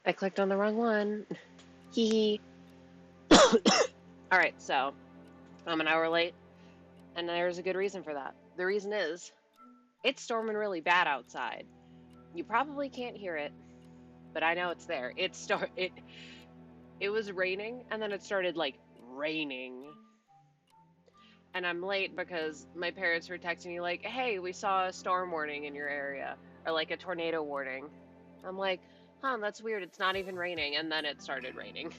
I clicked on the wrong one. Hee hee. Alright, so I'm an hour late, and there's a good reason for that. The reason is, it's storming really bad outside. You probably can't hear it, but I know it's there. It was raining, and then it started, like, raining. And I'm late because my parents were texting me like, hey, we saw a storm warning in your area, or like a tornado warning. I'm like, huh, that's weird. It's not even raining. And then it started raining.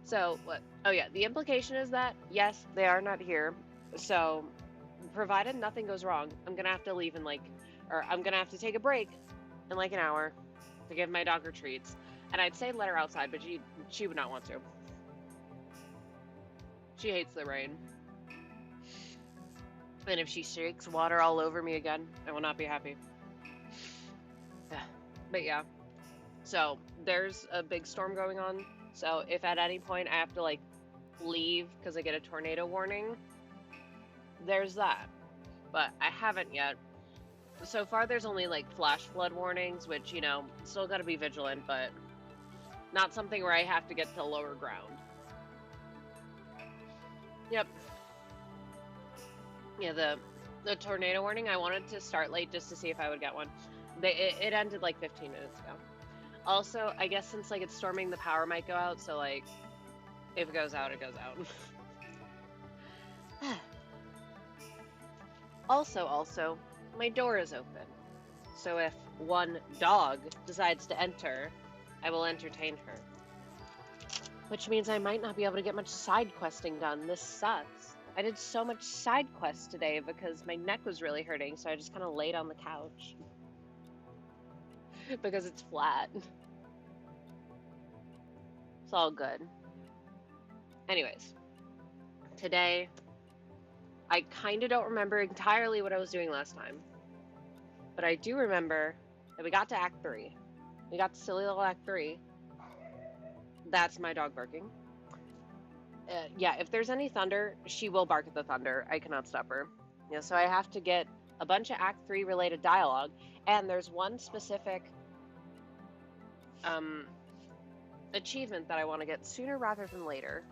So what? Oh yeah, the implication is that, yes, they are not here. So provided nothing goes wrong, I'm going to have to leave in I'm going to have to take a break in like an hour to give my dog her treats. And I'd say let her outside, but she would not want to. She hates the rain. And if she shakes water all over me again, I will not be happy. But yeah. So there's a big storm going on. So if at any point I have to like leave because I get a tornado warning, there's that. But I haven't yet. So far there's only like flash flood warnings, which, you know, still gotta be vigilant, but not something where I have to get to lower ground. Yep. Yeah, the tornado warning, I wanted to start late just to see if I would get one. It ended like 15 minutes ago. Also, I guess since like it's storming, the power might go out, so like if it goes out, it goes out. Also, my door is open. So if one dog decides to enter, I will entertain her. Which means I might not be able to get much side questing done. This sucks. I did so much side quests today because my neck was really hurting, so I just kind of laid on the couch. Because it's flat. It's all good. Anyways, today, I kind of don't remember entirely what I was doing last time. But I do remember that we got to Act 3. We got to silly little Act 3. That's my dog barking. Yeah, if there's any thunder, she will bark at the thunder. I cannot stop her. Yeah, so I have to get a bunch of Act 3 related dialogue, and there's one specific achievement that I want to get sooner rather than later,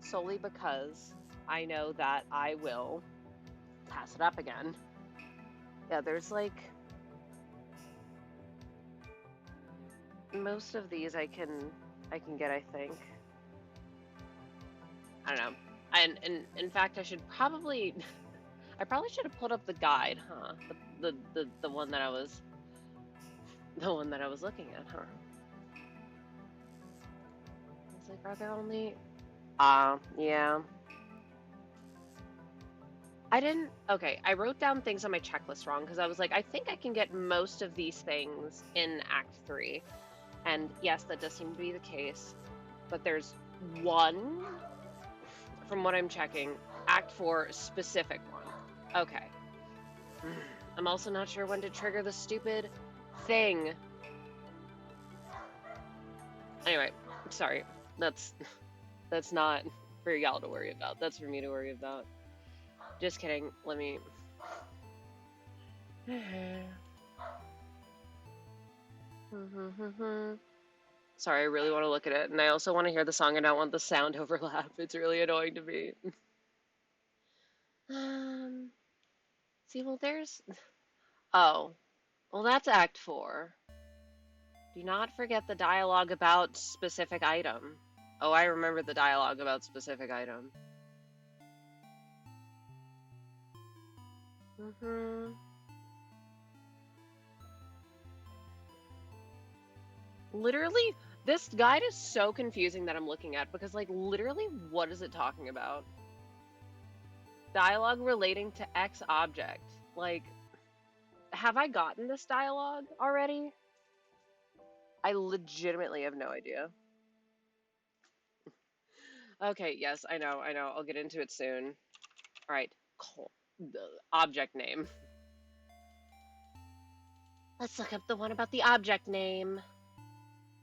solely because I know that I will pass it up again. Yeah, there's like most of these I can get, I think. I don't know. And in fact, I probably should have pulled up the guide, huh? The one that I was looking at, huh? I was like, are there only? Yeah. Okay, I wrote down things on my checklist wrong because I was like, I think I can get most of these things in Act 3. And yes, that does seem to be the case. But there's one, from what I'm checking, Act 4 specific one. Okay. I'm also not sure when to trigger the stupid thing. Anyway, sorry. That's not for y'all to worry about. That's for me to worry about. Just kidding. Let me... Sorry, I really want to look at it. And I also want to hear the song. I don't want the sound overlap. It's really annoying to me. See, well, there's... Oh. Well, that's Act 4. Do not forget the dialogue about specific item. Oh, I remember the dialogue about specific item. Literally, this guide is so confusing that I'm looking at because, like, literally, what is it talking about? Dialogue relating to X object. Like, have I gotten this dialogue already? I legitimately have no idea. Okay, yes, I know. I'll get into it soon. Alright, cool. The object name. Let's look up the one about the object name.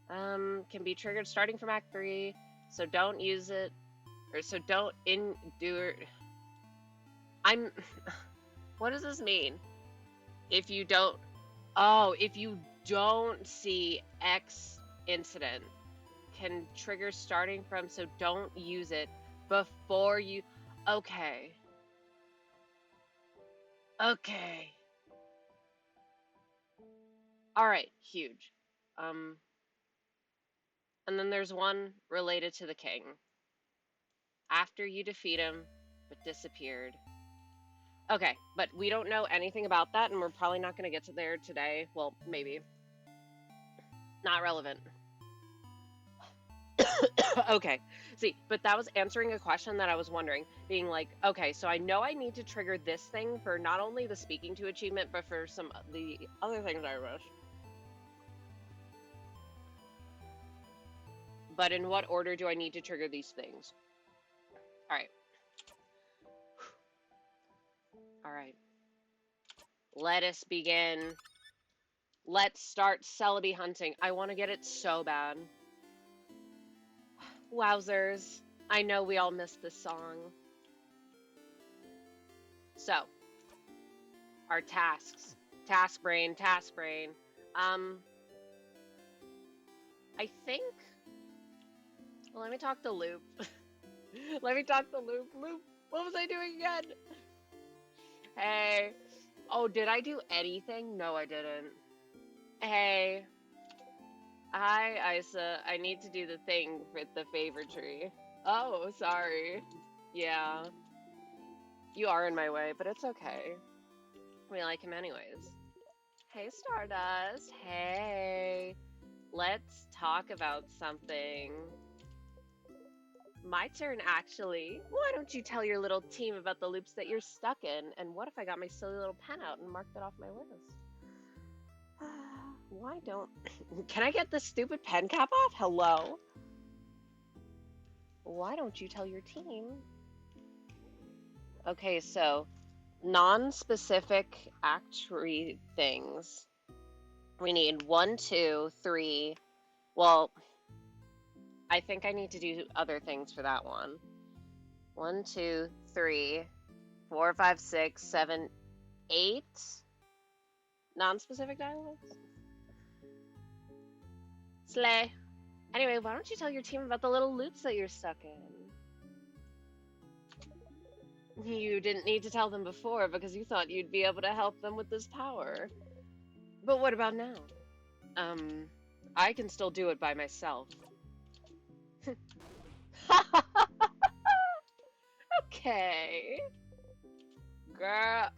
Can be triggered starting from Act 3, so don't use it, or so don't endure. What does this mean? If you don't see X incident can trigger starting from, so don't use it before you. Okay. Okay. All right, huge. And then there's one related to the king. After you defeat him, but disappeared. Okay, but we don't know anything about that, and we're probably not going to get to there today. Well, maybe. Not relevant. Okay, see, but that was answering a question that I was wondering, being like, okay, so I know I need to trigger this thing for not only the speaking to achievement, but for some of the other things I wish. But in what order do I need to trigger these things? All right. All right. Let us begin. Let's start Celebi hunting. I want to get it so bad. Wowzers. I know we all missed this song. So, our tasks. Task brain, task brain. I think... Well, let me talk to Loop. Let me talk to Loop. Loop, what was I doing again? Hey. Oh, did I do anything? No, I didn't. Hey. Hi, Isa. I need to do the thing with the favor tree. Oh, sorry. Yeah. You are in my way, but it's okay. We like him anyways. Hey, Stardust. Hey. Let's talk about something. My turn, actually. Why don't you tell your little team about the loops that you're stuck in? And what if I got my silly little pen out and marked it off my list? Why don't... Can I get this stupid pen cap off? Hello? Why don't you tell your team? Okay, so non-specific actuary things. We need 1, 2, 3. Well, I think I need to do other things for that one. 1, 2, 3, 4, 5, 6, 7, 8 non-specific dialogues. Slay. Anyway, why don't you tell your team about the little loops that you're stuck in? You didn't need to tell them before because you thought you'd be able to help them with this power. But what about now? I can still do it by myself. Okay. Girl.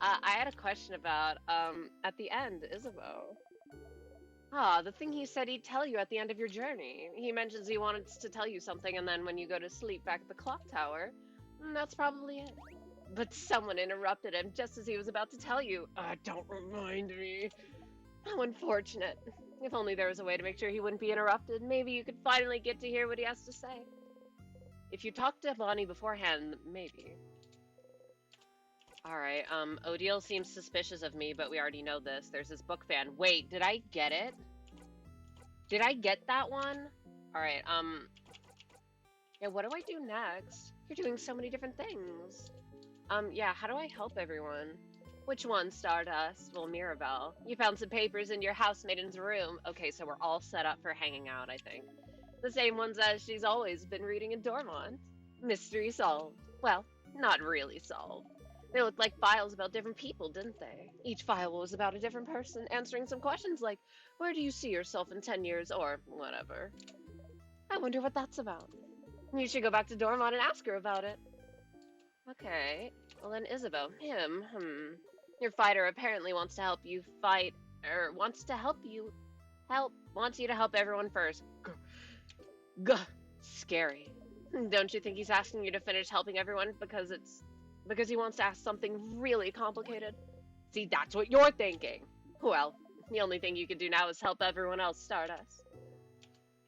I had a question about, at the end, Isabeau. Ah, the thing he said he'd tell you at the end of your journey. He mentions he wanted to tell you something, and then when you go to sleep back at the clock tower, that's probably it. But someone interrupted him just as he was about to tell you. Don't remind me. How unfortunate. If only there was a way to make sure he wouldn't be interrupted, maybe you could finally get to hear what he has to say. If you talked to Bonnie beforehand, maybe. Alright, Odile seems suspicious of me, but we already know this. There's this book fan. Wait, did I get it? Did I get that one? Alright, yeah, what do I do next? You're doing so many different things. Yeah, how do I help everyone? Which one, Stardust? Well, Mirabelle. You found some papers in your housemaiden's room. Okay, so we're all set up for hanging out, I think. The same ones as she's always been reading in Dormont. Mystery solved. Well, not really solved. They looked like files about different people, didn't they? Each file was about a different person, answering some questions like, where do you see yourself in 10 years, or whatever. I wonder what that's about. You should go back to Dormont and ask her about it. Okay, well then Isabeau, Your fighter apparently wants to help you fight, or wants you to help everyone first. Gah, scary. Don't you think he's asking you to finish helping everyone because he wants to ask something really complicated? See, that's what you're thinking. Well, the only thing you can do now is help everyone else, Stardust.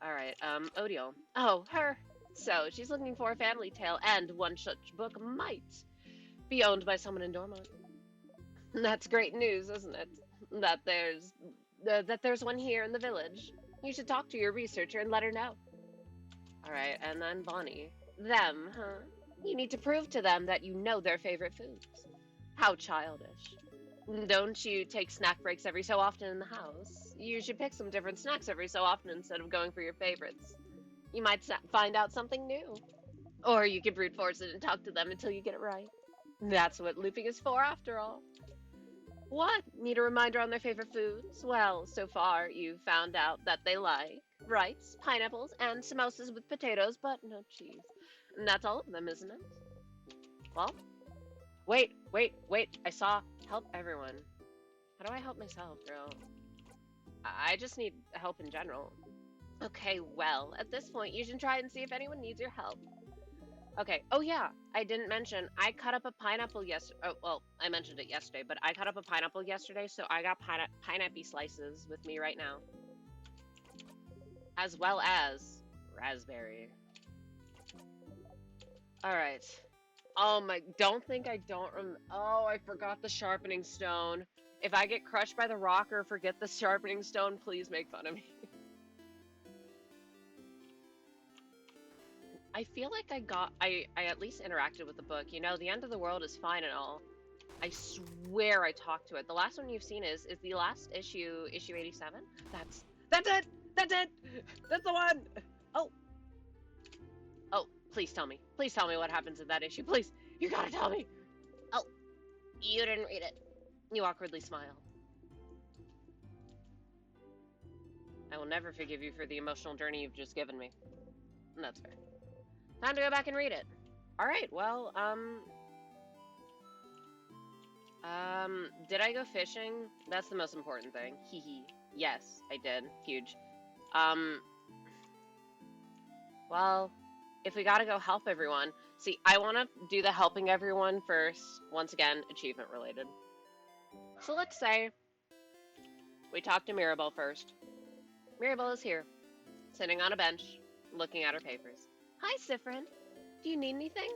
Alright, Odile. Oh, her. So, she's looking for a family tale, and one such book might be owned by someone in Dormont. That's great news, isn't it? That there's one here in the village. You should talk to your researcher and let her know. Alright, and then Bonnie. Them, huh? You need to prove to them that you know their favorite foods. How childish. Don't you take snack breaks every so often in the house? You should pick some different snacks every so often instead of going for your favorites. You might find out something new. Or you can brute force it and talk to them until you get it right. That's what looping is for, after all. What? Need a reminder on their favorite foods? Well, so far you've found out that they like rice, pineapples, and samosas with potatoes, but no cheese. And that's all of them, isn't it? Well, wait. I saw help everyone. How do I help myself, girl? I just need help in general. Okay, well, at this point, you should try and see if anyone needs your help. Okay. Oh yeah, I didn't mention I cut up a pineapple yesterday. Oh well, I mentioned it yesterday, but I cut up a pineapple yesterday, so I got pineapple slices with me right now, as well as raspberry. All right. Oh my! Don't think I don't Oh, I forgot the sharpening stone. If I get crushed by the rock or forget the sharpening stone, please make fun of me. I feel like I at least interacted with the book. You know, the end of the world is fine and all. I swear I talked to it. The last one you've seen is the last issue 87. That's it. That's it. That's the one. Oh. Oh, please tell me. Please tell me what happens in that issue. Please. You gotta tell me. Oh, you didn't read it. You awkwardly smile. I will never forgive you for the emotional journey you've just given me. That's fair. Time to go back and read it. All right. Well, did I go fishing? That's the most important thing. Hee hee. Yes, I did. Huge. Well, if we gotta go help everyone. See, I want to do the helping everyone first. Once again, achievement related. So let's say we talk to Mirabelle first. Mirabelle is here, sitting on a bench, looking at her papers. Hi, Siffrin. Do you need anything?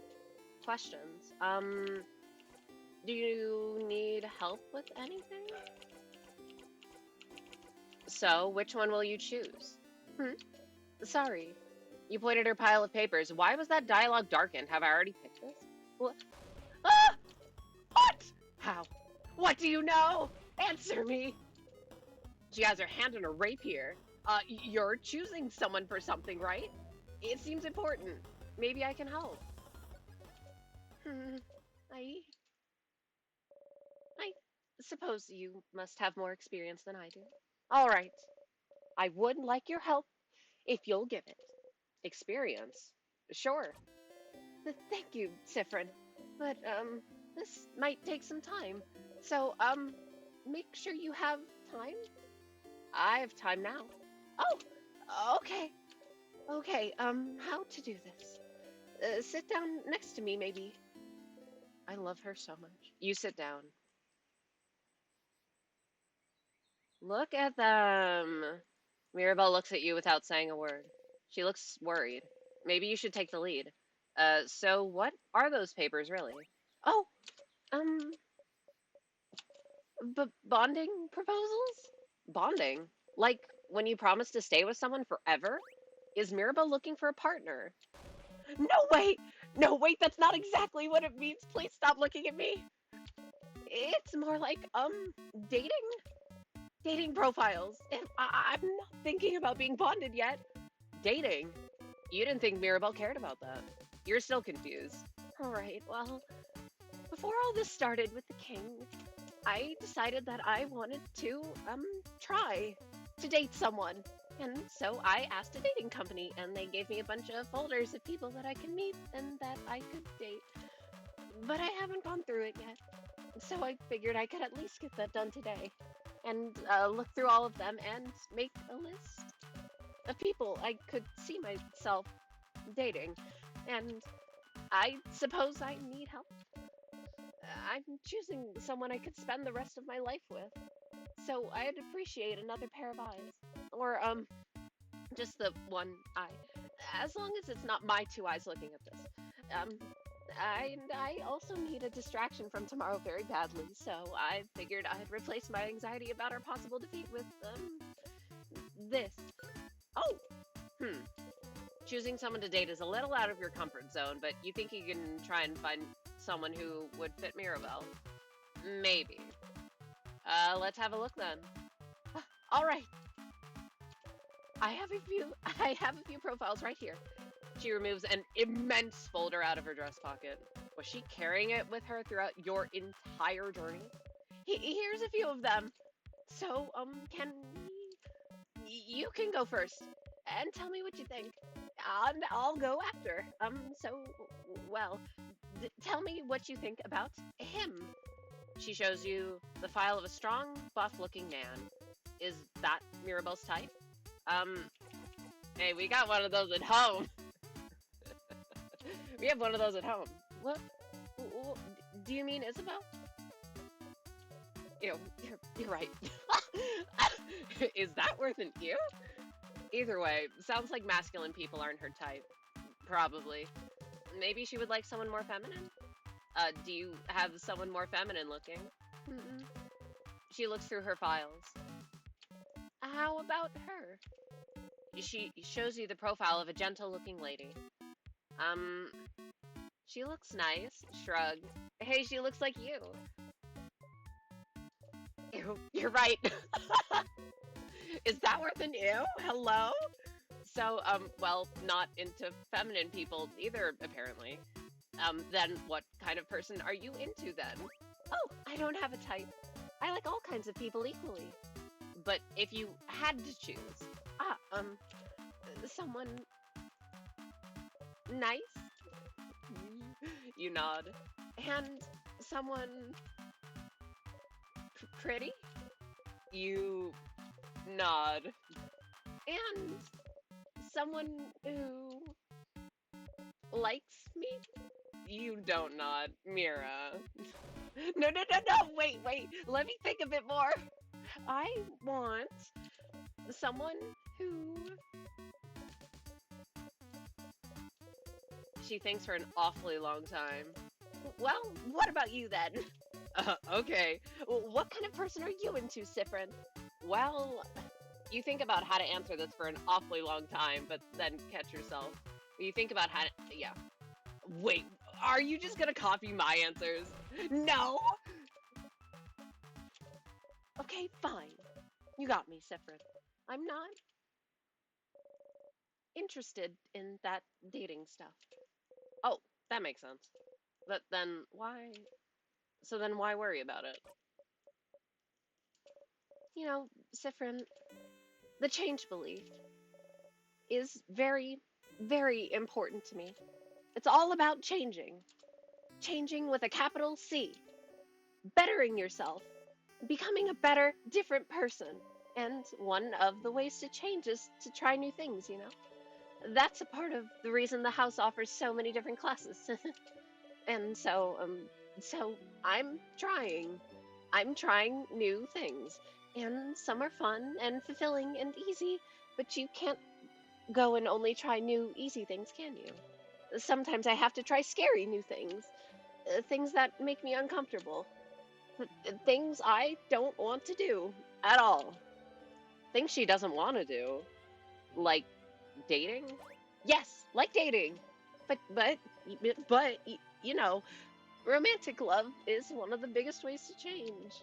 Questions. Do you need help with anything? So, which one will you choose? Sorry. You pointed at her pile of papers. Why was that dialogue darkened? Have I already picked this? What? Ah! What? How? What do you know? Answer me. She has her hand on her rapier. You're choosing someone for something, right? It seems important. Maybe I can help. I suppose you must have more experience than I do. All right. I would like your help if you'll give it. Experience? Sure. Thank you, Siffrin. But, this might take some time. So, make sure you have time? I have time now. Oh, okay. Okay, how to do this? Sit down next to me, maybe. I love her so much. You sit down. Look at them. Mirabelle looks at you without saying a word. She looks worried. Maybe you should take the lead. So what are those papers really? Oh, um, bonding proposals? Bonding? Like when you promise to stay with someone forever? Is Mirabelle looking for a partner? No, wait, that's not exactly what it means. Please stop looking at me. It's more like, dating? Dating profiles. I'm not thinking about being bonded yet. Dating? You didn't think Mirabelle cared about that. You're still confused. Alright, well, before all this started with the king, I decided that I wanted to, try to date someone. And so I asked a dating company, and they gave me a bunch of folders of people that I could meet and that I could date. But I haven't gone through it yet. So I figured I could at least get that done today. And look through all of them and make a list of people I could see myself dating. And I suppose I need help. I'm choosing someone I could spend the rest of my life with. So I'd appreciate another pair of eyes. Or, just the one eye. As long as it's not my two eyes looking at this. I also need a distraction from tomorrow very badly, so I figured I'd replace my anxiety about our possible defeat with, this. Oh! Choosing someone to date is a little out of your comfort zone, but you think you can try and find someone who would fit Mirabelle? Maybe. Let's have a look then. All right. I have a few profiles right here. She removes an immense folder out of her dress pocket. Was she carrying it with her throughout your entire journey? Here's a few of them. So, you can go first and tell me what you think. And I'll go after. Well, tell me what you think about him. She shows you the file of a strong, buff-looking man. Is that Mirabelle's type? Um, hey, we got one of those at home. We have one of those at home. What? Do you mean Isabeau? You're right. Is that worth an ew? Either way, sounds like masculine people aren't her type. Probably. Maybe she would like someone more feminine? Do you have someone more feminine looking? Mm-mm. She looks through her files. How about her? She shows you the profile of a gentle-looking lady. She looks nice. Shrug. Hey, she looks like you. Ew, you're right. Is that worth an ew? Hello? So, well, not into feminine people either, apparently. Then what kind of person are you into then? Oh, I don't have a type. I like all kinds of people equally. But if you had to choose, someone nice? You nod. And someone pretty? You nod. And someone who likes me? You don't nod, Mira. No, wait, let me think a bit more. I want someone who... She thinks for an awfully long time. Well, what about you then? Okay. What kind of person are you into, Siffrin? Well, you think about how to answer this for an awfully long time, but then catch yourself. You think about how to... Yeah. Wait, are you just gonna copy my answers? No! Okay, fine. You got me, Siffrin. I'm not interested in that dating stuff. Oh, that makes sense. But then why... So then why worry about it? You know, Siffrin, the change belief is very, very important to me. It's all about changing. Changing with a capital C. Bettering yourself. Becoming a better, different person. And one of the ways to change is to try new things, you know? That's a part of the reason the house offers so many different classes. And so I'm trying. I'm trying new things. And some are fun and fulfilling and easy, but you can't go and only try new, easy things, can you? Sometimes I have to try scary new things. Things that make me uncomfortable. Things I don't want to do at all. Things she doesn't want to do. Like dating? Yes, like dating. But, you know, romantic love is one of the biggest ways to change.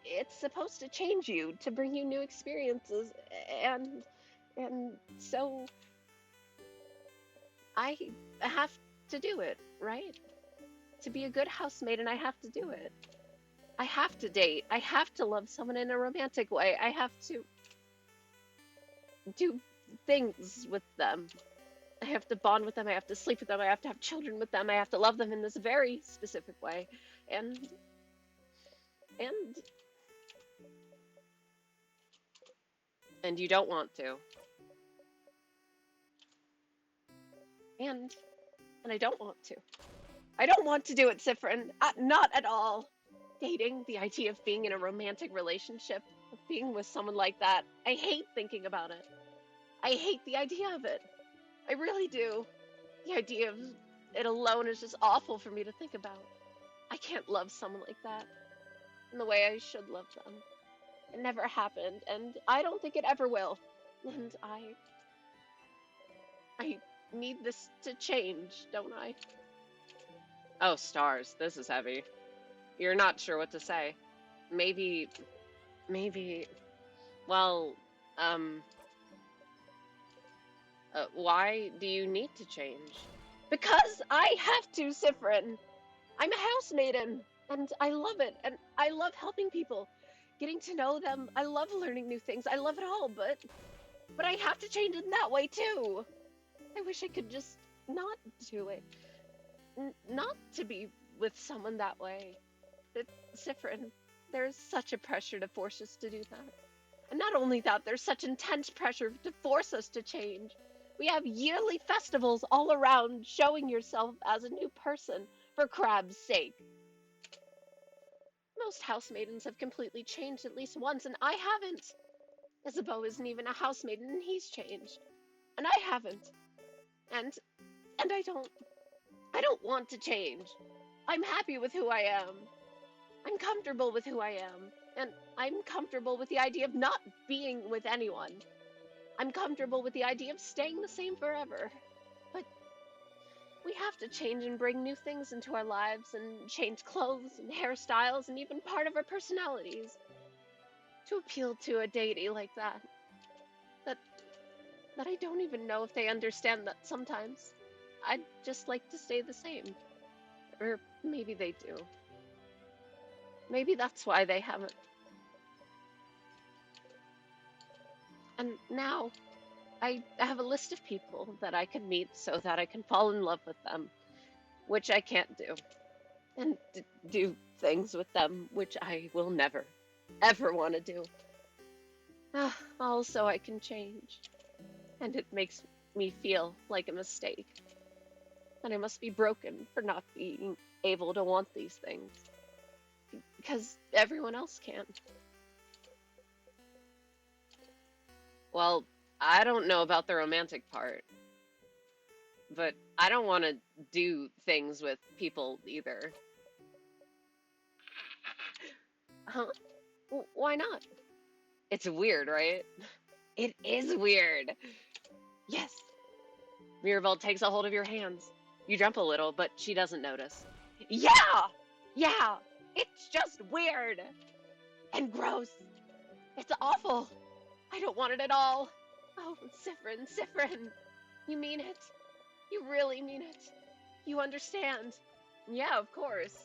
It's supposed to change you, to bring you new experiences, and so I have to do it, right? To be a good housemate, and I have to do it. I have to date. I have to love someone in a romantic way. I have to do things with them. I have to bond with them. I have to sleep with them. I have to have children with them. I have to love them in this very specific way. And you don't want to. And I don't want to. I don't want to do it, Siffrin. Not at all. Dating, the idea of being in a romantic relationship, of being with someone like that, I hate thinking about it. I hate the idea of it. I really do. The idea of it alone is just awful for me to think about. I can't love someone like that in the way I should love them. It never happened, and I don't think it ever will. And I need this to change, don't I? Oh, stars, this is heavy. You're not sure what to say. Maybe Maybe. Well, um, why do you need to change? Because I have to, Siffrin. I'm a housemaiden, and I love it, and I love helping people, getting to know them. I love learning new things. I love it all, but I have to change in that way too. I wish I could just not do it. Not to be with someone that way. But, Siffrin, there's such a pressure to force us to do that. And not only that, there's such intense pressure to force us to change. We have yearly festivals all around showing yourself as a new person, for crab's sake. Most housemaidens have completely changed at least once, and I haven't. Isabeau isn't even a housemaiden, and he's changed. And I haven't. And and I don't want to change. I'm happy with who I am. I'm comfortable with who I am. And I'm comfortable with the idea of not being with anyone. I'm comfortable with the idea of staying the same forever. But we have to change and bring new things into our lives and change clothes and hairstyles and even part of our personalities to appeal to a deity like that. That that I don't even know if they understand that sometimes I'd just like to stay the same. Or maybe they do. Maybe that's why they haven't. And now I have a list of people that I can meet so that I can fall in love with them, which I can't do, and do things with them which I will never, ever want to do. Also, I can change, and it makes me feel like a mistake, and I must be broken for not being able to want these things, because everyone else can. Well, I don't know about the romantic part, but I don't want to do things with people either. Huh? Why not? It's weird, right? It is weird. Yes. Mirabelle takes a hold of your hands. You jump a little, but she doesn't notice. Yeah! Yeah! It's just weird! And gross. It's awful. I don't want it at all. Oh, Siffrin, Siffrin. You mean it. You really mean it. You understand. Yeah, of course.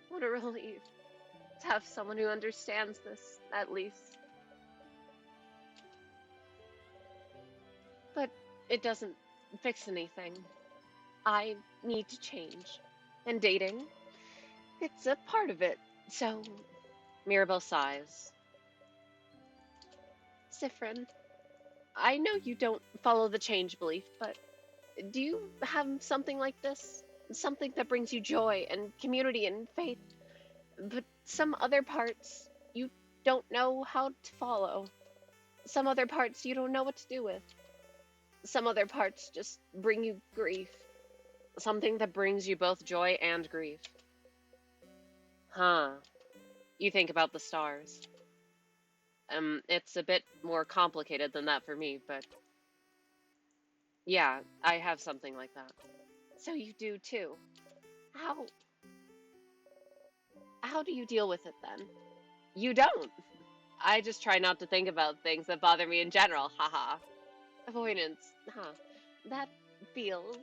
What a relief to have someone who understands this, at least. But it doesn't fix anything. I need to change. And dating, it's a part of it. So, Mirabelle sighs. Siffrin, I know you don't follow the change belief, but do you have something like this? Something that brings you joy and community and faith, but some other parts you don't know how to follow. Some other parts you don't know what to do with. Some other parts just bring you grief. Something that brings you both joy and grief. Huh. You think about the stars. It's a bit more complicated than that for me, but yeah, I have something like that. So you do too. How how do you deal with it then? You don't. I just try not to think about things that bother me in general. Haha. Avoidance. Huh. That feels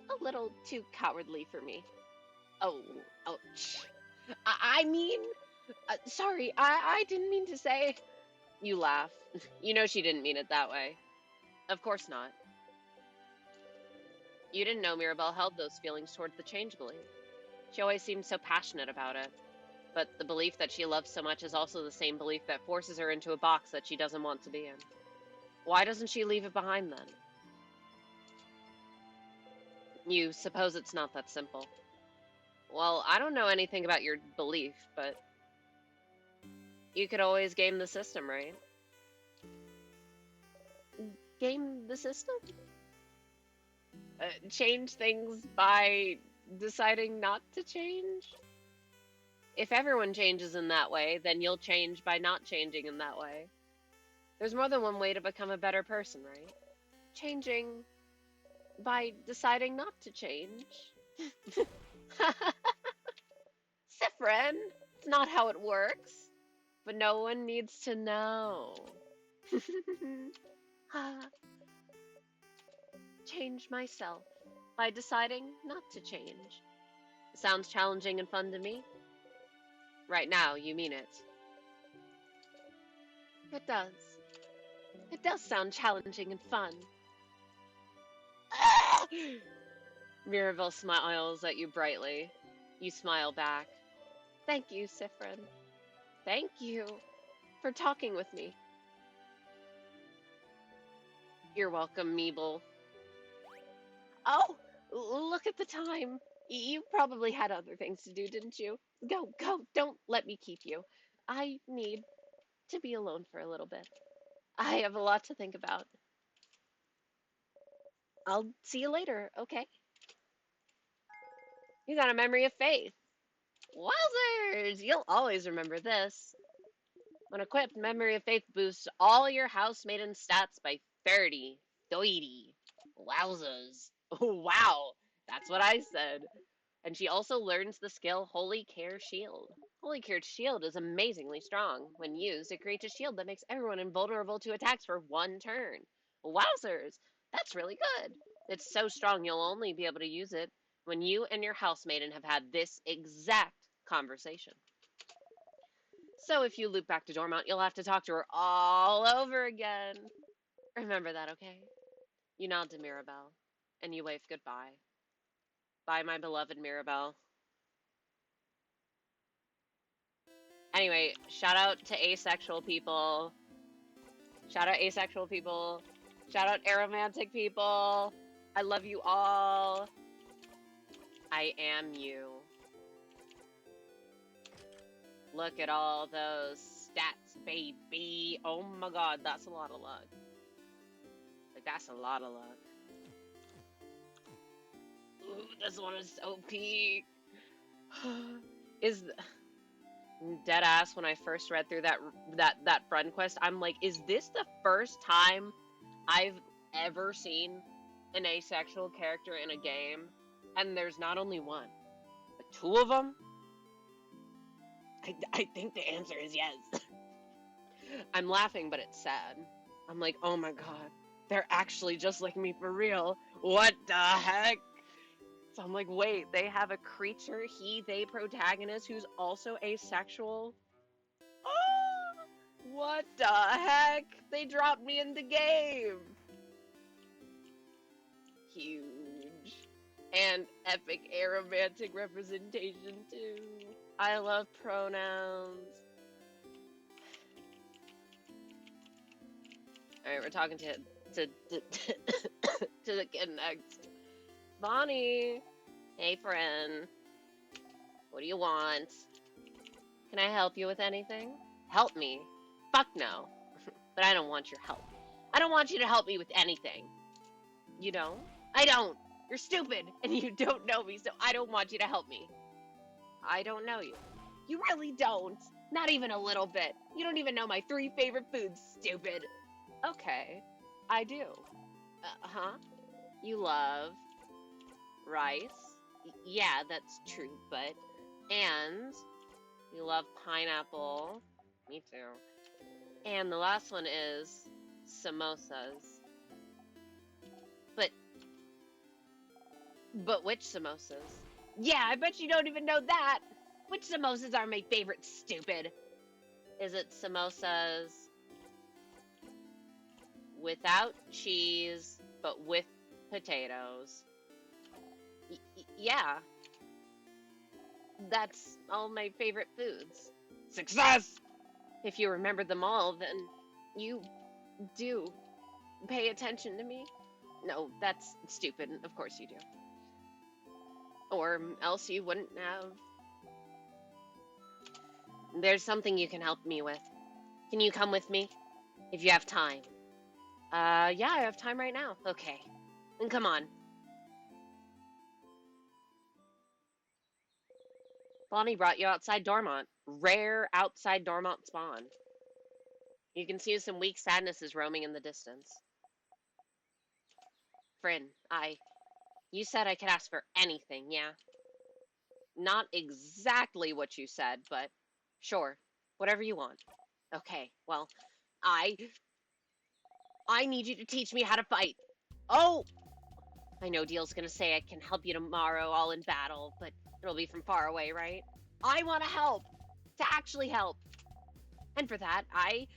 a little too cowardly for me. Oh, ouch. I mean, sorry, I didn't mean to say. You laugh. You know she didn't mean it that way. Of course not. You didn't know Mirabelle held those feelings toward the change belief. She always seemed so passionate about it. But the belief that she loves so much is also the same belief that forces her into a box that she doesn't want to be in. Why doesn't she leave it behind then? You suppose it's not that simple. Well, I don't know anything about your belief, but you could always game the system, right? Game the system? Change things by deciding not to change? If everyone changes in that way, then you'll change by not changing in that way. There's more than one way to become a better person, right? Changing by deciding not to change. Siffrin, it's not how it works. But no one needs to know. Change myself by deciding not to change. Sounds challenging and fun to me. Right now, you mean it. It does. It does sound challenging and fun. Mirabelle smiles at you brightly. You smile back. Thank you, Siffrin. Thank you for talking with me. You're welcome, Meeble. Oh, look at the time. You probably had other things to do, didn't you? Go, go, don't let me keep you. I need to be alone for a little bit. I have a lot to think about. I'll see you later, okay? You got a memory of faith. Wowzers! You'll always remember this. When equipped, memory of faith boosts all your housemaiden stats by 30. 30. Wowzers. Wow, that's what I said. And she also learns the skill Holy Care Shield. Holy Care Shield is amazingly strong. When used, it creates a shield that makes everyone invulnerable to attacks for one turn. Wowzers! That's really good. It's so strong you'll only be able to use it when you and your housemaiden have had this exact conversation. So if you loop back to Dormont, you'll have to talk to her all over again. Remember that, okay? You nod to Mirabelle, and you wave goodbye. Bye, my beloved Mirabelle. Anyway, shout out to asexual people. Shout out asexual people. Shout out aromantic people. I love you all. I am you. Look at all those stats, baby. Oh my god, that's a lot of luck. Like, that's a lot of luck. Ooh, this one is so peak. Is dead ass when I first read through that friend quest, I'm like, is this the first time I've ever seen an asexual character in a game? And there's not only one, but two of them? I think the answer is yes. I'm laughing, but it's sad. I'm like, oh my god, they're actually just like me for real. What the heck? So I'm like, wait, they have a creature, they protagonist who's also asexual? Oh, what the heck? They dropped me in the game. Huge. And epic aromantic representation too. I love pronouns. Alright, we're talking to the kid next. Bonnie! Hey, friend. What do you want? Can I help you with anything? Help me? Fuck no. But I don't want your help. I don't want you to help me with anything. You don't? I don't. You're stupid, and you don't know me, so I don't want you to help me. I don't know you. You really don't. Not even a little bit. You don't even know my 3 favorite foods, stupid. Okay, I do. Huh? You love rice? Yeah, that's true, but... And you love pineapple. Me too. And the last one is samosas. But which samosas? Yeah, I bet you don't even know that. Which samosas are my favorite, stupid? Is it samosas without cheese, but with potatoes? Yeah. That's all my favorite foods. Success! If you remember them all, then you do pay attention to me. No, that's stupid. Of course you do. Or else you wouldn't have. There's something you can help me with. Can you come with me? If you have time. Yeah, I have time right now. Okay. Then come on. Bonnie brought you outside Dormont. Rare outside Dormont spawn. You can see some weak sadnesses roaming in the distance. Friend, you said I could ask for anything, yeah? Not exactly what you said, but sure. Whatever you want. Okay, well, I need you to teach me how to fight. Oh! I know Deal's gonna say I can help you tomorrow all in battle, but it'll be from far away, right? I want to help! To actually help! And for that, I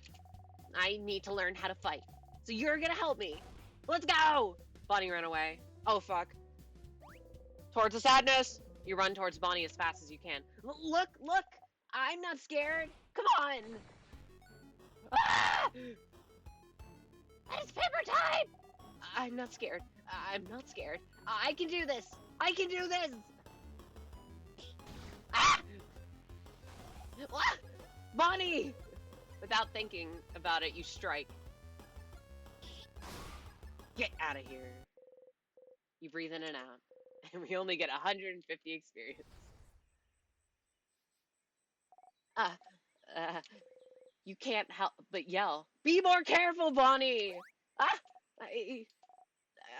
need to learn how to fight. So you're gonna help me. Let's go! Bonnie ran away. Oh, fuck. Towards the sadness! You run towards Bonnie as fast as you can. Look! I'm not scared! Come on! Ah! It's paper time! I'm not scared. I'm not scared. I can do this! I can do this! Ah! Bonnie! Without thinking about it, you strike. Get out of here. You breathe in and out. And we only get 150 experience. You can't help but yell. Be more careful, Bonnie! Ah!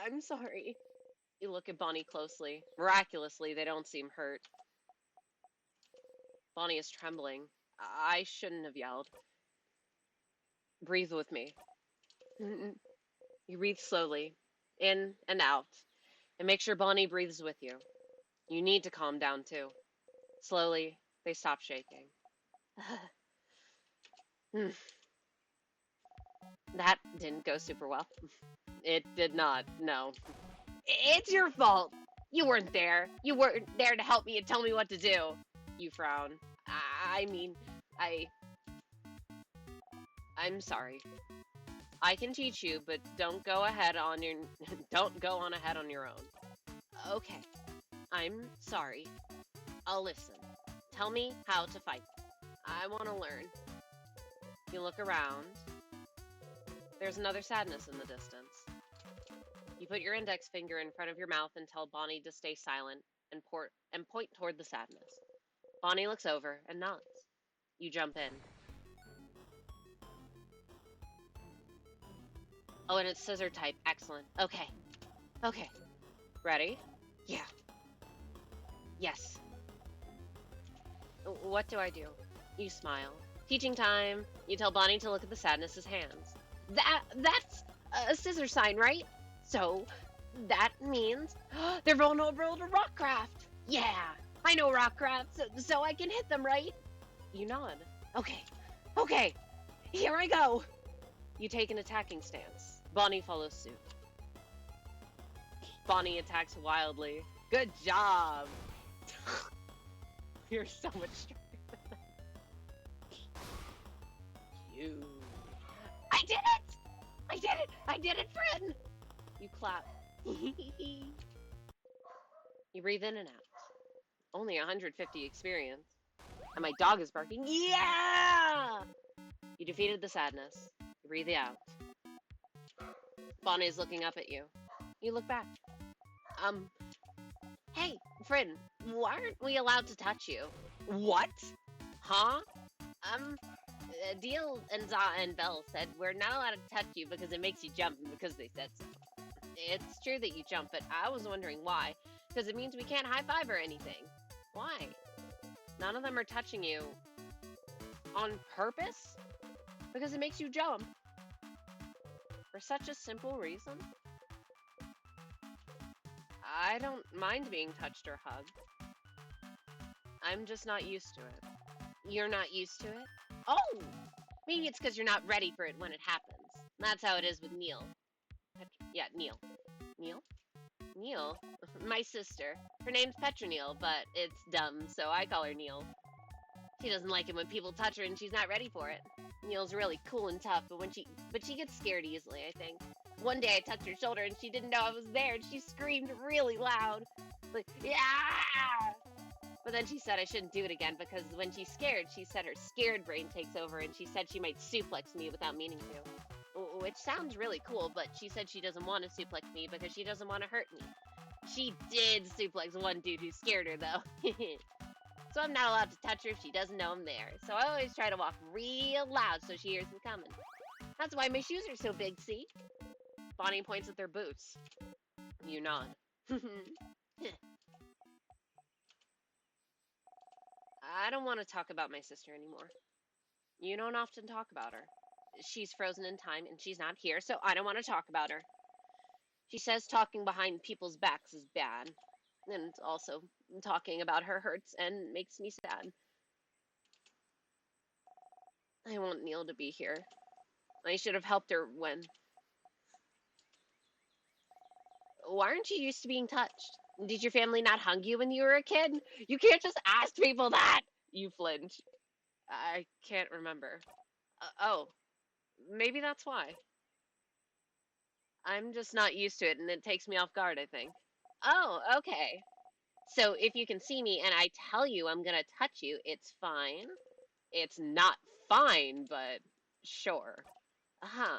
I'm sorry. You look at Bonnie closely. Miraculously, they don't seem hurt. Bonnie is trembling. I shouldn't have yelled. Breathe with me. You breathe slowly, in and out, and make sure Bonnie breathes with you. You need to calm down, too. Slowly, they stop shaking. That didn't go super well. It did not, no. It's your fault! You weren't there. You weren't there to help me and tell me what to do. You frown. I'm sorry. I can teach you, but don't go ahead on your don't go on ahead on your own. Okay. I'm sorry. I'll listen. Tell me how to fight. I want to learn. You look around. There's another sadness in the distance. You put your index finger in front of your mouth and tell Bonnie to stay silent and point toward the sadness. Bonnie looks over and nods. You jump in. Oh, and it's scissor type. Excellent. Okay. Ready? Yeah. Yes. What do I do? You smile. Teaching time. You tell Bonnie to look at the sadness's hands. That's a scissor sign, right? So that means they're vulnerable to rockcraft. Yeah, I know rockcraft, so I can hit them, right? You nod. Okay, here I go. You take an attacking stance. Bonnie follows suit. Bonnie attacks wildly. Good job. You're so much stronger than you. I did it, friend! You clap. You breathe in and out. Only 150 experience. And my dog is barking. Yeah! You defeated the sadness. You breathe out. Bonnie is looking up at you. You look back. Hey, friend, why aren't we allowed to touch you? What? Huh? Deal and Za and Belle said we're not allowed to touch you because it makes you jump and because they said so. It's true that you jump, but I was wondering why. Because it means we can't high-five or anything. Why? None of them are touching you on purpose? Because it makes you jump. For such a simple reason? I don't mind being touched or hugged. I'm just not used to it. You're not used to it? Oh! Maybe it's because you're not ready for it when it happens. That's how it is with Neil. Yeah, Neil. Neil? Neil? My sister. Her name's Petronile, but it's dumb, so I call her Neil. She doesn't like it when people touch her and she's not ready for it. Neil's really cool and tough, but she gets scared easily, I think. One day I touched her shoulder and she didn't know I was there and she screamed really loud. Like, yeah! But then she said I shouldn't do it again because when she's scared, she said her scared brain takes over and she said she might suplex me without meaning to. Which sounds really cool, but she said she doesn't want to suplex me because she doesn't want to hurt me. She did suplex one dude who scared her, though. So I'm not allowed to touch her if she doesn't know I'm there. So I always try to walk real loud so she hears me coming. That's why my shoes are so big, see? Bonnie points at their boots. You nod. I don't want to talk about my sister anymore. You don't often talk about her. She's frozen in time and she's not here, so I don't want to talk about her. She says talking behind people's backs is bad. And also, talking about her hurts and makes me sad. I want Neil to be here. I should have helped her when. Why aren't you used to being touched? Did your family not hug you when you were a kid? You can't just ask people that! You flinch. I can't remember. Oh, maybe that's why. I'm just not used to it and it takes me off guard, I think. Oh, okay. So if you can see me and I tell you I'm gonna touch you, it's fine. It's not fine, but sure. Uh-huh.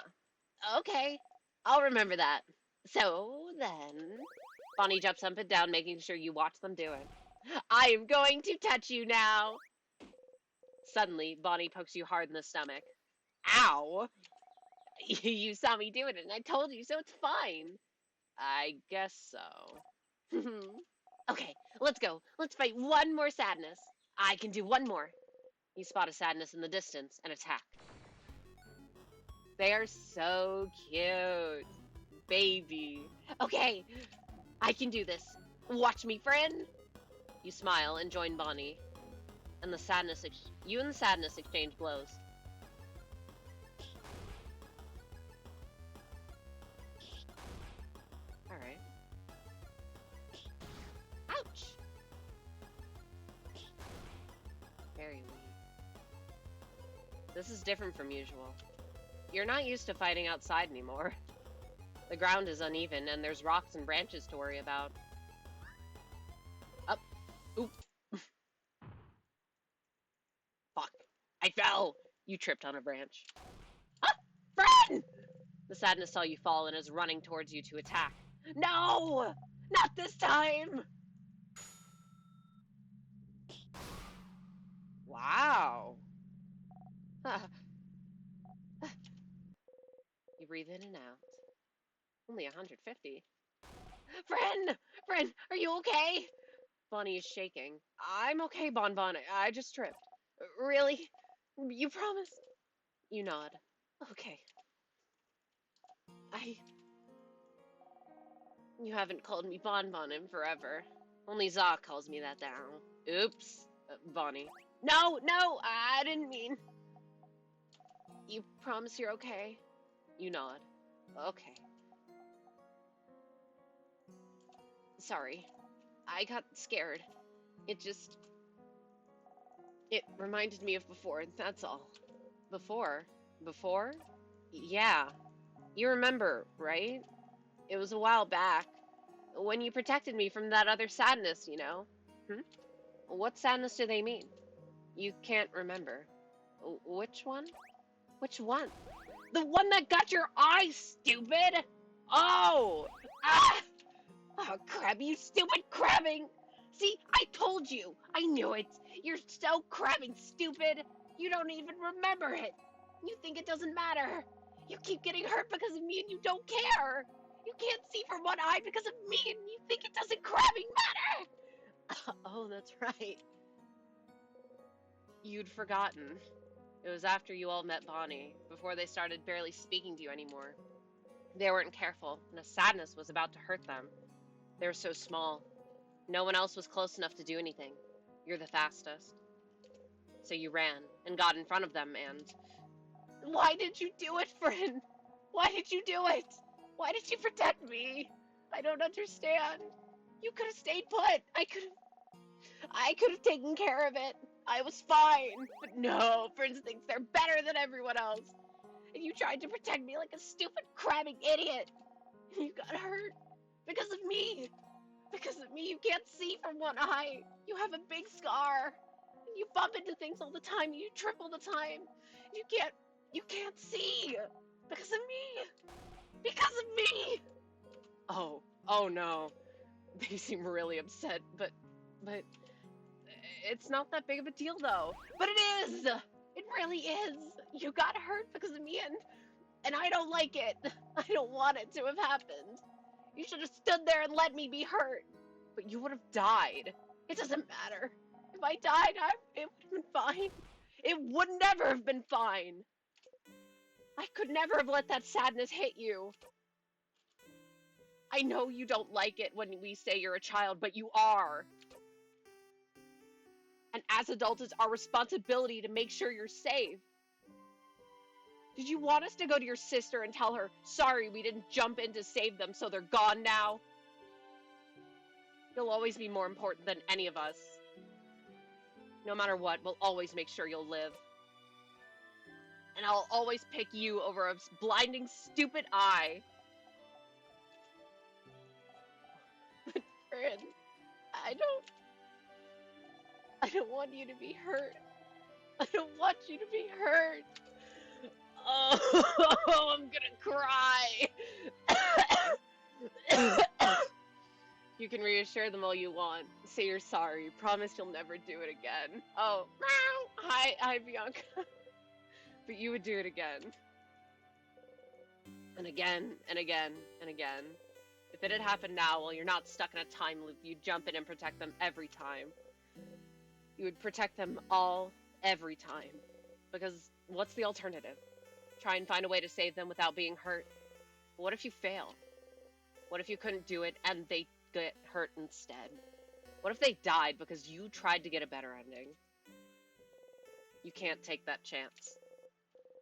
Okay. I'll remember that. So then, Bonnie jumps up and down, making sure you watch them do it. I am going to touch you now. Suddenly, Bonnie pokes you hard in the stomach. Ow! You saw me do it, and I told you, so it's fine. I guess so. Okay, let's go. Let's fight one more sadness. I can do one more. You spot a sadness in the distance and attack. They are so cute. Baby. Okay, I can do this. Watch me, friend. You smile and join Bonnie. And you and the sadness exchange blows. Alright. Ouch! Very weak. This is different from usual. You're not used to fighting outside anymore. The ground is uneven, and there's rocks and branches to worry about. Up. Oop. Fuck. I fell! You tripped on a branch. Ah! Friend! The sadness saw you fall and is running towards you to attack. No! Not this time! Wow. You breathe in and out. Only 150. Friend! Friend, are you okay? Bonnie is shaking. I'm okay, Bonbon. I just tripped. Really? You promise? You nod. Okay. You haven't called me Bonbon in forever. Only Za calls me that now. Oops. Bonnie. No, I didn't mean. You promise you're okay? You nod. Okay. Sorry. I got scared. It reminded me of before, that's all. Before? Before? Yeah. You remember, right? It was a while back. When you protected me from that other sadness, you know? What sadness do they mean? You can't remember. Which one? Which one? The one that got your eye, stupid! Oh! Ah! Oh, crab, you stupid crabbing! See, I told you! I knew it! You're so crabbing, stupid! You don't even remember it! You think it doesn't matter! You keep getting hurt because of me and you don't care! You can't see from one eye because of me and you think it doesn't crabbing matter! Oh, that's right. You'd forgotten. It was after you all met Bonnie, before they started barely speaking to you anymore. They weren't careful, and a sadness was about to hurt them. They were so small. No one else was close enough to do anything. You're the fastest. So you ran, and got in front of them, and... Why did you do it, friend? Why did you do it? Why did you protect me? I don't understand. You could have stayed put. I could have taken care of it. I was fine. But no, friends think they're better than everyone else. And you tried to protect me like a stupid, crabbing idiot. And you got hurt. Because of me. Because of me, you can't see from one eye. You have a big scar. And you bump into things all the time. You trip all the time. You can't see. Because of me. Because of me. Oh no. They seem really upset, but it's not that big of a deal though. But it is. It really is. You got hurt because of me and I don't like it. I don't want it to have happened. You should have stood there and let me be hurt. But you would have died. It doesn't matter. If I died, it would have been fine. It would never have been fine. I could never have let that sadness hit you. I know you don't like it when we say you're a child, but you are. And as adults, it's our responsibility to make sure you're safe. Did you want us to go to your sister and tell her, sorry, we didn't jump in to save them, so they're gone now? You'll always be more important than any of us. No matter what, we'll always make sure you'll live. And I'll always pick you over a blinding, stupid eye. But, Fran, I don't want you to be hurt. I don't want you to be hurt. Oh, I'm gonna cry. You can reassure them all you want. Say you're sorry. Promise you'll never do it again. Oh, hi, Bianca. But you would do it again. And again, and again, and again. If it had happened now, while you're not stuck in a time loop, you'd jump in and protect them every time. You would protect them all, every time. Because what's the alternative? Try and find a way to save them without being hurt. What if you fail? What if you couldn't do it and they get hurt instead? What if they died because you tried to get a better ending? You can't take that chance.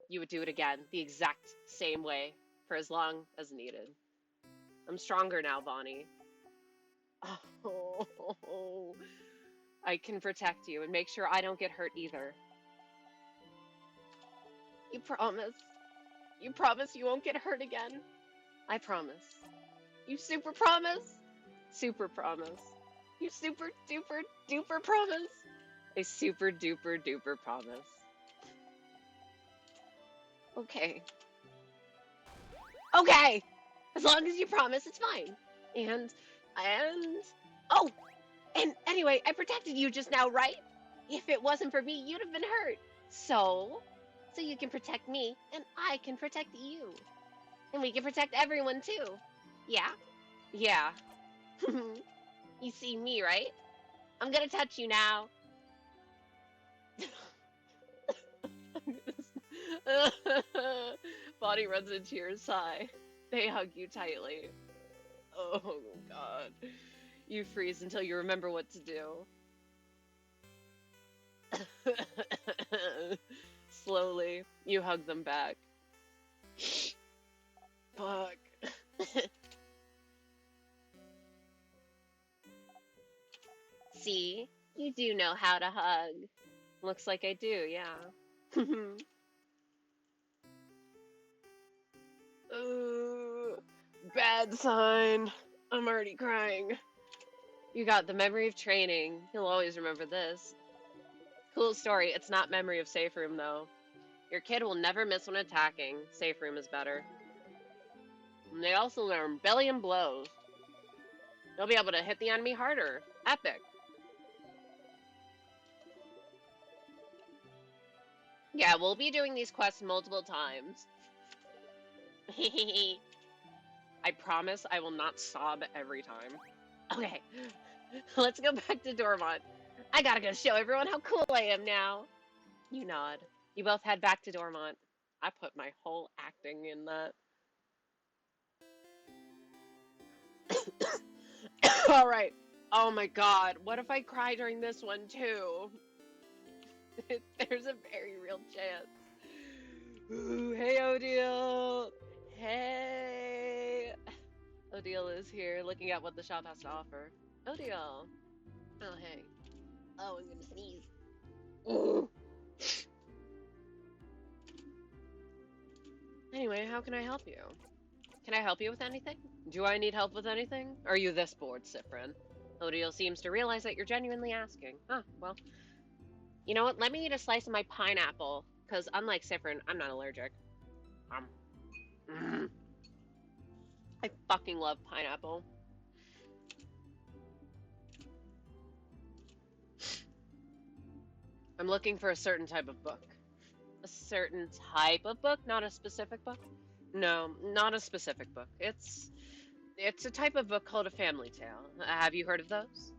You would do it again, the exact same way, for as long as needed. I'm stronger now, Bonnie. Oh, I can protect you and make sure I don't get hurt either. You promise? You promise you won't get hurt again? I promise. You super promise? Super promise. You super duper duper promise? A super duper duper promise. Okay. Okay! As long as you promise, it's fine. And, oh! And anyway, I protected you just now, right? If it wasn't for me, you'd have been hurt. So you can protect me, and I can protect you. And we can protect everyone, too. Yeah? Yeah. You see me, right? I'm gonna touch you now. Bonnie runs into your side. They hug you tightly. Oh, God. You freeze until you remember what to do. Slowly, you hug them back. Fuck. See? You do know how to hug. Looks like I do, yeah. Bad sign. I'm already crying. You got the memory of training. You'll always remember this. Cool story. It's not memory of safe room, though. Your kid will never miss when attacking. Safe room is better. And they also learn billion blows. They'll be able to hit the enemy harder. Epic. Yeah, we'll be doing these quests multiple times. I promise I will not sob every time. Okay, let's go back to Dormont. I gotta go show everyone how cool I am now. You nod. You both head back to Dormont. I put my whole acting in that. Alright. Oh my god, what if I cry during this one too? There's a very real chance. Ooh, hey, Odile. Hey. Odile is here, looking at what the shop has to offer. Odile. Oh, hey. Oh, I'm gonna sneeze. Ooh. Anyway, how can I help you? Can I help you with anything? Do I need help with anything? Are you this bored, Siffrin? Odile seems to realize that you're genuinely asking. Huh, well. You know what? Let me eat a slice of my pineapple, because unlike Siffrin, I'm not allergic. I fucking love pineapple. I'm looking for a certain type of book. A certain type of book? Not a specific book? No, not a specific book. It's a type of book called a family tale. Have you heard of those?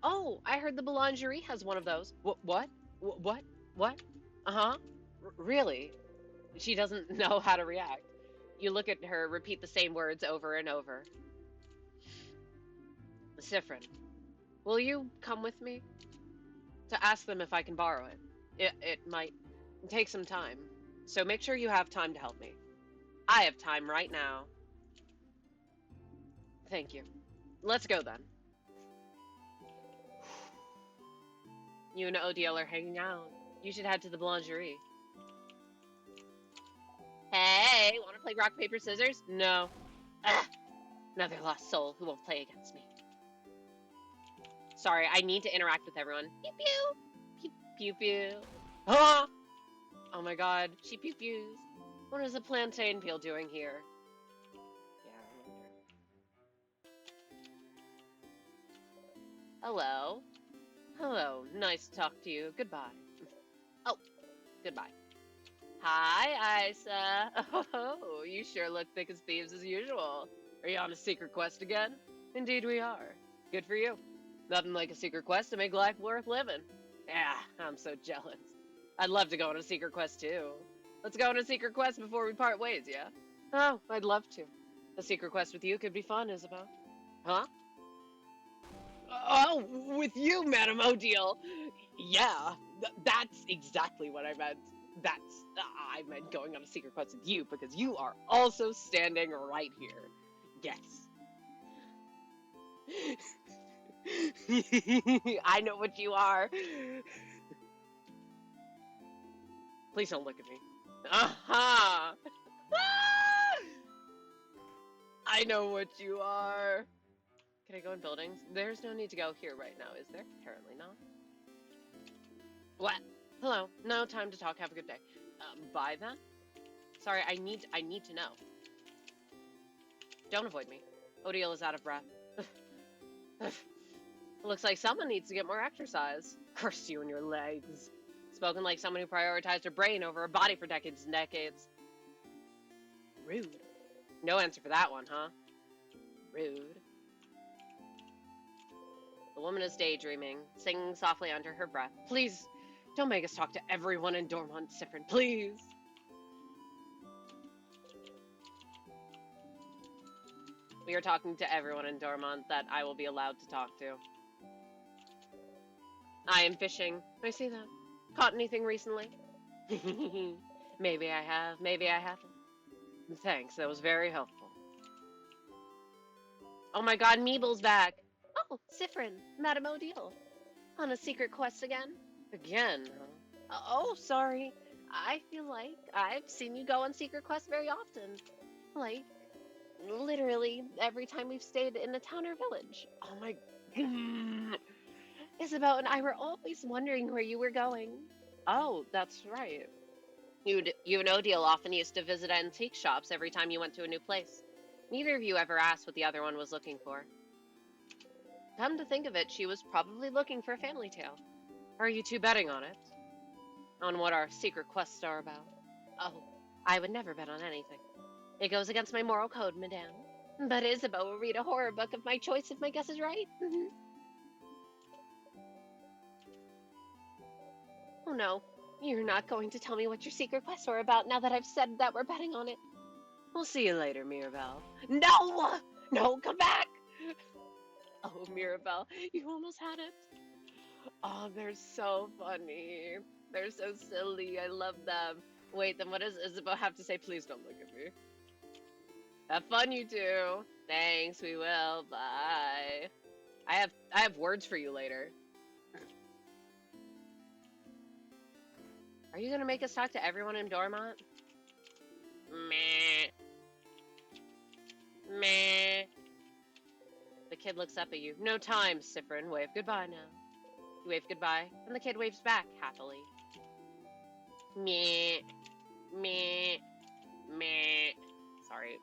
Oh, I heard the boulangerie has one of those. What? What? What? Uh-huh. Really? She doesn't know how to react. You look at her, repeat the same words over and over. Siffrin, will you come with me to ask them if I can borrow it? It might take some time, so make sure you have time to help me. I have time right now. Thank you. Let's go then. You and Odile are hanging out. You should head to the boulangerie. Hey, want to play rock, paper, scissors? No. Ugh, another lost soul who won't play against me. Sorry, I need to interact with everyone. Pew pew! Pew pew pew. Ah! Oh my god, she pew pews. What is a plantain peel doing here? Yeah, I wonder. Hello. Hello, nice to talk to you. Goodbye. Oh, goodbye. Hi, Isa. Oh, you sure look thick as thieves as usual. Are you on a secret quest again? Indeed we are. Good for you. Nothing like a secret quest to make life worth living. Yeah, I'm so jealous. I'd love to go on a secret quest too. Let's go on a secret quest before we part ways, yeah? Oh, I'd love to. A secret quest with you could be fun, Isabeau. Huh? Oh, with you, Madame Odile. Yeah, that's exactly what I meant. I meant going on a secret quest with you because you are also standing right here. Yes. I know what you are. Please don't look at me. Aha! I know what you are. Can I go in buildings? There's no need to go here right now, is there? Apparently not. What? Hello. No time to talk. Have a good day. Bye then. Sorry, I need to know. Don't avoid me. Odile is out of breath. Looks like someone needs to get more exercise. Curse you and your legs. Spoken like someone who prioritized her brain over her body for decades and decades. Rude. No answer for that one, huh? Rude. The woman is daydreaming, singing softly under her breath. Please, don't make us talk to everyone in Dormont, Siffrin, please. We are talking to everyone in Dormont that I will be allowed to talk to. I am fishing. I see that. Caught anything recently? Maybe I have, maybe I haven't. Thanks, that was very helpful. Oh my god, Meeble's back. Oh, Siffrin, Madame Odile. On a secret quest again? Again, huh? Oh, sorry. I feel like I've seen you go on secret quests very often. Like, literally every time we've stayed in a town or village. Oh my... Isabeau and I were always wondering where you were going. Oh, that's right. You and Odile often used to visit antique shops every time you went to a new place. Neither of you ever asked what the other one was looking for. Come to think of it, she was probably looking for a family tale. Are you two betting on it? On what our secret quests are about? Oh, I would never bet on anything. It goes against my moral code, madame. But Isabeau will read a horror book of my choice if my guess is right. Oh no, you're not going to tell me what your secret quests were about now that I've said that we're betting on it. We'll see you later, Mirabelle. No! No, come back! Oh, Mirabelle, you almost had it. Oh, they're so funny. They're so silly. I love them. Wait, then what does Isabeau have to say? Please don't look at me. Have fun, you two. Thanks, we will. Bye. I have words for you later. Are you gonna make us talk to everyone in Dormont? Meh. Meh. The kid looks up at you. No time, Siffrin. Wave goodbye now. You wave goodbye, and the kid waves back happily. Meh. Meh. Meh. Sorry.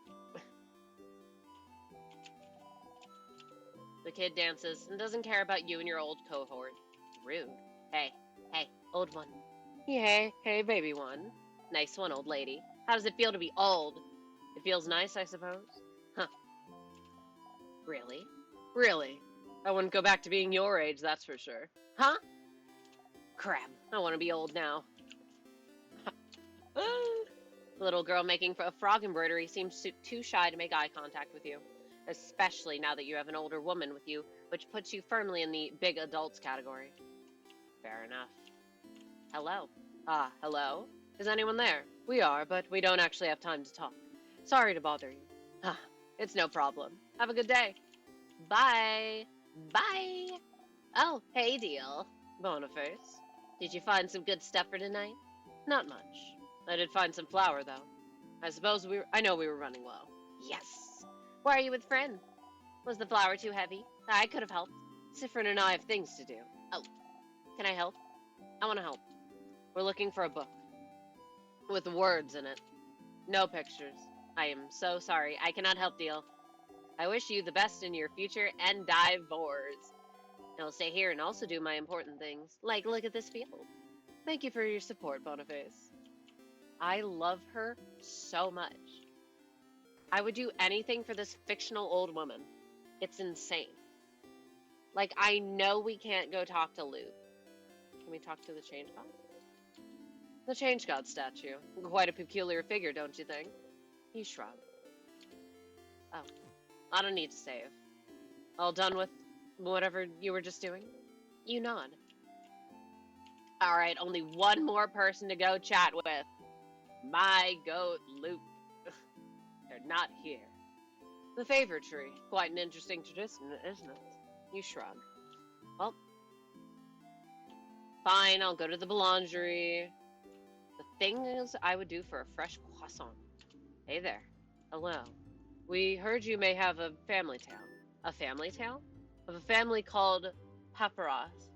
The kid dances and doesn't care about you and your old cohort. Rude. Hey, old one. Hey, baby one. Nice one, old lady. How does it feel to be old? It feels nice, I suppose? Huh. Really? Really? I wouldn't go back to being your age, that's for sure. Huh? Crap, I want to be old now. The little girl making a frog embroidery seems too shy to make eye contact with you, especially now that you have an older woman with you, which puts you firmly in the big adults category. Fair enough. Hello. Ah, hello? Is anyone there? We are, but we don't actually have time to talk. Sorry to bother you. Ah, it's no problem. Have a good day. Bye. Bye. Oh, hey, Deal. Boniface. Did you find some good stuff for tonight? Not much. I did find some flour, though. I know we were running low. Yes. Why are you with Frin? Was the flour too heavy? I could have helped. Siffrin and I have things to do. Oh, can I help? I want to help. We're looking for a book. With words in it. No pictures. I am so sorry. I cannot help, Deal. I wish you the best in your future endeavors. I'll stay here and also do my important things, like look at this field. Thank you for your support, Boniface. I love her so much. I would do anything for this fictional old woman. It's insane. Like, I know we can't go talk to Luke. Can we talk to the Change God? The Change God statue. Quite a peculiar figure, don't you think? He shrugged. Oh, I don't need to save. All done with whatever you were just doing? You nod. Alright, only one more person to go chat with. My goat, Luke. They're not here. The favor tree. Quite an interesting tradition, isn't it? You shrug. Well, fine, I'll go to the boulangerie. The things I would do for a fresh croissant. Hey there. Hello. We heard you may have a family tale. A family tale? Of a family called Paparazzi.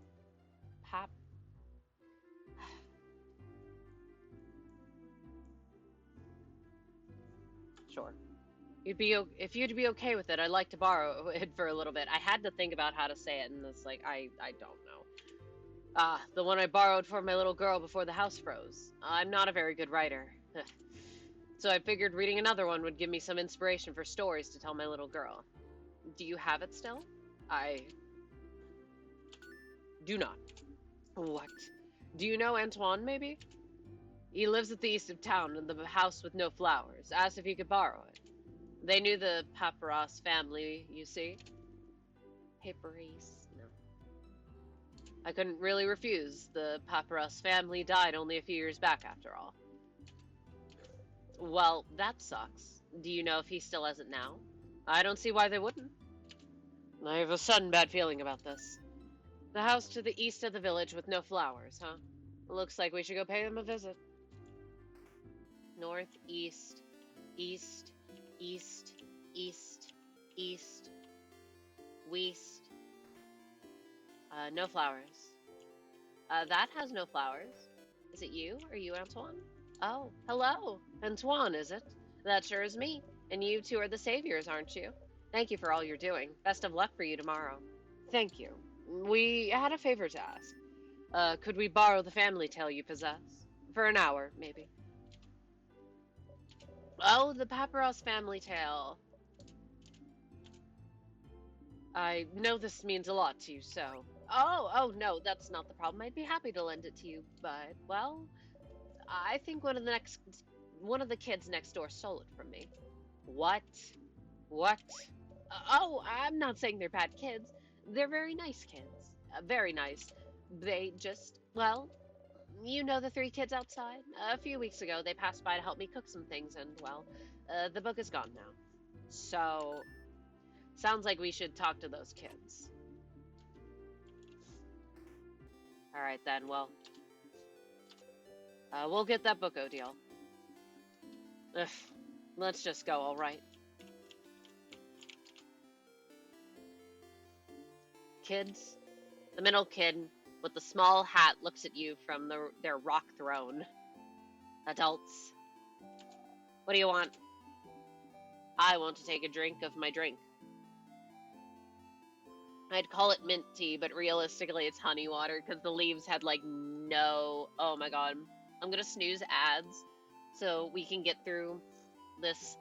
Sure. If you'd be okay with it, I'd like to borrow it for a little bit. I had to think about how to say it, and it's like, I don't know. Ah, the one I borrowed for my little girl before the house froze. I'm not a very good writer. So I figured reading another one would give me some inspiration for stories to tell my little girl. Do you have it still? I do not. What? Do you know Antoine, maybe? He lives at the east of town in the house with no flowers. Asked if he could borrow it. They knew the Paparazzi family, you see. Paparazzi, no. I couldn't really refuse. The Paparazzi family died only a few years back, after all. Well, that sucks. Do you know if he still has it now? I don't see why they wouldn't. I have a sudden bad feeling about this. The house to the east of the village with no flowers, huh? Looks like we should go pay them a visit. North, east, east, east, east, east, west. No flowers. That has no flowers. Is it you? Are you Antoine? Oh, hello. Antoine, is it? That sure is me. And you two are the saviors, aren't you? Thank you for all you're doing. Best of luck for you tomorrow. Thank you. We had a favor to ask. Could we borrow the family tale you possess? For an hour, maybe. Oh, the Paparazzi family tale. I know this means a lot to you, so... Oh, no, that's not the problem. I'd be happy to lend it to you, but, well... I think one of the kids next door stole it from me. What? What? Oh, I'm not saying they're bad kids. They're very nice kids. Very nice. They just, well... You know the three kids outside? A few weeks ago, they passed by to help me cook some things, and, well, the book is gone now. So, sounds like we should talk to those kids. Alright then, well, we'll get that book, Odile. Ugh, let's just go, alright? Kids? The middle kid with the small hat looks at you from their rock throne. Adults. What do you want? I want to take a drink of my drink. I'd call it mint tea, but realistically it's honey water because the leaves had like no... Oh my god. I'm gonna snooze ads so we can get through this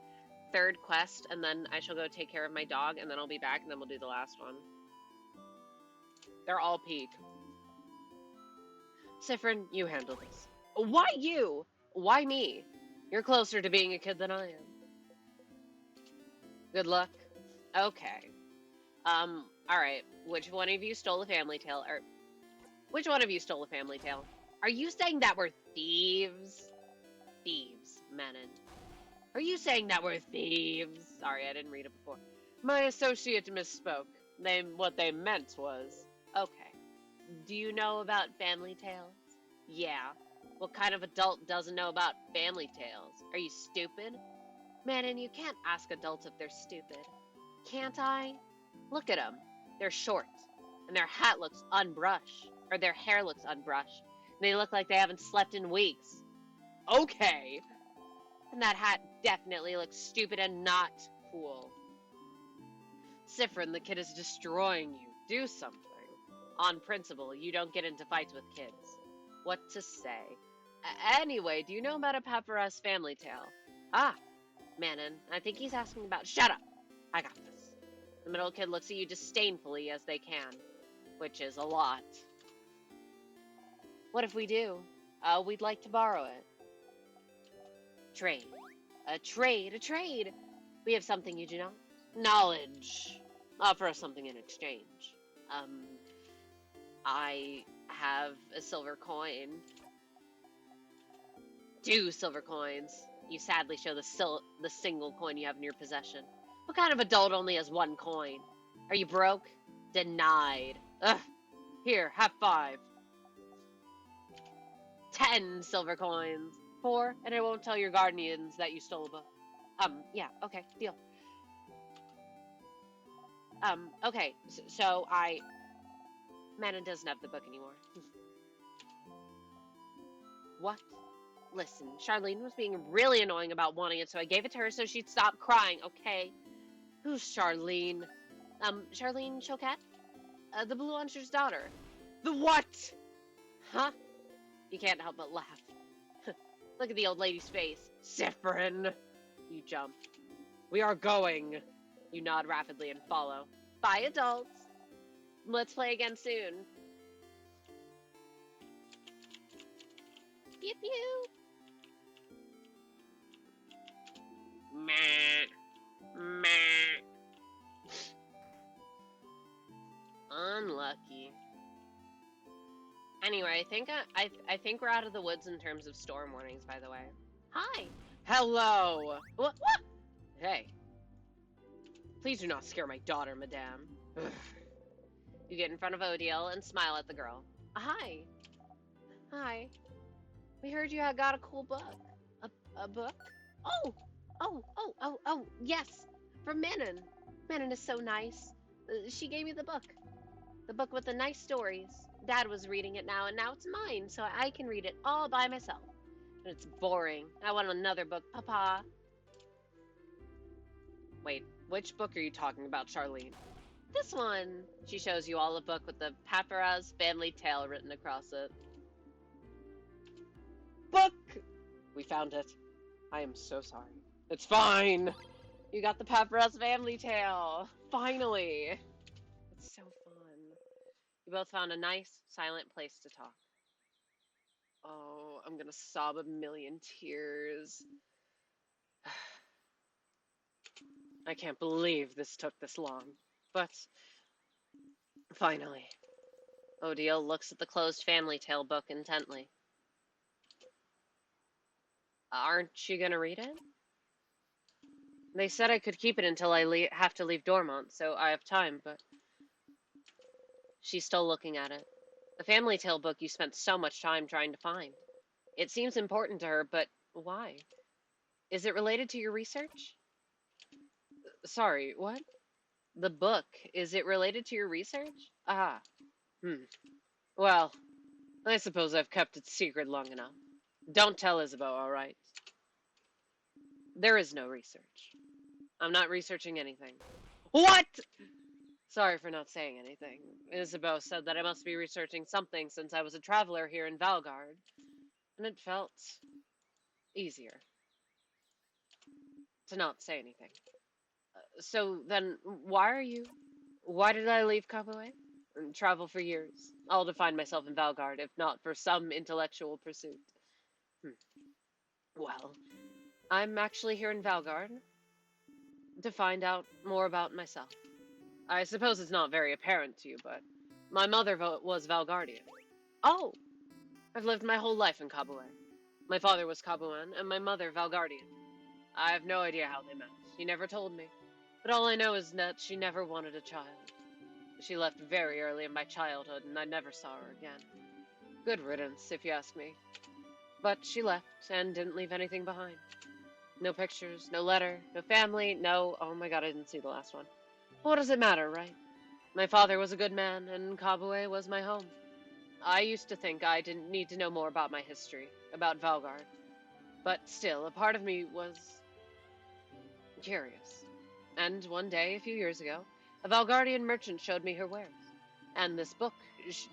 third quest, and then I shall go take care of my dog, and then I'll be back, and then we'll do the last one. They're all peak. Siffrin, you handle this. Why you? Why me? You're closer to being a kid than I am. Good luck. Okay. Alright. Which one of you stole a family tale? Or, which one of you stole a family tale? Are you saying that we're thieves? Thieves, Menon. Are you saying that we're thieves? Sorry, I didn't read it before. My associate misspoke. What they meant was... Okay. Do you know about family tales? Yeah. What kind of adult doesn't know about family tales? Are you stupid? Manon, you can't ask adults if they're stupid. Can't I? Look at them. They're short. And their hat looks unbrushed. Or their hair looks unbrushed. And they look like they haven't slept in weeks. Okay. And that hat definitely looks stupid and not cool. Siffrin, the kid is destroying you. Do something. On principle, you don't get into fights with kids. What to say? Anyway, do you know about a Paparazzi family tale? Ah, Manon, I think he's asking about... Shut up! I got this. The middle kid looks at you disdainfully as they can, which is a lot. What if we do? We'd like to borrow it. Trade. A trade. We have something you do not. Knowledge. Offer us something in exchange. I have a silver coin. 2 silver coins. You sadly show the single coin you have in your possession. What kind of adult only has 1 coin? Are you broke? Denied. Ugh. Here, have 5. 10 silver coins. 4, and I won't tell your guardians that you stole a book. Yeah, okay, deal. Okay, so Manon doesn't have the book anymore. What? Listen, Charlene was being really annoying about wanting it, so I gave it to her so she'd stop crying, okay? Who's Charlene? Charlene Choquette? The Blue Luncher's daughter. The what? Huh? You can't help but laugh. Look at the old lady's face. Siffrin! You jump. We are going. You nod rapidly and follow. Bye, adults. Let's play again soon. Pew pew. Meh. Meh. Unlucky. Anyway, I think we're out of the woods in terms of storm warnings, by the way. Hi. Hello. What? Hey. Please do not scare my daughter, madame. You get in front of Odile and smile at the girl. Hi. Hi. We heard you had got a cool book. A book? Oh, yes. From Manon. Manon is so nice. She gave me the book. The book with the nice stories. Dad was reading it now, and now it's mine, so I can read it all by myself. And it's boring. I want another book, Papa. Wait, which book are you talking about, Charlene? This one. She shows you all a book with the Paparazzi family tale written across it. Book! We found it. I am so sorry. It's fine! You got the Paparazzi family tale! Finally! It's so fun. You both found a nice, silent place to talk. Oh, I'm gonna sob a million tears. I can't believe this took this long. But, finally. Odile looks at the closed family tale book intently. Aren't you gonna read it? They said I could keep it until I have to leave Dormont, so I have time, but... She's still looking at it. The family tale book you spent so much time trying to find. It seems important to her, but why? Is it related to your research? Sorry, what? The book, is it related to your research? Ah, Well, I suppose I've kept it secret long enough. Don't tell Isabeau, all right? There is no research. I'm not researching anything. What? Sorry for not saying anything. Isabeau said that I must be researching something since I was a traveler here in Valgard, and it felt easier to not say anything. So then, why did I leave Caboet? and travel for years, all to find myself in Valgard, if not for some intellectual pursuit. Hmm. Well, I'm actually here in Valgard to find out more about myself. I suppose it's not very apparent to you, but my mother was Valgardian. Oh, I've lived my whole life in Caboet. My father was Caboan, and my mother Valgardian. I have no idea how they met. She never told me. But all I know is that she never wanted a child. She left very early in my childhood, and I never saw her again. Good riddance, if you ask me. But she left, and didn't leave anything behind. No pictures, no letter, no family, no... Oh my god, I didn't see the last one. What does it matter, right? My father was a good man, and Caboet was my home. I used to think I didn't need to know more about my history, about Valgard. But still, a part of me was curious. And one day, a few years ago, a Valgardian merchant showed me her wares, and this book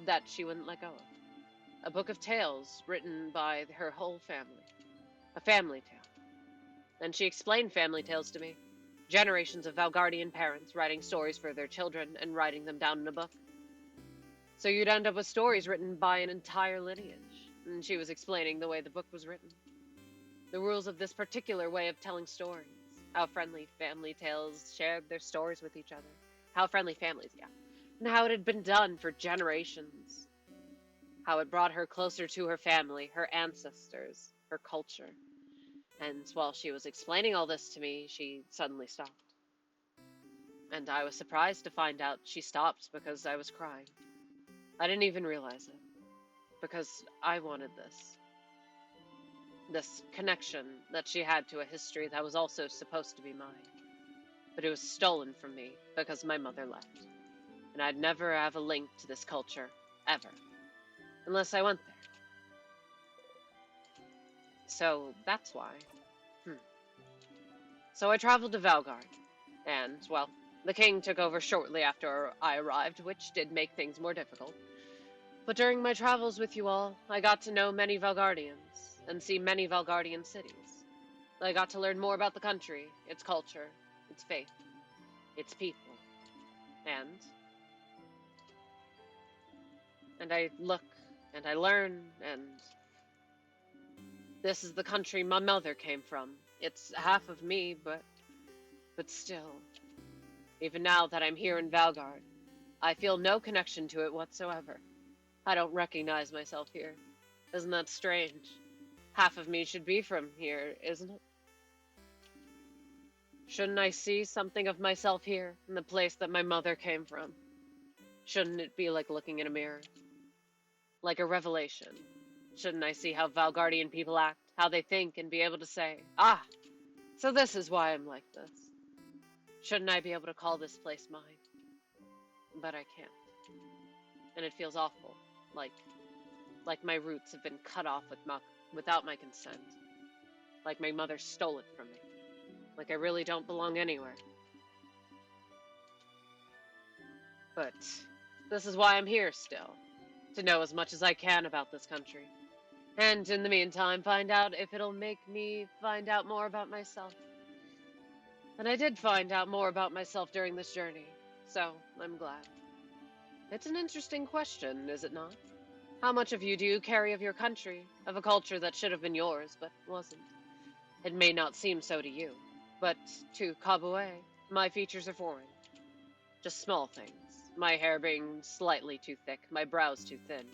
that she wouldn't let go of. A book of tales written by her whole family. A family tale. And she explained family tales to me. Generations of Valgardian parents writing stories for their children and writing them down in a book. So you'd end up with stories written by an entire lineage. And she was explaining the way the book was written. The rules of this particular way of telling stories. How friendly family tales shared their stories with each other. How friendly families, yeah. And how it had been done for generations. How it brought her closer to her family, her ancestors, her culture. And while she was explaining all this to me, she suddenly stopped. And I was surprised to find out she stopped because I was crying. I didn't even realize it. Because I wanted this. This connection that she had to a history that was also supposed to be mine. But it was stolen from me because my mother left. And I'd never have a link to this culture, ever. Unless I went there. So that's why. So I traveled to Valgard. And, well, the king took over shortly after I arrived, which did make things more difficult. But during my travels with you all, I got to know many Valgardians, and see many Valgardian cities. I got to learn more about the country, its culture, its faith, its people. And I look, and I learn, and this is the country my mother came from. It's half of me, but still. Even now that I'm here in Valgard, I feel no connection to it whatsoever. I don't recognize myself here. Isn't that strange? Half of me should be from here, isn't it? Shouldn't I see something of myself here, in the place that my mother came from? Shouldn't it be like looking in a mirror? Like a revelation? Shouldn't I see how Valgardian people act, how they think, and be able to say, ah, so this is why I'm like this? Shouldn't I be able to call this place mine? But I can't. And it feels awful, like my roots have been cut off without my consent. Like my mother stole it from me. Like I really don't belong anywhere. But this is why I'm here still. To know as much as I can about this country. And in the meantime, find out if it'll make me find out more about myself. And I did find out more about myself during this journey. So, I'm glad. It's an interesting question, is it not? How much of you do you carry of your country, of a culture that should have been yours, but wasn't? It may not seem so to you, but to Caboet, my features are foreign. Just small things. My hair being slightly too thick, my brows too thin.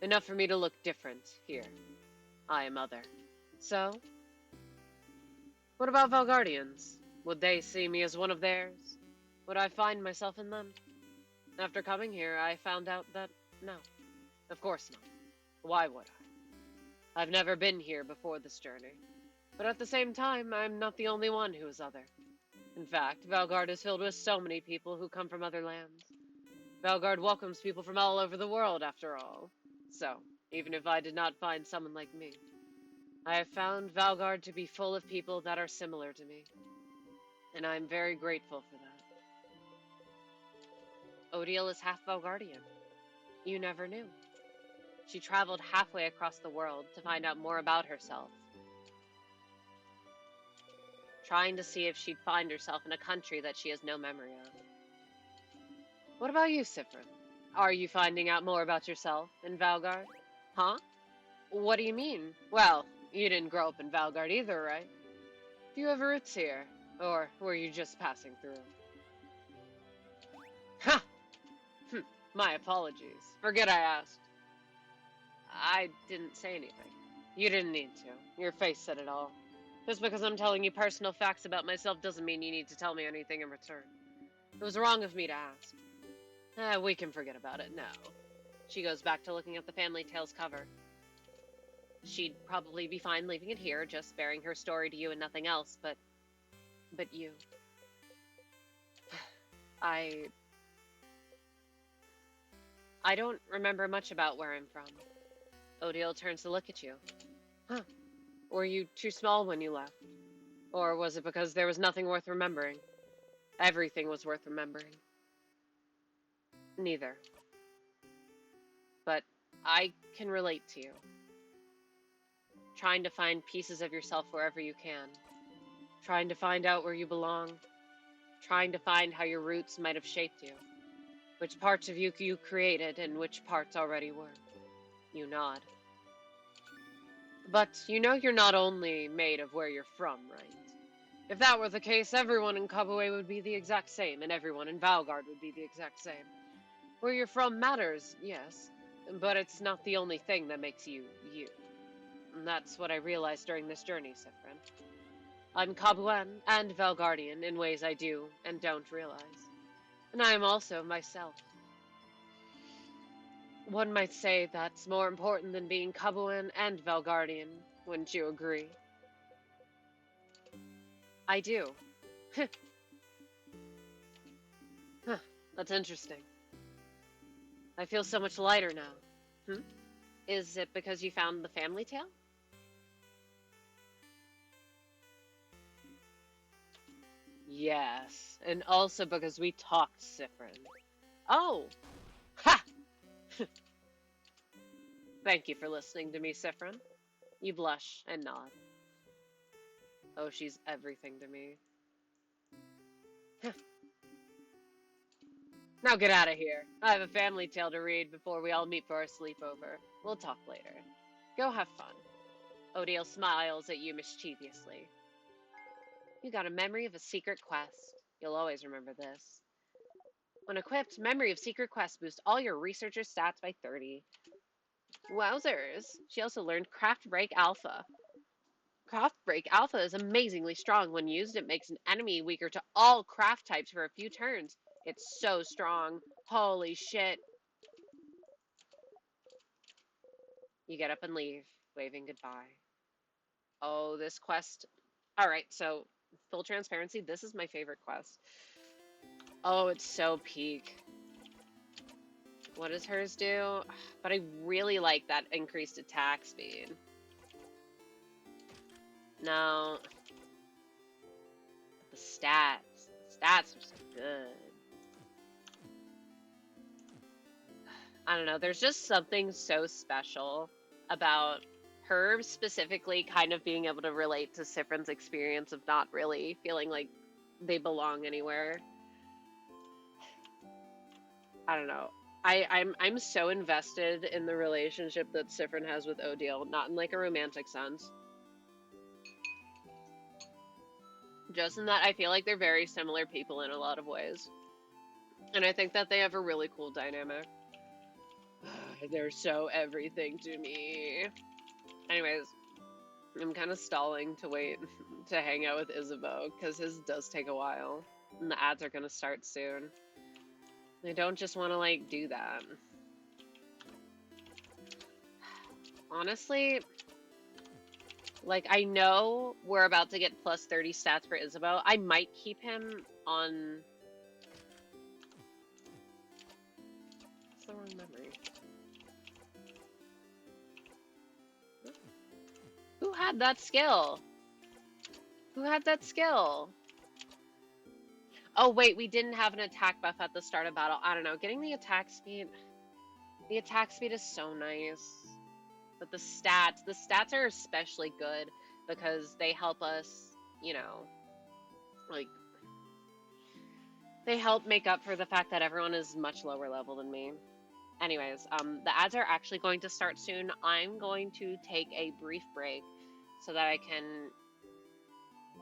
Enough for me to look different here. I am other. So? What about Valgardians? Would they see me as one of theirs? Would I find myself in them? After coming here, I found out that no. Of course not. Why would I? I've never been here before this journey. But at the same time, I'm not the only one who is other. In fact, Valgard is filled with so many people who come from other lands. Valgard welcomes people from all over the world, after all. So, even if I did not find someone like me, I have found Valgard to be full of people that are similar to me. And I am very grateful for that. Odile is half Valgardian. You never knew. She traveled halfway across the world to find out more about herself. Trying to see if she'd find herself in a country that she has no memory of. What about you, Siffrin? Are you finding out more about yourself in Valgard? Huh? What do you mean? Well, you didn't grow up in Valgard either, right? Do you have roots here? Or were you just passing through? Ha! My apologies. Forget I asked. I didn't say anything. You didn't need to. Your face said it all. Just because I'm telling you personal facts about myself doesn't mean you need to tell me anything in return. It was wrong of me to ask. We can forget about it now. She goes back to looking at the Family Tales cover. She'd probably be fine leaving it here, just bearing her story to you and nothing else, but you. I don't remember much about where I'm from. Odile turns to look at you. Huh. Were you too small when you left? Or was it because there was nothing worth remembering? Everything was worth remembering. Neither. But I can relate to you. Trying to find pieces of yourself wherever you can. Trying to find out where you belong. Trying to find how your roots might have shaped you. Which parts of you created and which parts already were. You nod. But you know you're not only made of where you're from, right? If that were the case, everyone in Kabue would be the exact same, and everyone in Valgard would be the exact same. Where you're from matters, yes, but it's not the only thing that makes you, you. And that's what I realized during this journey, Siffrin. I'm Kabuan and Valgardian in ways I do and don't realize. And I am also myself. One might say that's more important than being Kabuan and Valgardian, wouldn't you agree? I do. Huh, that's interesting. I feel so much lighter now. Is it because you found the family tale? Yes, and also because we talked, Siffrin. Oh! Ha! Thank you for listening to me, Siffrin. You blush and nod. Oh, she's everything to me. Now get out of here. I have a family tale to read before we all meet for our sleepover. We'll talk later. Go have fun. Odile smiles at you mischievously. You got a memory of a secret quest. You'll always remember this. When equipped, Memory of Secret Quest boosts all your researcher stats by 30. Wowzers! She also learned Craft Break Alpha. Craft Break Alpha is amazingly strong. When used, it makes an enemy weaker to all craft types for a few turns. It's so strong. Holy shit. You get up and leave, waving goodbye. Oh, this quest. Alright, so, full transparency, this is my favorite quest. Oh, it's so peak. What does hers do? But I really like that increased attack speed. No. The stats. The stats are so good. I don't know. There's just something so special about her specifically kind of being able to relate to Siffrin's experience of not really feeling like they belong anywhere. I don't know. I'm so invested in the relationship that Siffrin has with Odile, not in like a romantic sense. Just in that I feel like they're very similar people in a lot of ways. And I think that they have a really cool dynamic. They're so everything to me. Anyways, I'm kind of stalling to wait to hang out with Isabeau, because his does take a while. And the ads are going to start soon. I don't just want to, like, do that. Honestly, like, I know we're about to get plus 30 stats for Isabeau. I might keep him on... What's the wrong memory? Who had that skill? Who had that skill? Oh, wait, we didn't have an attack buff at the start of battle. I don't know. Getting the attack speed... The attack speed is so nice. But the stats are especially good because they help us, you know, like... They help make up for the fact that everyone is much lower level than me. Anyways, the ads are actually going to start soon. I'm going to take a brief break so that I can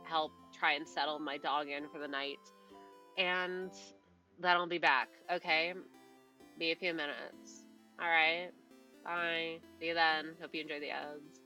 help try and settle my dog in for the night. And then I'll be back, okay? Be a few minutes. All right. Bye. See you then. Hope you enjoy the ads.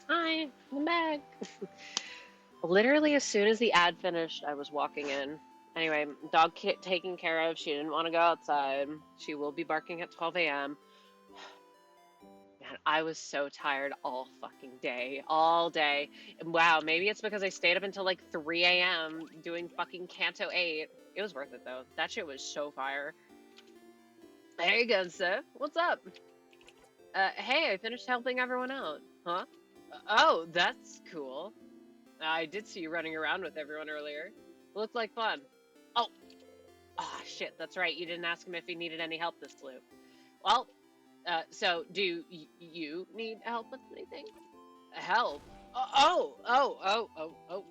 Hi, I'm back. Literally, as soon as the ad finished, I was walking in. Anyway, dog taken care of. She didn't want to go outside. She will be barking at 12 a.m. Man, I was so tired all fucking day. All day. And wow, maybe it's because I stayed up until like 3 a.m. doing fucking Canto 8. It was worth it, though. That shit was so fire. Hey again, Sif. What's up? Hey, I finished helping everyone out. Huh? Oh, that's cool. I did see you running around with everyone earlier. Looked like fun. Oh, shit, that's right. You didn't ask him if he needed any help this loop. Well, so do you need help with anything? Help? Oh.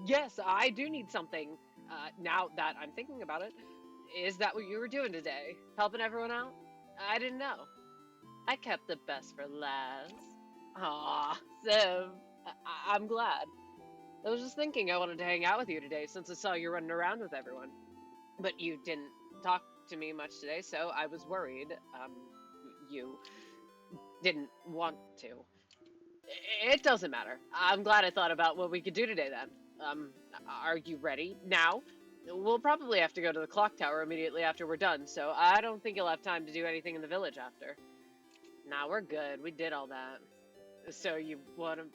Yes, I do need something. Now that I'm thinking about it, is that what you were doing today? Helping everyone out? I didn't know. I kept the best for last. Aw, Siv, I'm glad. I was just thinking I wanted to hang out with you today since I saw you running around with everyone. But you didn't talk to me much today, so I was worried, you didn't want to. It doesn't matter. I'm glad I thought about what we could do today then. Are you ready now? We'll probably have to go to the clock tower immediately after we're done, so I don't think you'll have time to do anything in the village after. Nah, we're good. We did all that. So you want to...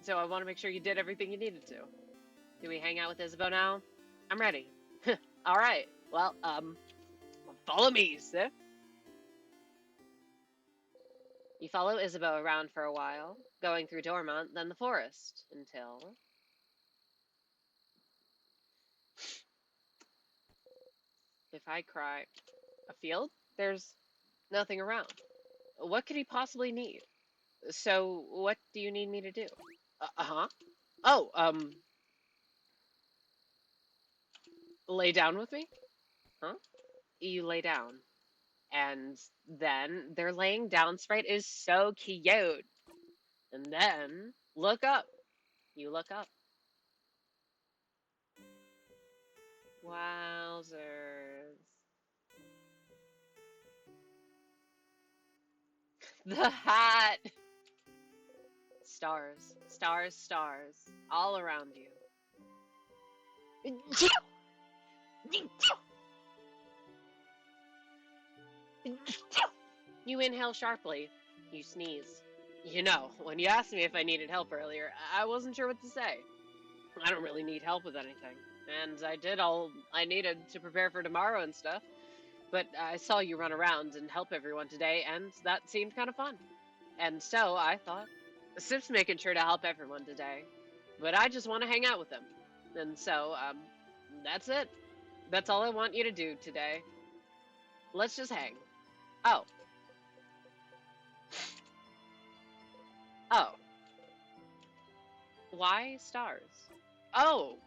So I want to make sure you did everything you needed to. Do we hang out with Isabeau now? I'm ready. All right. Well, follow me, Sif. You follow Isabeau around for a while, going through Dormont, then the forest, until... If I cry... A field? There's nothing around. What could he possibly need? So, what do you need me to do? Uh-huh. Oh, lay down with me? Huh? You lay down. And then their laying down sprite is so cute. And then, look up. You look up. Wowzers. The hat! Stars, stars, stars, all around you. You inhale sharply. You sneeze. You know, when you asked me if I needed help earlier, I wasn't sure what to say. I don't really need help with anything. And I did all I needed to prepare for tomorrow and stuff. But I saw you run around and help everyone today, and that seemed kind of fun. And so I thought, Sip's making sure to help everyone today. But I just want to hang out with them. And so, that's it. That's all I want you to do today. Let's just hang. Oh. Oh. Why stars? Oh,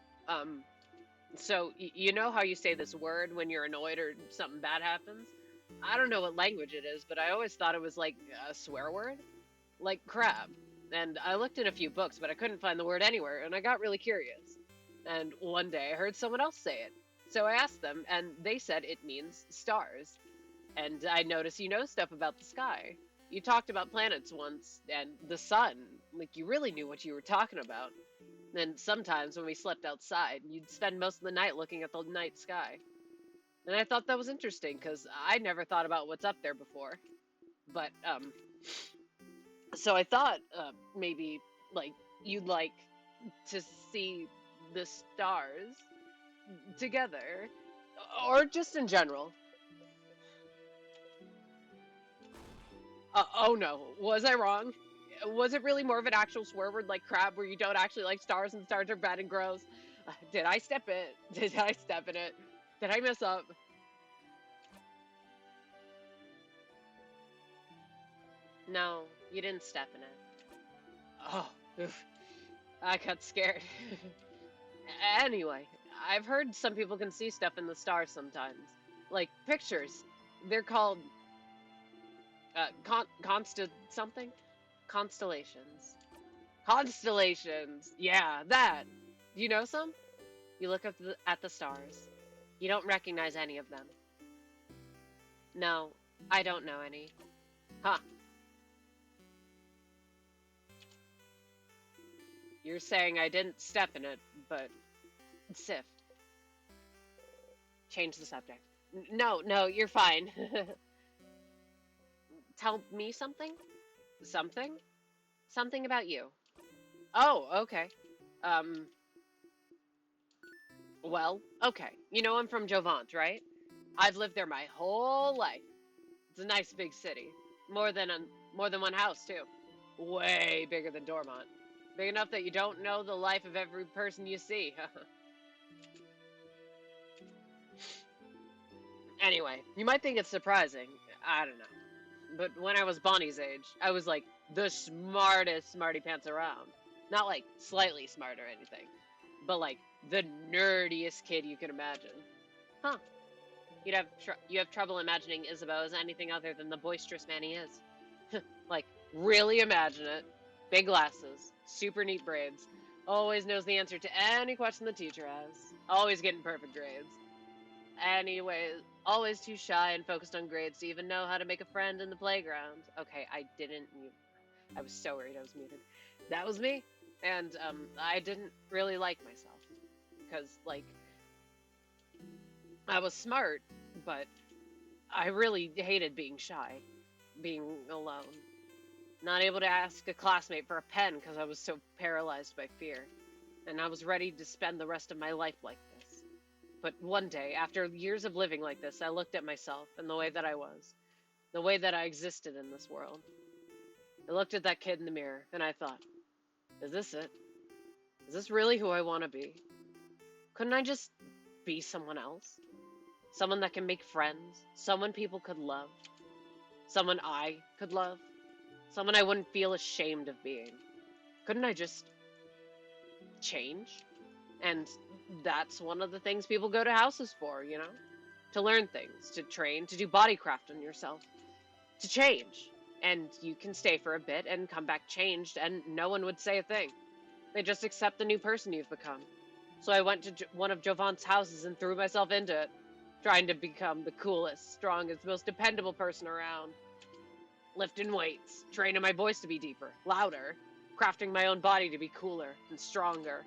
so you know how you say this word when you're annoyed or something bad happens? I don't know what language it is, but I always thought it was like a swear word. Like crab. And I looked in a few books, but I couldn't find the word anywhere, and I got really curious. And one day I heard someone else say it. So I asked them, and they said it means stars. And I noticed you know stuff about the sky. You talked about planets once, and the sun. Like, you really knew what you were talking about. And sometimes when we slept outside, you'd spend most of the night looking at the night sky. And I thought that was interesting, because I never thought about what's up there before. But, so I thought, maybe, like, you'd like to see the stars together. Or just in general. Oh no, was I wrong? Was it really more of an actual swear word like crab where you don't actually like stars and stars are bad and gross? Did I step in? Did I step in it? Did I mess up? No, you didn't step in it. Oh, oof. I got scared. Anyway, I've heard some people can see stuff in the stars sometimes. Like pictures. They're called something? Constellations. Constellations! Yeah, that! Do you know some? You look up at the stars. You don't recognize any of them. No, I don't know any. Huh. You're saying I didn't step in it, but... Sif. Change the subject. No, you're fine. Tell me something? Something? Something about you. Oh, okay. Well, okay. You know I'm from Jovant, right? I've lived there my whole life. It's a nice big city. More than one house, too. Way bigger than Dormont. Big enough that you don't know the life of every person you see. Anyway, you might think it's surprising. I don't know. But when I was Bonnie's age, I was like the smartest smarty pants around. Not like slightly smart or anything, but like the nerdiest kid you could imagine. Huh. You have trouble imagining Isabeau as anything other than the boisterous man he is. Really imagine it. Big glasses, super neat braids. Always knows the answer to any question the teacher has. Always getting perfect grades. Anyways, always too shy and focused on grades to even know how to make a friend in the playground. Okay, I didn't mute. I was so worried I was muted. That was me. And I didn't really like myself. Because, like, I was smart, but I really hated being shy, being alone. Not able to ask a classmate for a pen because I was so paralyzed by fear. And I was ready to spend the rest of my life like this. But one day, after years of living like this, I looked at myself and the way that I was, the way that I existed in this world. I looked at that kid in the mirror and I thought, is this it? Is this really who I want to be? Couldn't I just be someone else? Someone that can make friends, someone people could love, someone I could love, someone I wouldn't feel ashamed of being. Couldn't I just change? And that's one of the things people go to houses for, you know? To learn things, to train, to do bodycraft on yourself, to change. And you can stay for a bit and come back changed, and no one would say a thing. They just accept the new person you've become. So I went to one of Jovan's houses and threw myself into it, trying to become the coolest, strongest, most dependable person around. Lifting weights, training my voice to be deeper, louder, crafting my own body to be cooler and stronger.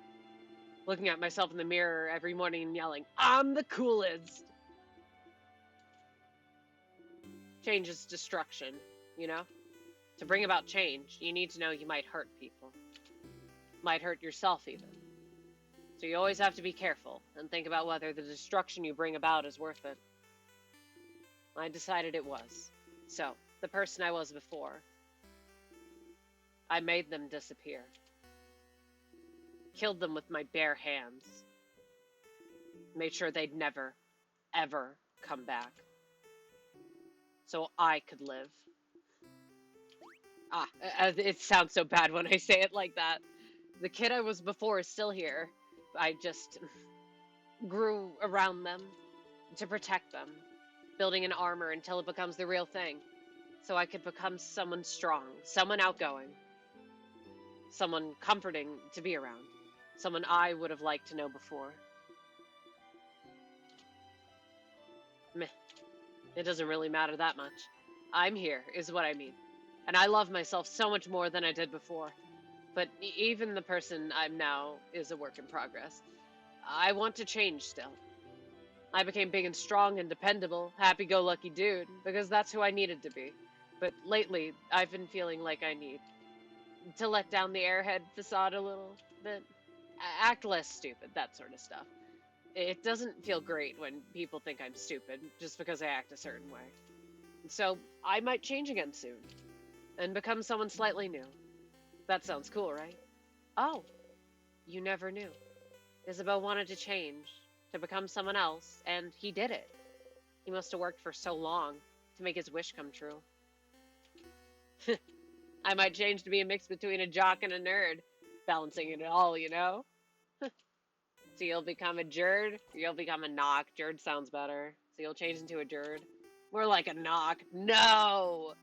Looking at myself in the mirror every morning and yelling, I'm the coolest! Change is destruction, you know? To bring about change, you need to know you might hurt people. Might hurt yourself even. So you always have to be careful and think about whether the destruction you bring about is worth it. I decided it was. So, the person I was before, I made them disappear. Killed them with my bare hands. Made sure they'd never, ever come back. So I could live. It sounds so bad when I say it like that. The kid I was before is still here. I just grew around them to protect them, building an armor until it becomes the real thing. So I could become someone strong, someone outgoing, someone comforting to be around, someone I would have liked to know before. Meh. It doesn't really matter that much. I'm here, is what I mean. And I love myself so much more than I did before. But even the person I'm now is a work in progress. I want to change still. I became big and strong and dependable, happy-go-lucky dude, because that's who I needed to be. But lately, I've been feeling like I need to let down the airhead facade a little bit. Act less stupid, that sort of stuff. It doesn't feel great when people think I'm stupid just because I act a certain way. So I might change again soon and become someone slightly new. That sounds cool, right? Oh, you never knew. Isabeau wanted to change, to become someone else, and he did it. He must have worked for so long to make his wish come true. I might change to be a mix between a jock and a nerd, balancing it all, you know? So you'll become a jerd, or you'll become a knock. Jerd sounds better. So you'll change into a jerd. More like a knock. No!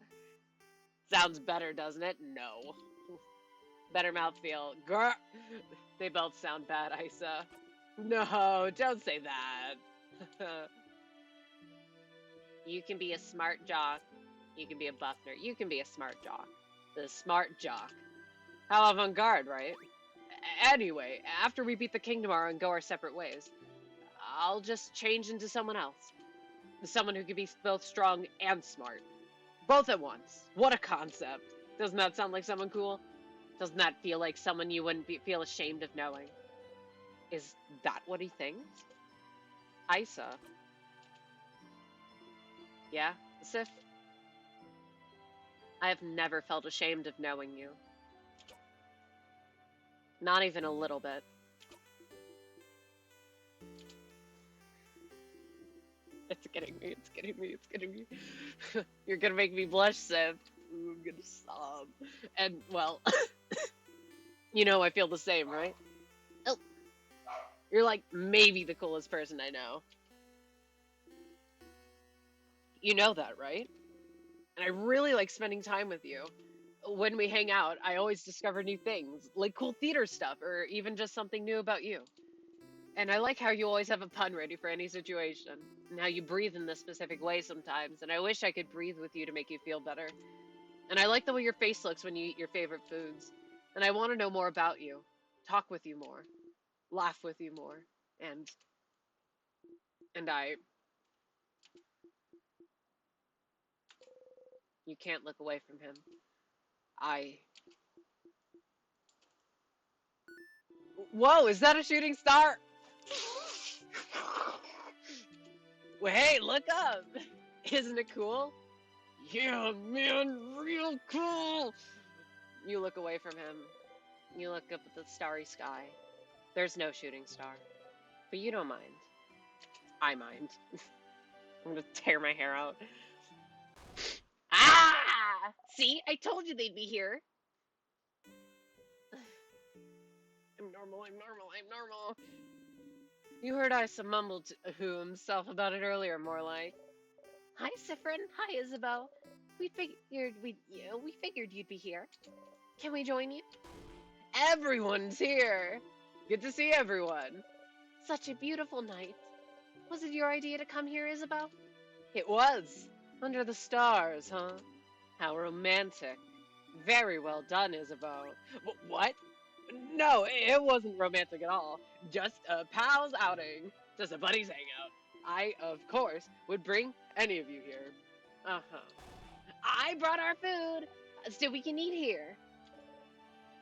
Sounds better, doesn't it? No. Better mouthfeel. Grr! They both sound bad, Isa. No, don't say that. You can be a smart jock. You can be a buff nerd. You can be a smart jock. The smart jock. How avant-garde, right? Anyway, after we beat the king tomorrow and go our separate ways, I'll just change into someone else. Someone who can be both strong and smart. Both at once. What a concept. Doesn't that sound like someone cool? Doesn't that feel like someone you wouldn't feel ashamed of knowing? Is that what he thinks? Isa. Yeah, Sif? I have never felt ashamed of knowing you. Not even a little bit. It's getting me, it's getting me, it's getting me. You're gonna make me blush, Sif. Ooh, I'm gonna sob. And, well, you know I feel the same, right? Oh, you're like maybe the coolest person I know. You know that, right? And I really like spending time with you. when we hang out, I always discover new things, like cool theater stuff, or even just something new about you. And I like how you always have a pun ready for any situation, and how you breathe in this specific way sometimes, and I wish I could breathe with you to make you feel better. And I like the way your face looks when you eat your favorite foods. And I want to know more about you, talk with you more, laugh with you more, and you can't look away from him. I Whoa, is that a shooting star? Well, hey, look up. Isn't it cool? Yeah, man, real cool. You look away from him. You look up at the starry sky. There's no shooting star. But you don't mind. I mind. I'm gonna tear my hair out. Ah! See? I told you they'd be here. I'm normal, I'm normal, I'm normal. You heard Isa mumble to himself about it earlier, more like. Hi, Siffrin. Hi, Isabeau. We figured you'd be here. Can we join you? Everyone's here. Good to see everyone. Such a beautiful night. Was it your idea to come here, Isabeau? It was. Under the stars, huh? How romantic. Very well done, Isabeau. What? No, it wasn't romantic at all. Just a pal's outing. Just a buddy's hangout. I, of course, would bring any of you here. Uh-huh. I brought our food, so we can eat here.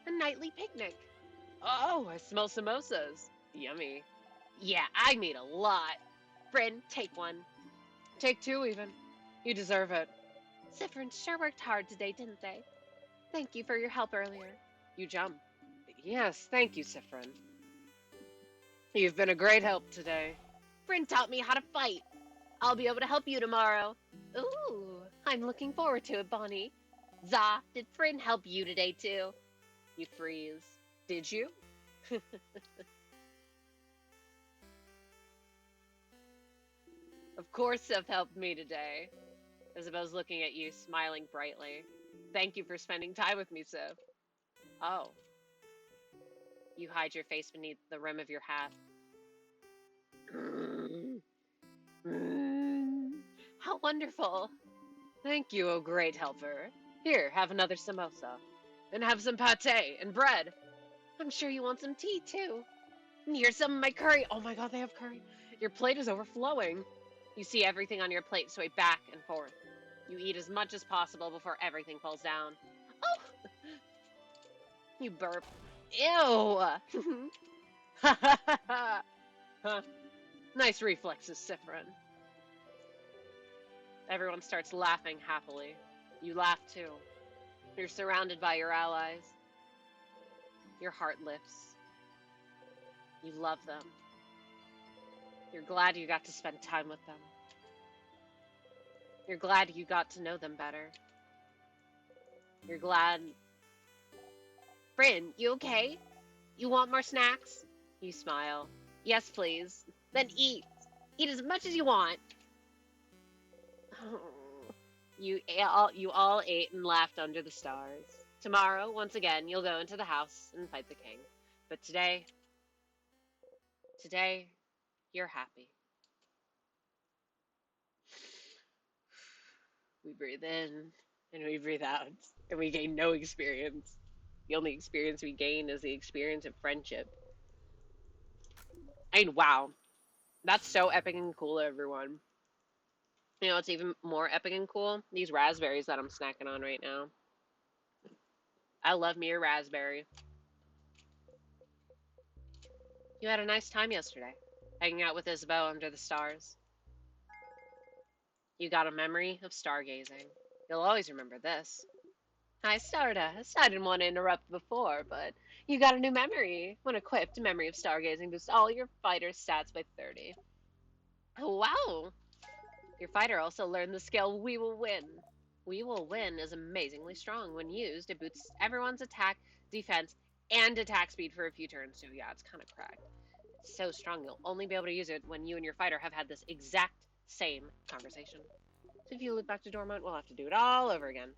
A nightly picnic. Oh, I smell samosas. Yummy. Yeah, I made a lot. Friend, take one. Take two, even. You deserve it. Siffrin sure worked hard today, didn't they? Thank you for your help earlier. You jump. Yes, thank you, Siffrin. You've been a great help today. Friend taught me how to fight. I'll be able to help you tomorrow. Ooh, I'm looking forward to it, Bonnie. Za, did Friend help you today, too? You freeze. Did you? Of course Sif helped me today. Isabeau's looking at you, smiling brightly. Thank you for spending time with me, Sif. Oh. You hide your face beneath the rim of your hat. How wonderful. Thank you, oh great helper. Here, have another samosa. And have some pate and bread. I'm sure you want some tea, too. And here's some of my curry. Oh my god, they have curry. Your plate is overflowing. You see everything on your plate sway back and forth. You eat as much as possible before everything falls down. Oh! You burp. Ew! Huh. Nice reflexes, Siffrin. Everyone starts laughing happily. You laugh too. You're surrounded by your allies. Your heart lifts. You love them. You're glad you got to spend time with them. You're glad you got to know them better. You're glad... Friend, you okay? You want more snacks? You smile. Yes, please. Then eat. Eat as much as you want. You all ate and laughed under the stars. Tomorrow, once again, you'll go into the house and fight the king. But today, you're happy. We breathe in and we breathe out, and we gain no experience. The only experience we gain is the experience of friendship. I mean, wow. That's so epic and cool, everyone. You know, it's even more epic and cool. These raspberries that I'm snacking on right now. I love me a raspberry. You had a nice time yesterday, hanging out with Isabeau under the stars. You got a memory of stargazing. You'll always remember this. Hi, Stardust. I didn't want to interrupt before, but you got a new memory. When equipped, memory of stargazing boosts all your fighter stats by 30. Wow! Your fighter also learned the skill We Will Win. We Will Win is amazingly strong. When used, it boosts everyone's attack, defense, and attack speed for a few turns. So yeah, it's kind of cracked. It's so strong, you'll only be able to use it when you and your fighter have had this exact same conversation. So if you loop back to Dormont, we'll have to do it all over again.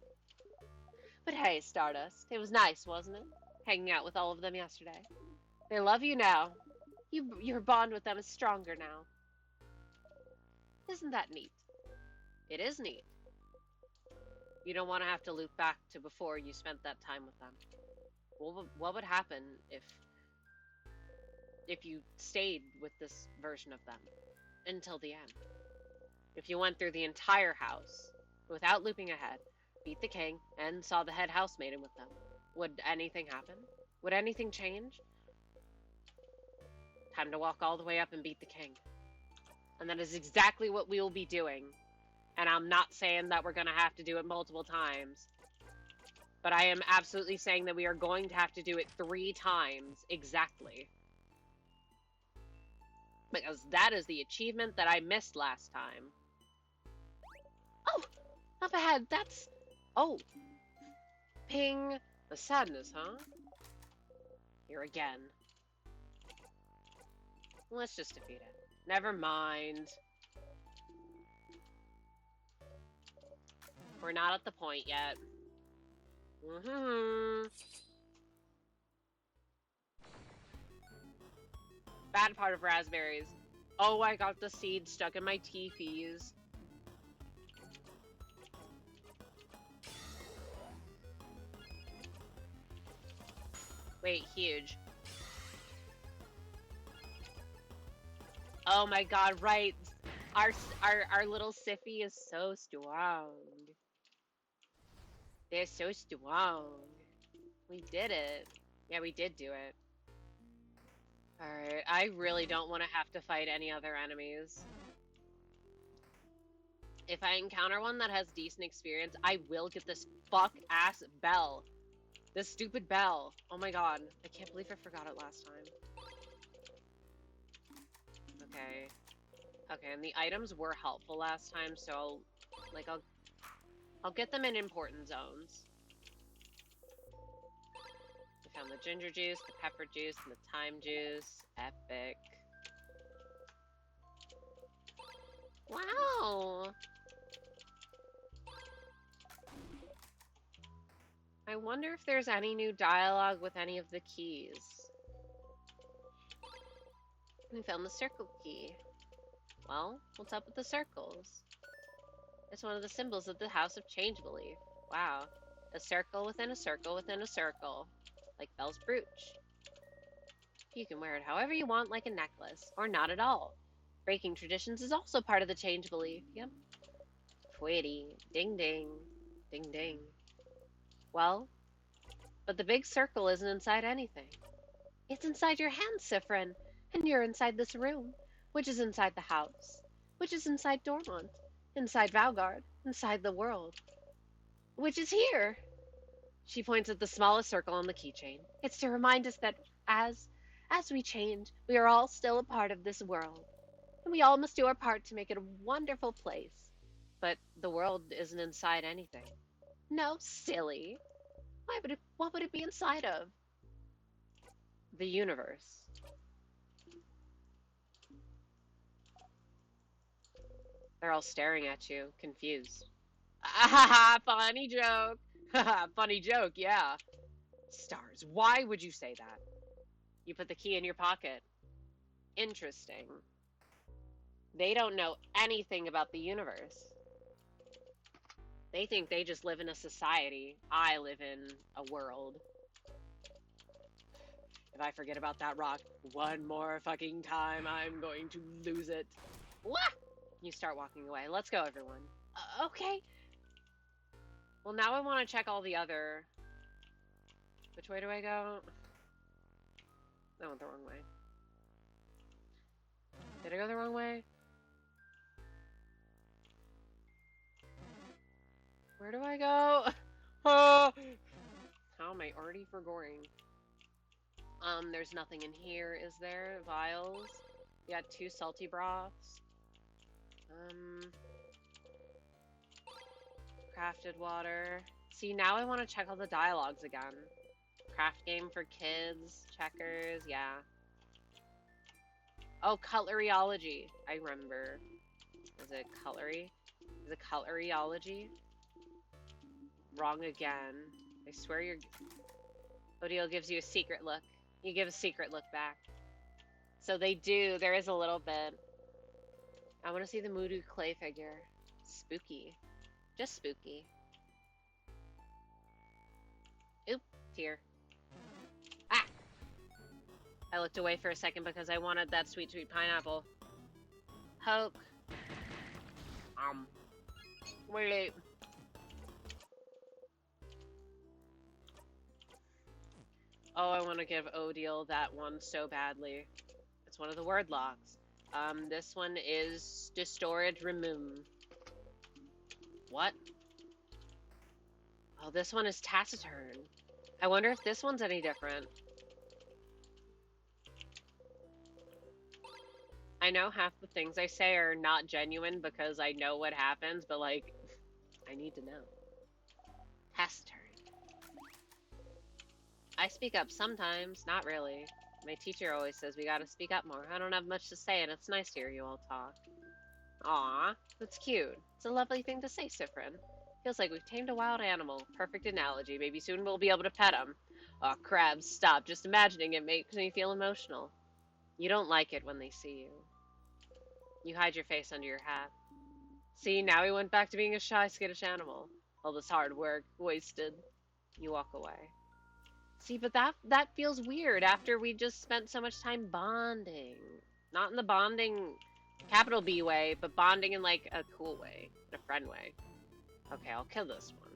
But hey, Stardust, it was nice, wasn't it? Hanging out with all of them yesterday. They love you now. Your bond with them is stronger now. Isn't that neat? It is neat. You don't want to have to loop back to before you spent that time with them. What would happen if you stayed with this version of them until the end? If you went through the entire house without looping ahead, beat the king, and saw the head housemaiden with them, would anything happen? Would anything change? Time to walk all the way up and beat the king. And that is exactly what we will be doing. And I'm not saying that we're going to have to do it multiple times. But I am absolutely saying that we are going to have to do it 3 times exactly. Because that is the achievement that I missed last time. Oh! Up ahead, that's... Oh! Ping! The sadness, huh? Here again. Let's just defeat it. Never mind. We're not at the point yet. Bad part of raspberries. Oh, I got the seed stuck in my teefies. Wait, huge. Oh my god, right. Our little Siffy is so strong. They're so strong. We did it. Yeah, we did do it. Alright, I really don't want to have to fight any other enemies. If I encounter one that has decent experience, I will get this fuck-ass bell. This stupid bell. Oh my god. I can't believe I forgot it last time. Okay. Okay, and the items were helpful last time, so I'll get them in important zones. I found the ginger juice, the pepper juice, and the thyme juice. Epic. Wow! I wonder if there's any new dialogue with any of the keys. We found the circle key. Well, what's up with the circles? It's one of the symbols of the House of Change Belief. Wow. A circle within a circle within a circle. Like Belle's brooch. You can wear it however you want, like a necklace, or not at all. Breaking traditions is also part of the change belief. Yep. Pretty. Ding ding. Ding ding. Well, but the big circle isn't inside anything. It's inside your hands, Siffrin, and you're inside this room, which is inside the house, which is inside Dormont, inside Valgard, inside the world, which is here. She points at the smallest circle on the keychain. It's to remind us that as we change, we are all still a part of this world, and we all must do our part to make it a wonderful place. But the world isn't inside anything. No, silly. What would it be inside of? The universe. They're all staring at you, confused. Ah, funny joke. Funny joke, yeah. Stars, why would you say that? You put the key in your pocket. Interesting. They don't know anything about the universe. They think they just live in a society. I live in a world. If I forget about that rock one more fucking time, I'm going to lose it. Wah! You start walking away. Let's go, everyone. Okay. Well, now I want to check all the other... Which way do I go? I went the wrong way. Did I go the wrong way? Where do I go? Oh! How am I already forgoing? There's nothing in here, is there? Vials? We got 2 salty broths. Crafted water. See, now I want to check all the dialogues again. Craft game for kids. Checkers, yeah. Oh, cutleryology. I remember. Is it cutlery? Is it cutleryology? Wrong again. I swear you're... Odile gives you a secret look. You give a secret look back. So they do. There is a little bit. I want to see the Moodoo clay figure. Spooky. Just spooky. Oop. Tear. Ah! I looked away for a second because I wanted that sweet, sweet pineapple. Hope. Wait. Oh, I want to give Odile that one so badly. It's one of the word locks. This one is Distorted Remum. What? Oh, this one is Taciturn. I wonder if this one's any different. I know half the things I say are not genuine because I know what happens, but like, I need to know. Taciturn. I speak up sometimes, not really. My teacher always says we gotta speak up more. I don't have much to say, and it's nice to hear you all talk. Aw, that's cute. It's a lovely thing to say, Siffrin. Feels like we've tamed a wild animal. Perfect analogy. Maybe soon we'll be able to pet him. Aw, crabs, stop. Just imagining it makes me feel emotional. You don't like it when they see you. You hide your face under your hat. See, now he went back to being a shy, skittish animal. All this hard work, wasted. You walk away. See, but that feels weird after we just spent so much time bonding. Not in the bonding, capital B way, but bonding in like a cool way, in a friend way. Okay, I'll kill this one.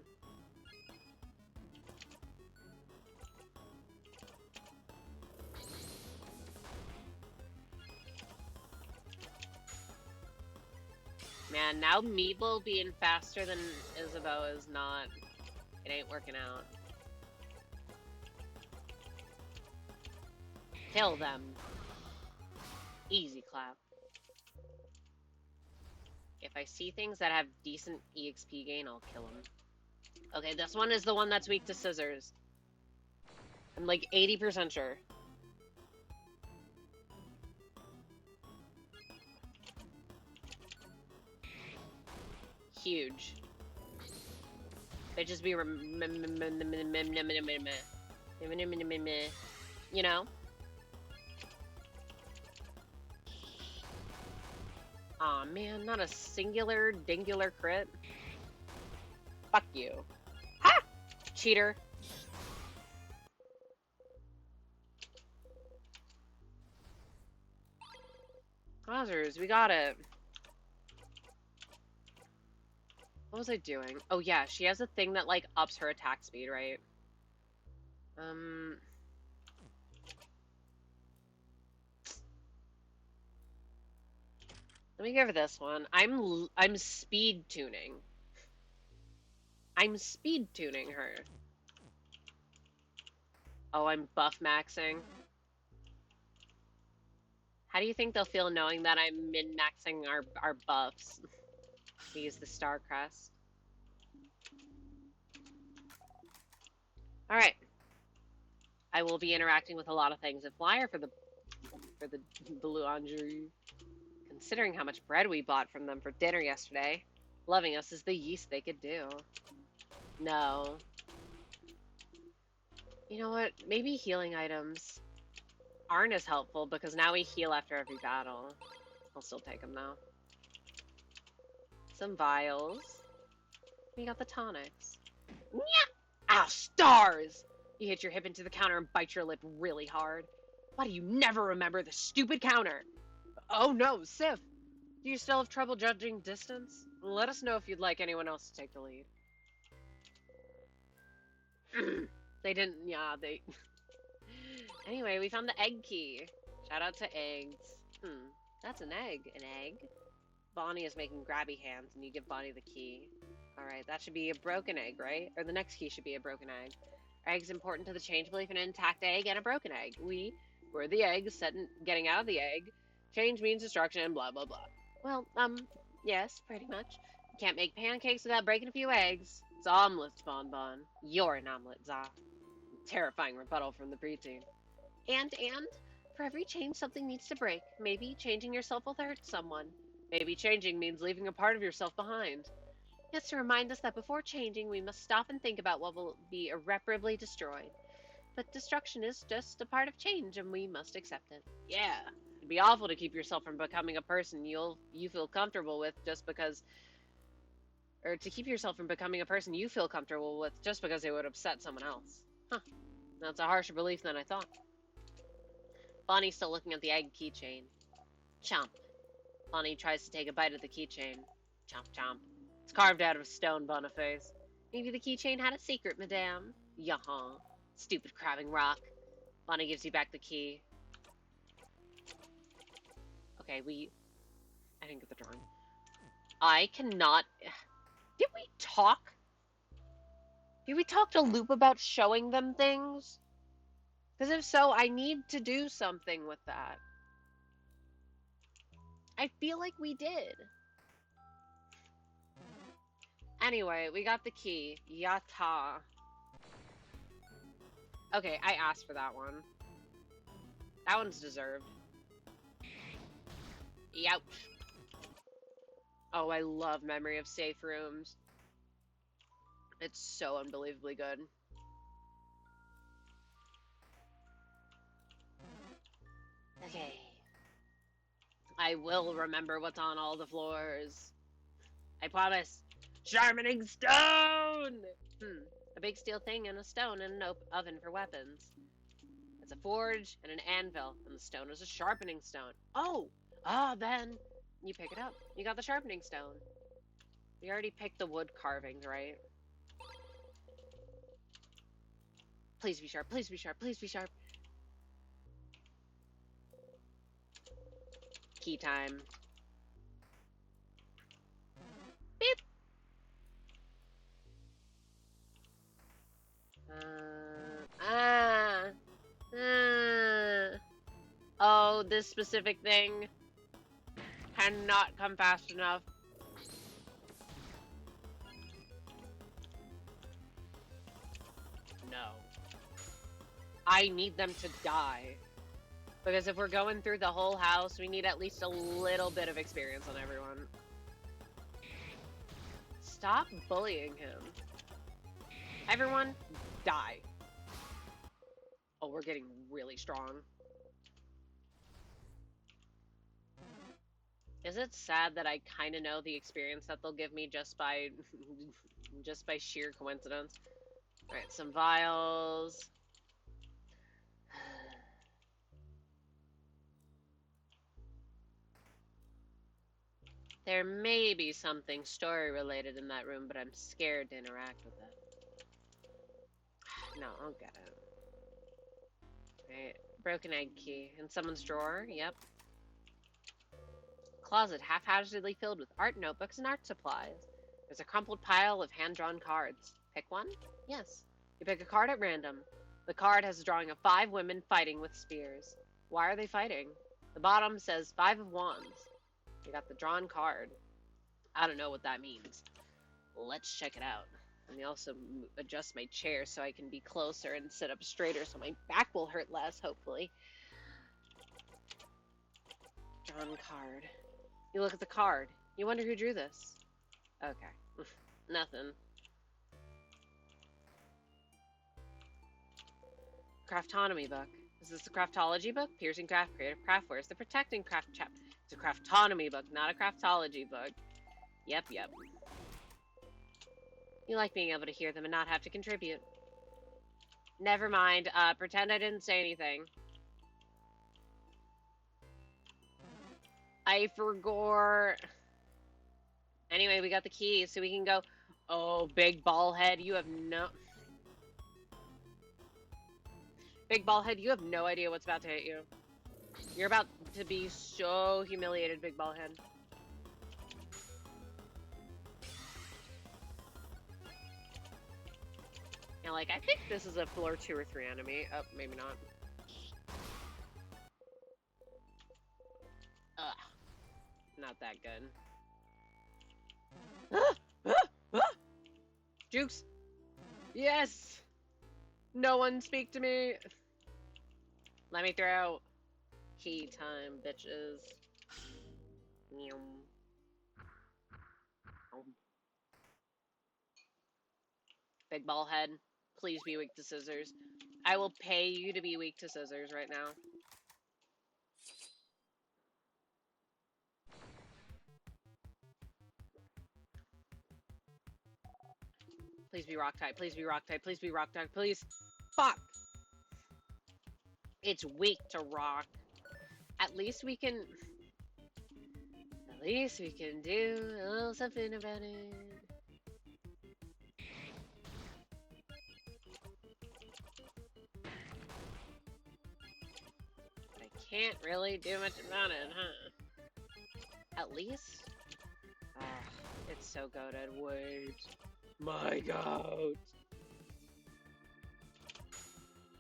Man, now Meeble being faster than Isabeau is not... It ain't working out. Kill them. Easy clap. If I see things that have decent EXP gain, I'll kill them. Okay, this one is the one that's weak to scissors. I'm like 80% sure. Huge. They just be you know? Aw, man, not a singular, dingular crit. Fuck you. Ha! Cheater. Wowzers, we got it. What was I doing? Oh yeah, she has a thing that like ups her attack speed, right? Let me give her this one. I'm speed tuning. I'm speed tuning her. Oh, I'm buff maxing. How do you think they'll feel knowing that I'm min-maxing our buffs? We use the Star Crest. Alright. I will be interacting with a lot of things. A flyer for the boulangerie. Considering how much bread we bought from them for dinner yesterday, loving us is the least they could do. No. You know what? Maybe healing items aren't as helpful because now we heal after every battle. I'll still take them though. Some vials. We got the tonics. Nyah! Ah, stars! You hit your hip into the counter and bite your lip really hard. Why do you never remember the stupid counter? Oh no, Sif! Do you still have trouble judging distance? Let us know if you'd like anyone else to take the lead. They didn't, yeah, they... Anyway, we found the egg key. Shout out to eggs. That's an egg. An egg? Bonnie is making grabby hands, and you give Bonnie the key. Alright, that should be a broken egg, right? Or the next key should be a broken egg. Are eggs important to the change belief? An intact egg and a broken egg. We were the eggs, getting out of the egg. Change means destruction, blah, blah, blah. Well, yes, pretty much. You can't make pancakes without breaking a few eggs. It's omelets, Bonbon. You're an omelet, Za. Terrifying rebuttal from the preteen. And, for every change, something needs to break. Maybe changing yourself will hurt someone. Maybe changing means leaving a part of yourself behind. It's to remind us that before changing, we must stop and think about what will be irreparably destroyed. But destruction is just a part of change, and we must accept it. Yeah, it'd be awful to keep yourself from becoming a person you feel comfortable with just because, or to keep yourself from becoming a person you feel comfortable with just because it would upset someone else. Huh, that's a harsher belief than I thought. Bonnie's still looking at the egg keychain. Chomp. Bonnie tries to take a bite of the keychain. Chomp chomp. It's carved out of stone, Boniface. Maybe the keychain had a secret, madame. Yaha. Stupid crabbing rock. Bonnie gives you back the key. Okay, I didn't get the drawing. I cannot... Did we talk? Did we talk to Loop about showing them things? Because if so, I need to do something with that. I feel like we did. Anyway, we got the key. Yata. Okay, I asked for that one. That one's deserved. Youch. Oh, I love Memory of Safe Rooms. It's so unbelievably good. Okay. I will remember what's on all the floors. I promise. Sharpening stone! A big steel thing and a stone and an oven for weapons. It's a forge and an anvil, and the stone is a sharpening stone. Oh! Then you pick it up. You got the sharpening stone. We already picked the wood carvings, right? Please be sharp, please be sharp, please be sharp. Key time. Beep! Oh, this specific thing cannot come fast enough. No. I need them to die. Because if we're going through the whole house, we need at least a little bit of experience on everyone. Stop bullying him. Everyone, die. Oh, we're getting really strong. Is it sad that I kind of know the experience that they'll give me just by just by sheer coincidence? All right, some vials. There may be something story related in that room, but I'm scared to interact with it. No, I'll get it. Right, broken egg key. In someone's drawer, yep. Closet haphazardly filled with art notebooks and art supplies. There's a crumpled pile of hand-drawn cards. Pick one? Yes. You pick a card at random. The card has a drawing of 5 women fighting with spears. Why are they fighting? The bottom says 5 of wands. You got the drawn card. I don't know what that means. Let's check it out. Let me also adjust my chair so I can be closer and sit up straighter so my back will hurt less, hopefully. Drawn card. You look at the card. You wonder who drew this. Okay. Nothing. Craftonomy book. Is this the craftology book? Piercing craft, creative craft. Where's the protecting craft chap? It's a craftonomy book, not a craftology book. Yep. You like being able to hear them and not have to contribute. Never mind. Pretend I didn't say anything. I forgot. Anyway, we got the key, so we can go. Oh, big ball head, you have no... Big ball head, you have no idea what's about to hit you. You're about to be so humiliated, big ball head. Yeah, like, I think this is a floor 2 or 3 enemy. Oh, maybe not. Ugh. Not that good. Jukes! Yes! No one speak to me! Let me through. Key time, bitches. Big ball head, please be weak to scissors. I will pay you to be weak to scissors right now. Please be rock type, please be rock type, please be rock type, please. Fuck! It's weak to rock. At least we can do a little something about it. I can't really do much about it, huh? At least? It's so goated. Wait. My goat.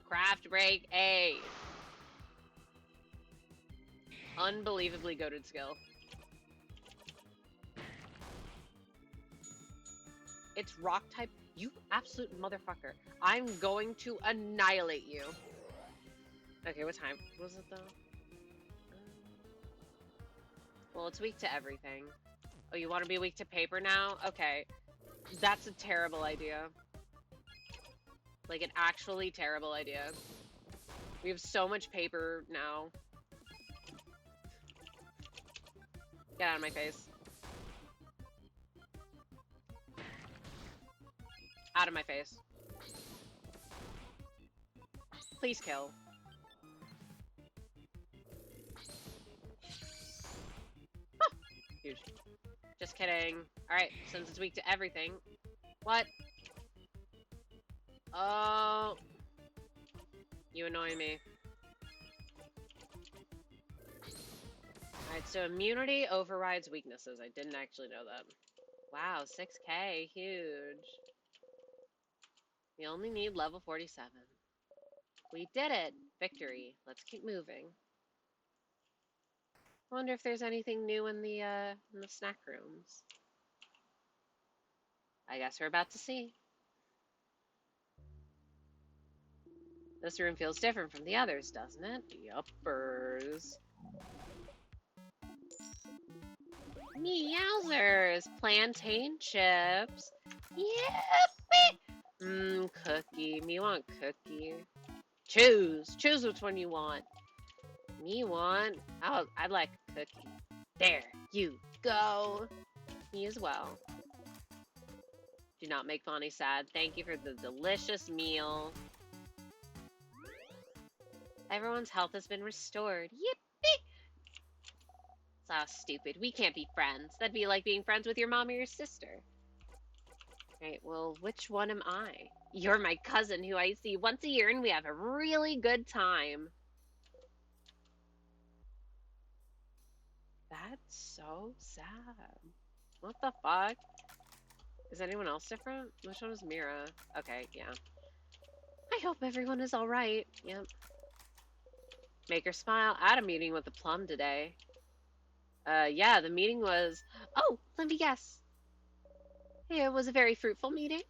Craft break A. Unbelievably goated skill. It's rock type. You absolute motherfucker. I'm going to annihilate you. Okay, what time was it though? Well, it's weak to everything. Oh, you want to be weak to paper now? Okay. That's a terrible idea. Like, an actually terrible idea. We have so much paper now. Get out of my face. Out of my face. Please kill. Oh, huge. Just kidding. Alright, since it's weak to everything. What? Oh. You annoy me. Alright, so immunity overrides weaknesses. I didn't actually know that. Wow, 6K. Huge. We only need level 47. We did it! Victory. Let's keep moving. I wonder if there's anything new in the snack rooms. I guess we're about to see. This room feels different from the others, doesn't it? Yuppers. Meowsers! Plantain chips! Yippee! Cookie. Me want cookie. Choose! Choose which one you want. Me want... Oh, I'd like a cookie. There you go! Me as well. Do not make Bonnie sad. Thank you for the delicious meal. Everyone's health has been restored. Yippee! So stupid. We can't be friends. That'd be like being friends with your mom or your sister. Right, well, which one am I? You're my cousin who I see once a year and we have a really good time. That's so sad. What the fuck? Is anyone else different? Which one is Mira? Okay, yeah. I hope everyone is alright. Yep. Make her smile. I had a meeting with the Plum today. Yeah, the meeting was... Oh, let me guess. It was a very fruitful meeting.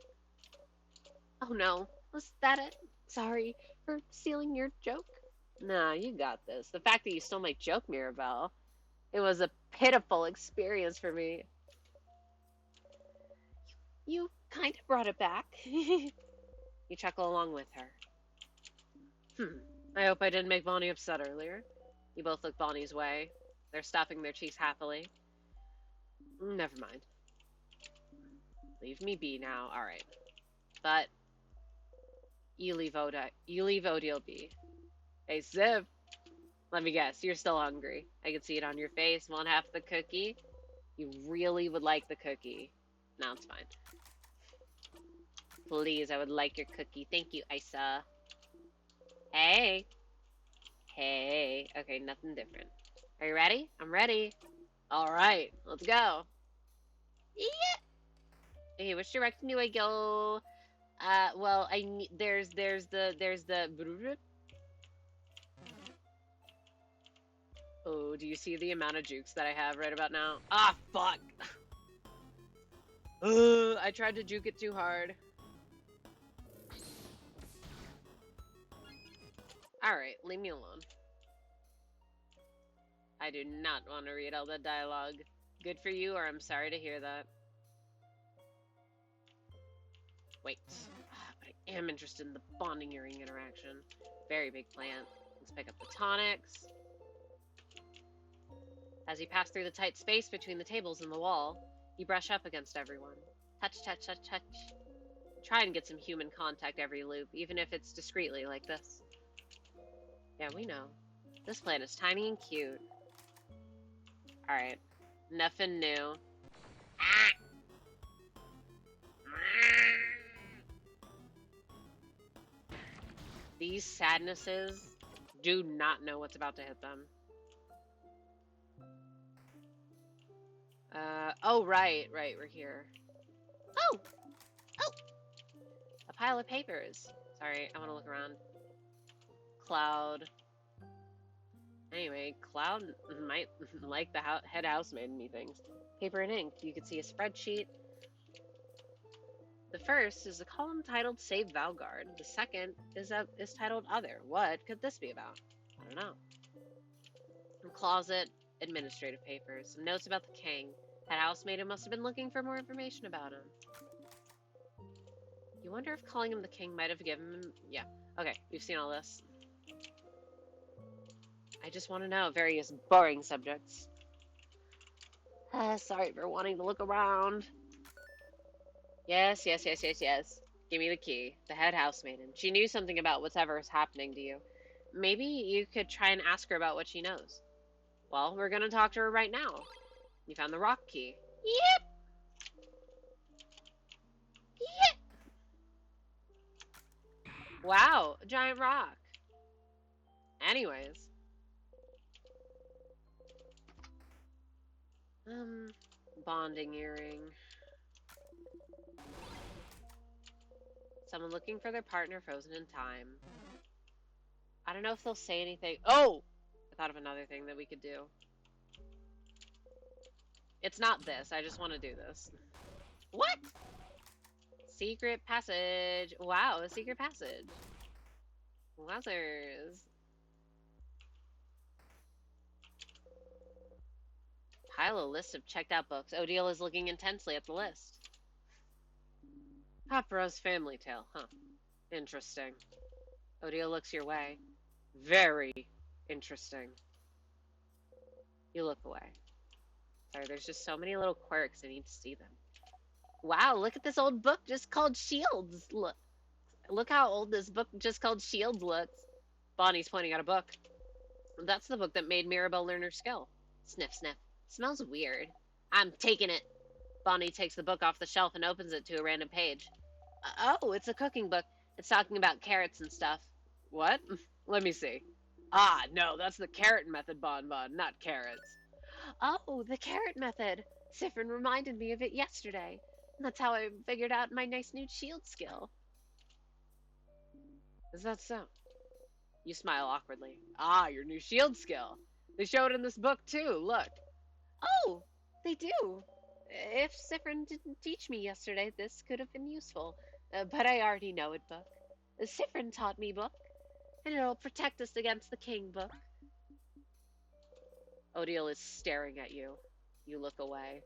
Oh no, was that it? Sorry for stealing your joke. Nah, you got this. The fact that you stole my joke, Mirabelle. It was a pitiful experience for me. You kind of brought it back. You chuckle along with her. I hope I didn't make Bonnie upset earlier. You both look Bonnie's way. They're stuffing their cheeks happily. Never mind. Leave me be now. Alright. But you leave Odile be. Hey, Ziv. Let me guess. You're still hungry. I can see it on your face. Want half the cookie? You really would like the cookie. No, it's fine. Please, I would like your cookie. Thank you, Isa. Hey. Hey. Okay, nothing different. Are you ready? I'm ready. Alright, let's go. Yeah. Hey, which direction do I go? Well, there's the... Oh, do you see the amount of jukes that I have right about now? Ah, fuck! I tried to juke it too hard. Alright, leave me alone. I do not want to read all the dialogue. Good for you, or I'm sorry to hear that. Wait. But I am interested in the bonding earring interaction. Very big plant. Let's pick up the tonics. As you pass through the tight space between the tables and the wall, you brush up against everyone. Touch, touch, touch, touch. Try and get some human contact every loop, even if it's discreetly like this. Yeah, we know. This plant is tiny and cute. Alright. Nothing new. These sadnesses do not know what's about to hit them. Oh, right, we're here. Oh! A pile of papers. Sorry, I want to look around. Cloud. Anyway, Cloud might like the head housemaid and me things. Paper and ink. You can see a spreadsheet. The first is a column titled Save Valgard. The second is titled Other. What could this be about? I don't know. A closet, administrative papers, some notes about the king. Head housemaid must have been looking for more information about him. You wonder if calling him the king might have given him... Yeah. Okay, we've seen all this. I just want to know various boring subjects. Sorry for wanting to look around. Yes. Give me the key. The head housemaiden. She knew something about whatever is happening to you. Maybe you could try and ask her about what she knows. Well, we're going to talk to her right now. You found the rock key. Yep. Wow, a giant rock. Anyways. Bonding earring. Someone looking for their partner frozen in time. I don't know if they'll say anything. Oh! I thought of another thing that we could do. It's not this. I just want to do this. What? Secret passage. Wow, a secret passage. Wowzers. Pile a list of checked out books. Odile is looking intensely at the list. Paparaz's family tale, huh? Interesting. Odile looks your way. Very interesting. You look away. Sorry, there's just so many little quirks. I need to see them. Wow, look at this old book just called Shields. Look how old this book just called Shields looks. Bonnie's pointing at a book. That's the book that made Mirabelle learn her skill. Sniff, sniff. Smells weird. I'm taking it. Bonnie takes the book off the shelf and opens it to a random page. Oh, it's a cooking book. It's talking about carrots and stuff. What? Let me see. Ah, no, that's the carrot method, Bonbon, not carrots. Oh, the carrot method. Siffrin reminded me of it yesterday. That's how I figured out my nice new shield skill. Is that so? You smile awkwardly. Ah, your new shield skill. They show it in this book, too. Look. Oh, they do. If Siffrin didn't teach me yesterday, this could have been useful. But I already know it, book. Siffrin taught me, book. And it'll protect us against the king, book. Odile is staring at you. You look away.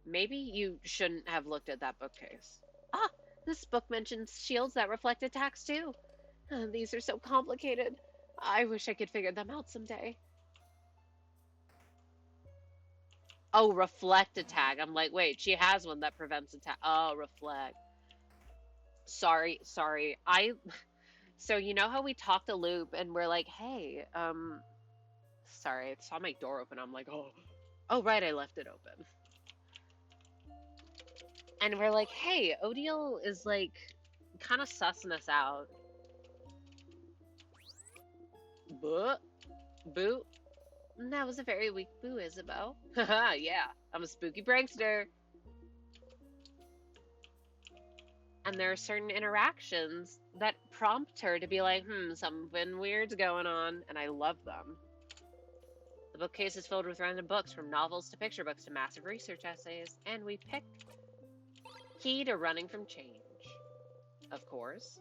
Maybe you shouldn't have looked at that bookcase. Ah, this book mentions shields that reflect attacks too. These are so complicated. I wish I could figure them out someday. Oh, reflect attack. I'm like, wait, she has one that prevents attack. Oh, reflect. Sorry. So you know how we talked to Loop and we're like, hey, sorry, I saw my door open. I'm like, oh, right, I left it open. And we're like, hey, Odile is like kind of sussing us out. Boo. That was a very weak boo, Isabeau. Haha, yeah, I'm a spooky prankster. And there are certain interactions that prompt her to be like, something weird's going on, and I love them. The bookcase is filled with random books, from novels to picture books to massive research essays, and we picked Key to Running from Change, of course.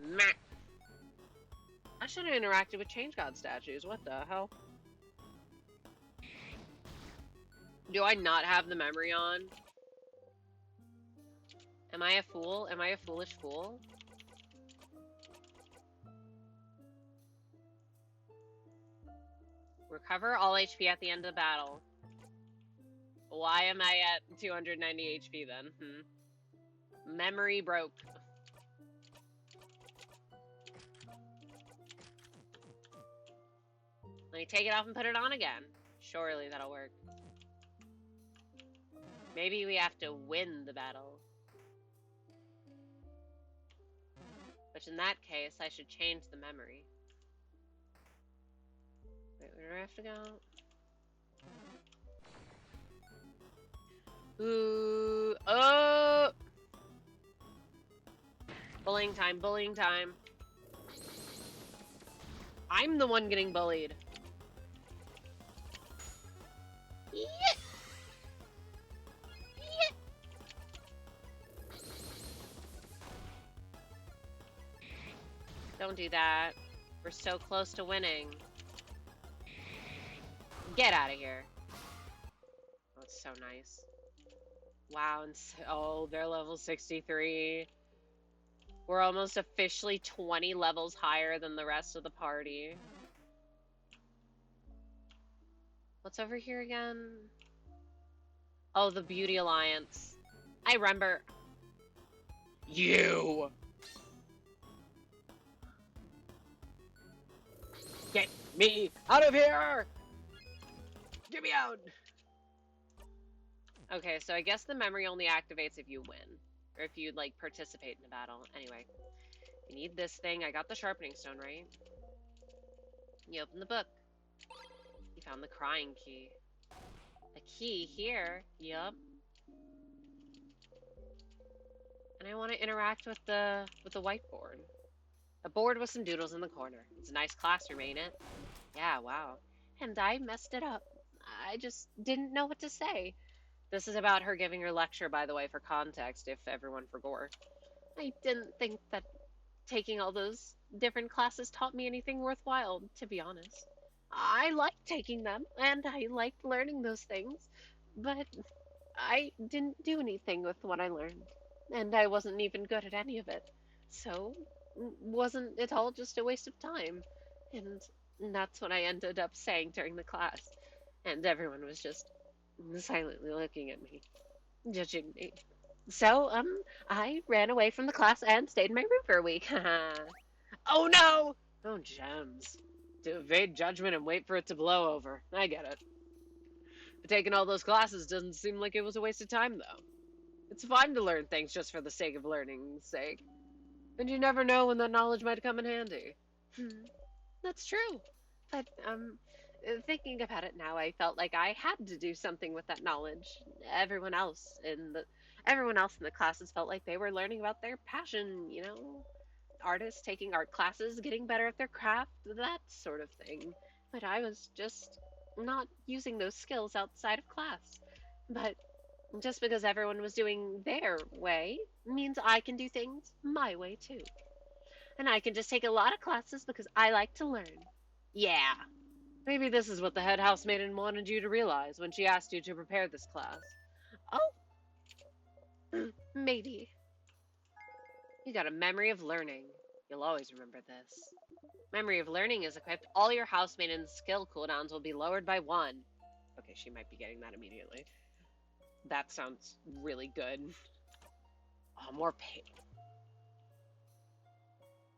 Meh. I should have interacted with Change God statues. What the hell? Do I not have the memory on? Am I a fool? Am I a foolish fool? Recover all HP at the end of the battle. Why am I at 290 HP then? Memory broke. Let me take it off and put it on again. Surely that'll work. Maybe we have to win the battle. Which in that case, I should change the memory. Wait, where do I have to go? Ooh, oh! Bullying time, bullying time. I'm the one getting bullied. Yeah. Yeah. Don't do that. We're so close to winning. Get out of here. That's so nice. Wow, and oh, they're level 63. We're almost officially 20 levels higher than the rest of the party. What's over here again? Oh, the Beauty Alliance. I remember. You! Get me out of here! Get me out! Okay, so I guess the memory only activates if you win. Or if you, like, participate in a battle. Anyway. You need this thing. I got the sharpening stone, right? You open the book. You found the crying key. A key here. Yup. And I want to interact with the whiteboard. A board with some doodles in the corner. It's a nice classroom, ain't it? Yeah, wow. And I messed it up. I just didn't know what to say. This is about her giving her lecture, by the way, for context, if everyone forgot. I didn't think that taking all those different classes taught me anything worthwhile, to be honest. I liked taking them, and I liked learning those things, but I didn't do anything with what I learned, and I wasn't even good at any of it. So, wasn't it all just a waste of time? And that's what I ended up saying during the class, and everyone was just silently looking at me, judging me. So, I ran away from the class and stayed in my room for a week. Oh no! Oh, gems. To evade judgment and wait for it to blow over. I get it. But taking all those classes doesn't seem like it was a waste of time, though. It's fine to learn things just for the sake of learning's sake. And you never know when that knowledge might come in handy. That's true. But, thinking about it now, I felt like I had to do something with that knowledge. Everyone else in the classes felt like they were learning about their passion, you know? Artists taking art classes, getting better at their craft, that sort of thing. But I was just not using those skills outside of class. But just because everyone was doing their way means I can do things my way too. And I can just take a lot of classes because I like to learn. Yeah. Maybe this is what the head housemaiden wanted you to realize when she asked you to prepare this class. Oh, maybe. You got a memory of learning. You'll always remember this. Memory of learning is equipped. All your housemaiden's skill cooldowns will be lowered by 1. Okay, she might be getting that immediately. That sounds really good. Oh, more pain.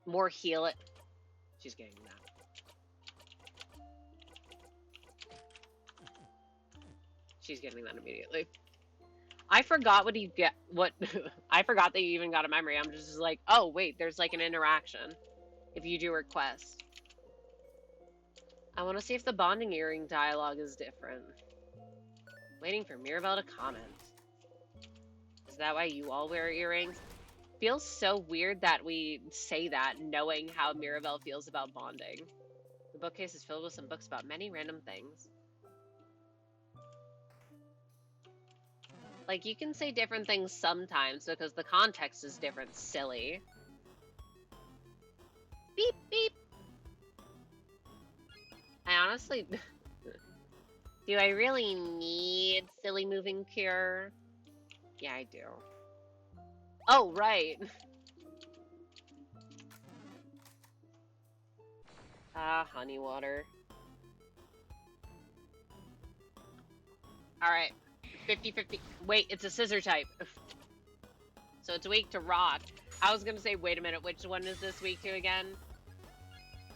More heal it. She's getting that. She's getting that immediately. I forgot what you get. What I forgot that you even got a memory. I'm just like, oh wait, there's like an interaction if you do request. I want to see if the bonding earring dialogue is different. Waiting for Mirabelle to comment. Is that why you all wear earrings? Feels so weird that we say that knowing how Mirabelle feels about bonding. The bookcase is filled with some books about many random things. Like, you can say different things sometimes because the context is different, silly. Beep, beep. I honestly... Do I really need silly moving cure? Yeah, I do. Oh, right. Ah, honey water. Alright. 50-50. Wait, it's a scissor type. So it's weak to rock. I was gonna say, wait a minute, which one is this weak to again?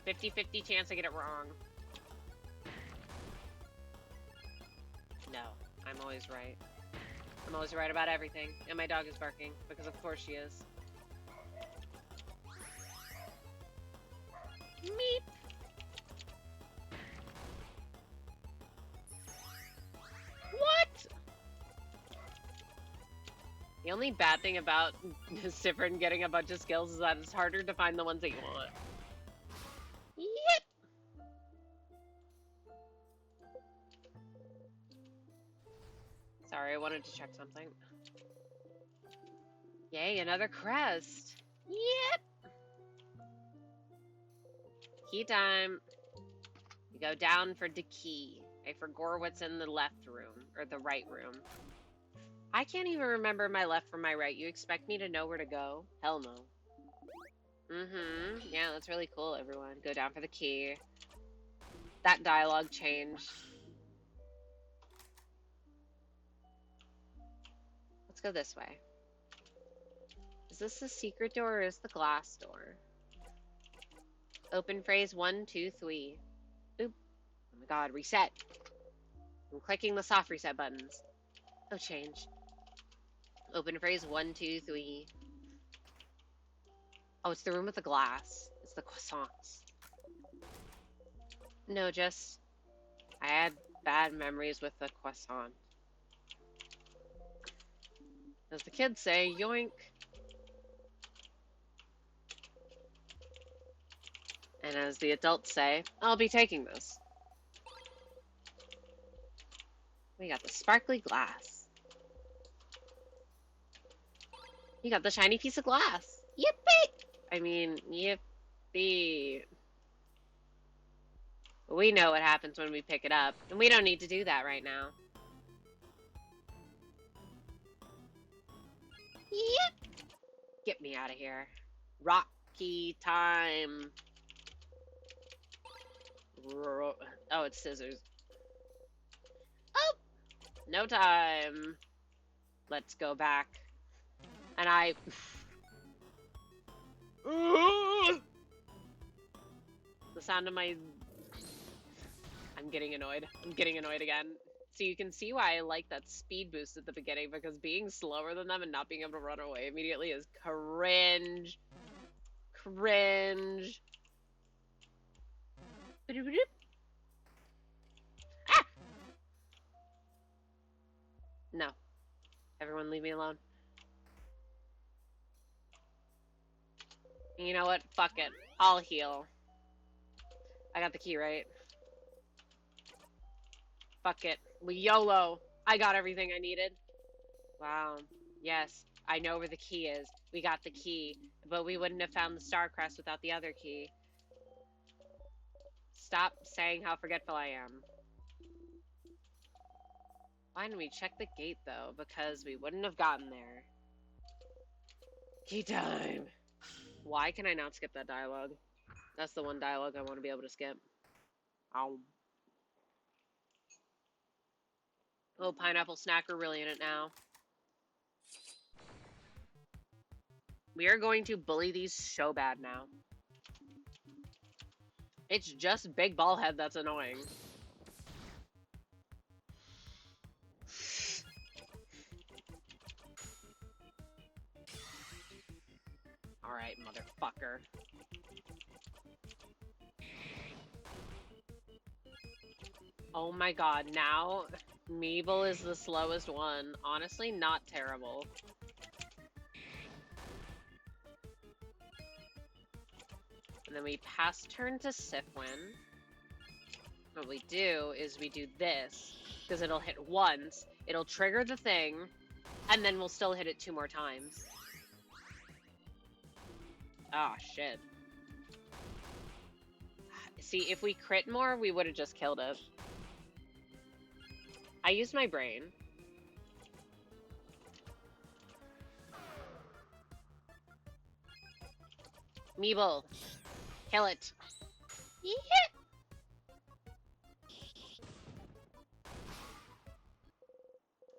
50-50 chance I get it wrong. No, I'm always right. I'm always right about everything. And my dog is barking, because of course she is. Meep! What? The only bad thing about Siffrin getting a bunch of skills is that it's harder to find the ones that you want. Yep! Sorry, I wanted to check something. Yay, another crest! Yep! Key time. You go down for the key. I forgot what's in the left room, or the right room. I can't even remember my left from my right. You expect me to know where to go? Hell no. Yeah, that's really cool, everyone. Go down for the key. That dialogue changed. Let's go this way. Is this the secret door or is the glass door? Open phrase 1, 2, 3. Boop. Oh my god, reset. I'm clicking the soft reset buttons. Oh, change. Open phrase 1, 2, 3. Oh, it's the room with the glass. It's the croissants. No, just... I had bad memories with the croissant. As the kids say, yoink. And as the adults say, I'll be taking this. We got the sparkly glass. You got the shiny piece of glass. Yippee! I mean, yippee. We know what happens when we pick it up, and we don't need to do that right now. Yep! Get me out of here. Rocky time. Oh, it's scissors. Oh! No time. Let's go back. And I... The sound of my... I'm getting annoyed. I'm getting annoyed again. So you can see why I like that speed boost at the beginning, because being slower than them and not being able to run away immediately is cringe. Cringe. Ah! No. Everyone leave me alone. You know what? Fuck it. I'll heal. I got the key, right? Fuck it. YOLO. I got everything I needed. Wow. Yes. I know where the key is. We got the key. But we wouldn't have found the star crest without the other key. Stop saying how forgetful I am. Why didn't we check the gate, though? Because we wouldn't have gotten there. Key time. Why can I not skip that dialogue? That's the one dialogue I want to be able to skip. Ow. Oh, pineapple snacker really in it now. We are going to bully these so bad now. It's just Big Ballhead that's annoying. Alright, motherfucker. Oh my god, now Mirabelle is the slowest one. Honestly, not terrible. And then we pass turn to Siffrin. What we do is we do this, because it'll hit once, it'll trigger the thing, and then we'll still hit it 2 more times. Ah, shit. See, if we crit more, we would have just killed it. I used my brain. Meeble. Kill it. Yeah.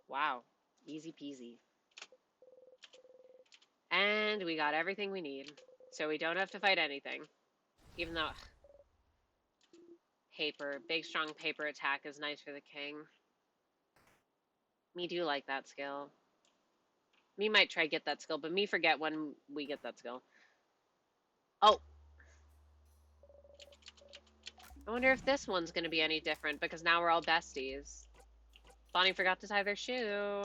Wow. Easy peasy. And we got everything we need. So we don't have to fight anything. Even though... Paper. Big, strong paper attack is nice for the king. Me do like that skill. Me might try get that skill, but me forget when we get that skill. Oh! I wonder if this one's gonna be any different, because now we're all besties. Bonnie forgot to tie their shoe.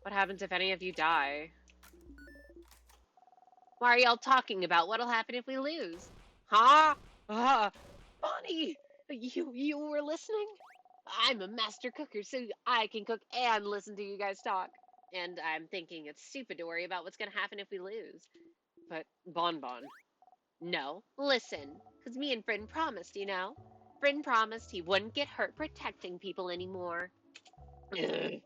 What happens if any of you die? What are y'all talking about? What'll happen if we lose? Huh? Bonnie! You were listening? I'm a master cooker, so I can cook and listen to you guys talk. And I'm thinking it's stupid to worry about what's gonna happen if we lose. But, Bonbon. No, listen. Because me and Bryn promised, you know? Bryn promised he wouldn't get hurt protecting people anymore. And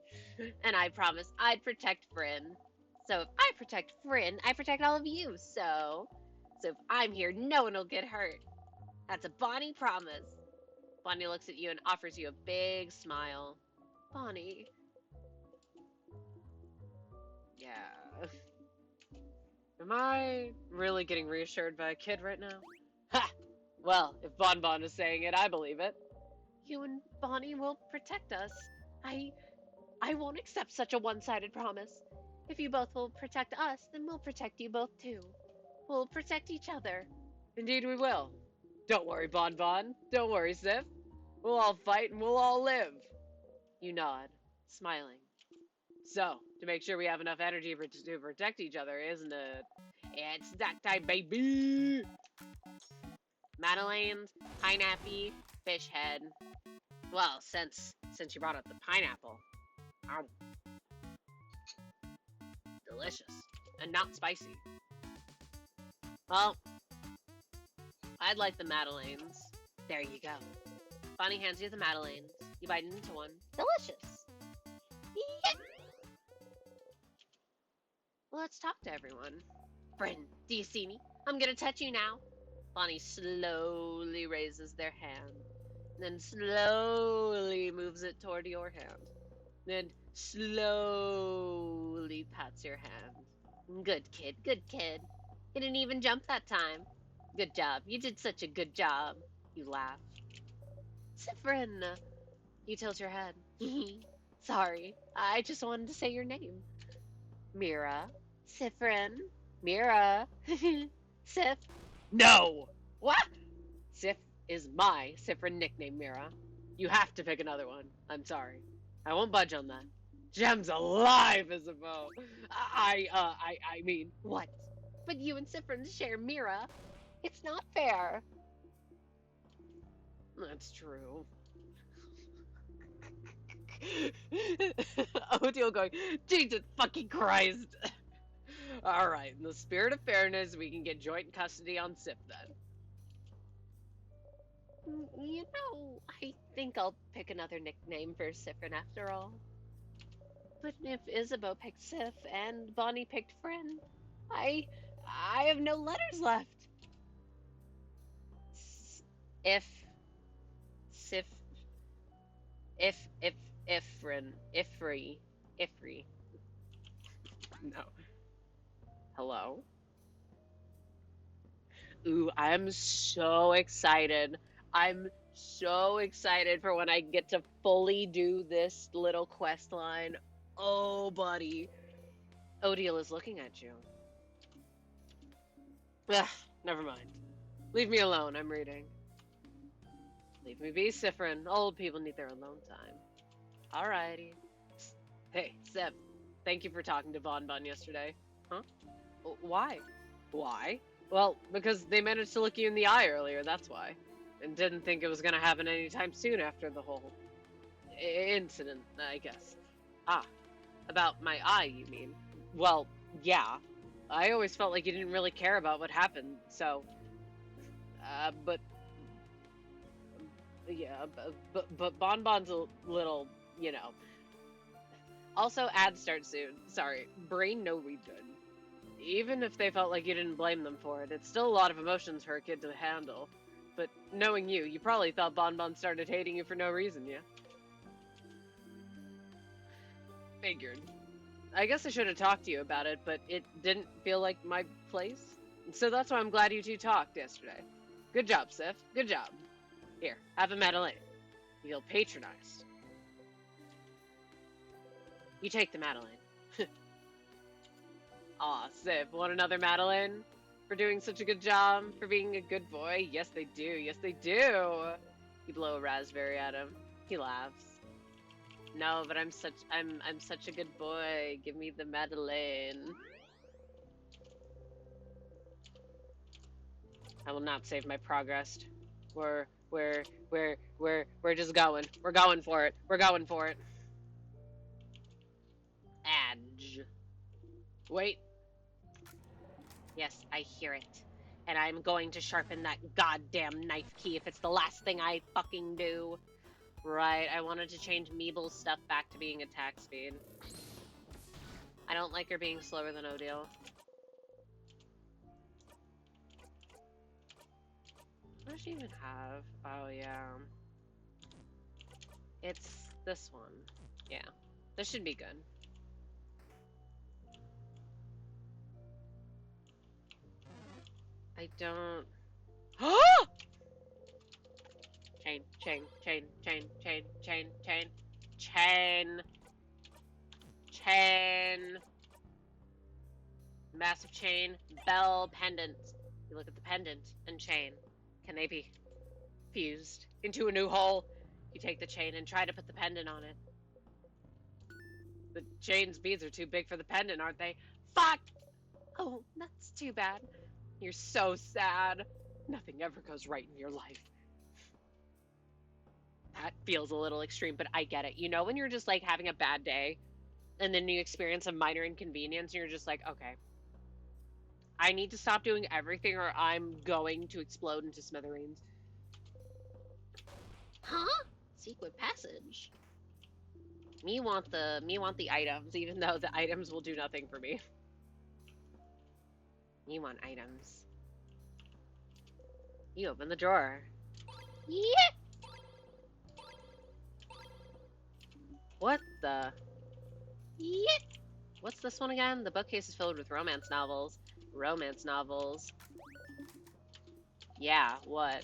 I promised I'd protect Bryn. So if I protect Bryn, I protect all of you, so if I'm here, no one will get hurt. That's a Bonnie promise. Bonnie looks at you and offers you a big smile. Bonnie. Yeah. Am I really getting reassured by a kid right now? Ha! Well, if Bonbon is saying it, I believe it. You and Bonnie will protect us. I won't accept such a one-sided promise. If you both will protect us, then we'll protect you both too. We'll protect each other. Indeed we will. Don't worry, Bonbon. Don't worry, Sif. We'll all fight and we'll all live. You nod, smiling. So, to make sure we have enough energy to protect each other, isn't it? It's that time, baby! Madelaine's, pineapple, fish head. Well, since you brought up the pineapple. Ow. Delicious. And not spicy. Well, I'd like the Madeleines. There you go. Bonnie hands you the Madeleines. You bite into one. Delicious. Yeah. Let's talk to everyone. Bryn, do you see me? I'm gonna touch you now. Bonnie slowly raises their hand. Then slowly moves it toward your hand. Then slowly pats your hand. Good kid, good kid. You didn't even jump that time. Good job. You did such a good job. You laugh. Siffrin. You tilt your head. Sorry. I just wanted to say your name. Mira. Siffrin. Mira. Sif. No! What? Sif is my Siffrin nickname, Mira. You have to pick another one. I'm sorry. I won't budge on that. Gem's alive, Isabeau. I mean, what? But you and Siffrin share Mira. It's not fair. That's true. Odile going, Jesus fucking Christ. Alright, in the spirit of fairness, we can get joint custody on Sif then. You know, I think I'll pick another nickname for Siffrin after all. But if Isabeau picked Sif and Bonnie picked Friend, I have no letters left. If Ifri. No. Hello? Ooh, I'm so excited. I'm so excited for when I get to fully do this little quest line. Oh, buddy. Odile is looking at you. Ugh, never mind. Leave me alone, I'm reading. Leave me be, Siffrin. Old people need their alone time. Alrighty. Hey, Sip. Thank you for talking to Bonbon yesterday. Huh? Why? Why? Well, because they managed to look you in the eye earlier, that's why. And didn't think it was gonna happen anytime soon after the whole incident, I guess. Ah, about my eye, you mean? Well, yeah. I always felt like you didn't really care about what happened, so... but... Yeah, but Bonbon's a little you know. Also, ads start soon. Sorry. Brain no read good. Even if they felt like you didn't blame them for it, it's still a lot of emotions for a kid to handle. But knowing you, you probably thought Bon Bon started hating you for no reason, yeah? Figured. I guess I should have talked to you about it, but it didn't feel like my place. So that's why I'm glad you two talked yesterday. Good job, Sif. Good job. Here, have a Madeleine. You feel patronized. You take the Madeleine. Aw, Sif, want another Madeleine? For doing such a good job? For being a good boy? Yes, they do. Yes, they do. You blow a raspberry at him. He laughs. No, but I'm such a good boy. Give me the Madeleine. I will not save my progress. We're just going. We're going for it. We're going for it. Adge. Wait. Yes, I hear it. And I'm going to sharpen that goddamn knife key if it's the last thing I fucking do. Right, I wanted to change Meeble's stuff back to being attack speed. I don't like her being slower than Odile. What does she even have? Oh, yeah. It's this one. Yeah. This should be good. I don't... Chain, chain, chain, chain, chain, chain, chain, chain, chain. Massive chain, bell, pendant. You look at the pendant and chain. Can they be fused into a new hole? You take the chain and try to put the pendant on it. The chain's beads are too big for the pendant, aren't they? Fuck! Oh, that's too bad. You're so sad. Nothing ever goes right in your life. That feels a little extreme, but I get it. You know when you're just like having a bad day and then you experience a minor inconvenience and you're just like, okay, I need to stop doing everything or I'm going to explode into smithereens. Huh? Secret passage. Me want the items, even though the items will do nothing for me. You want items. You open the drawer. Yeah. What the? Yeah. What's this one again? The bookcase is filled with romance novels. Romance novels. Yeah, what?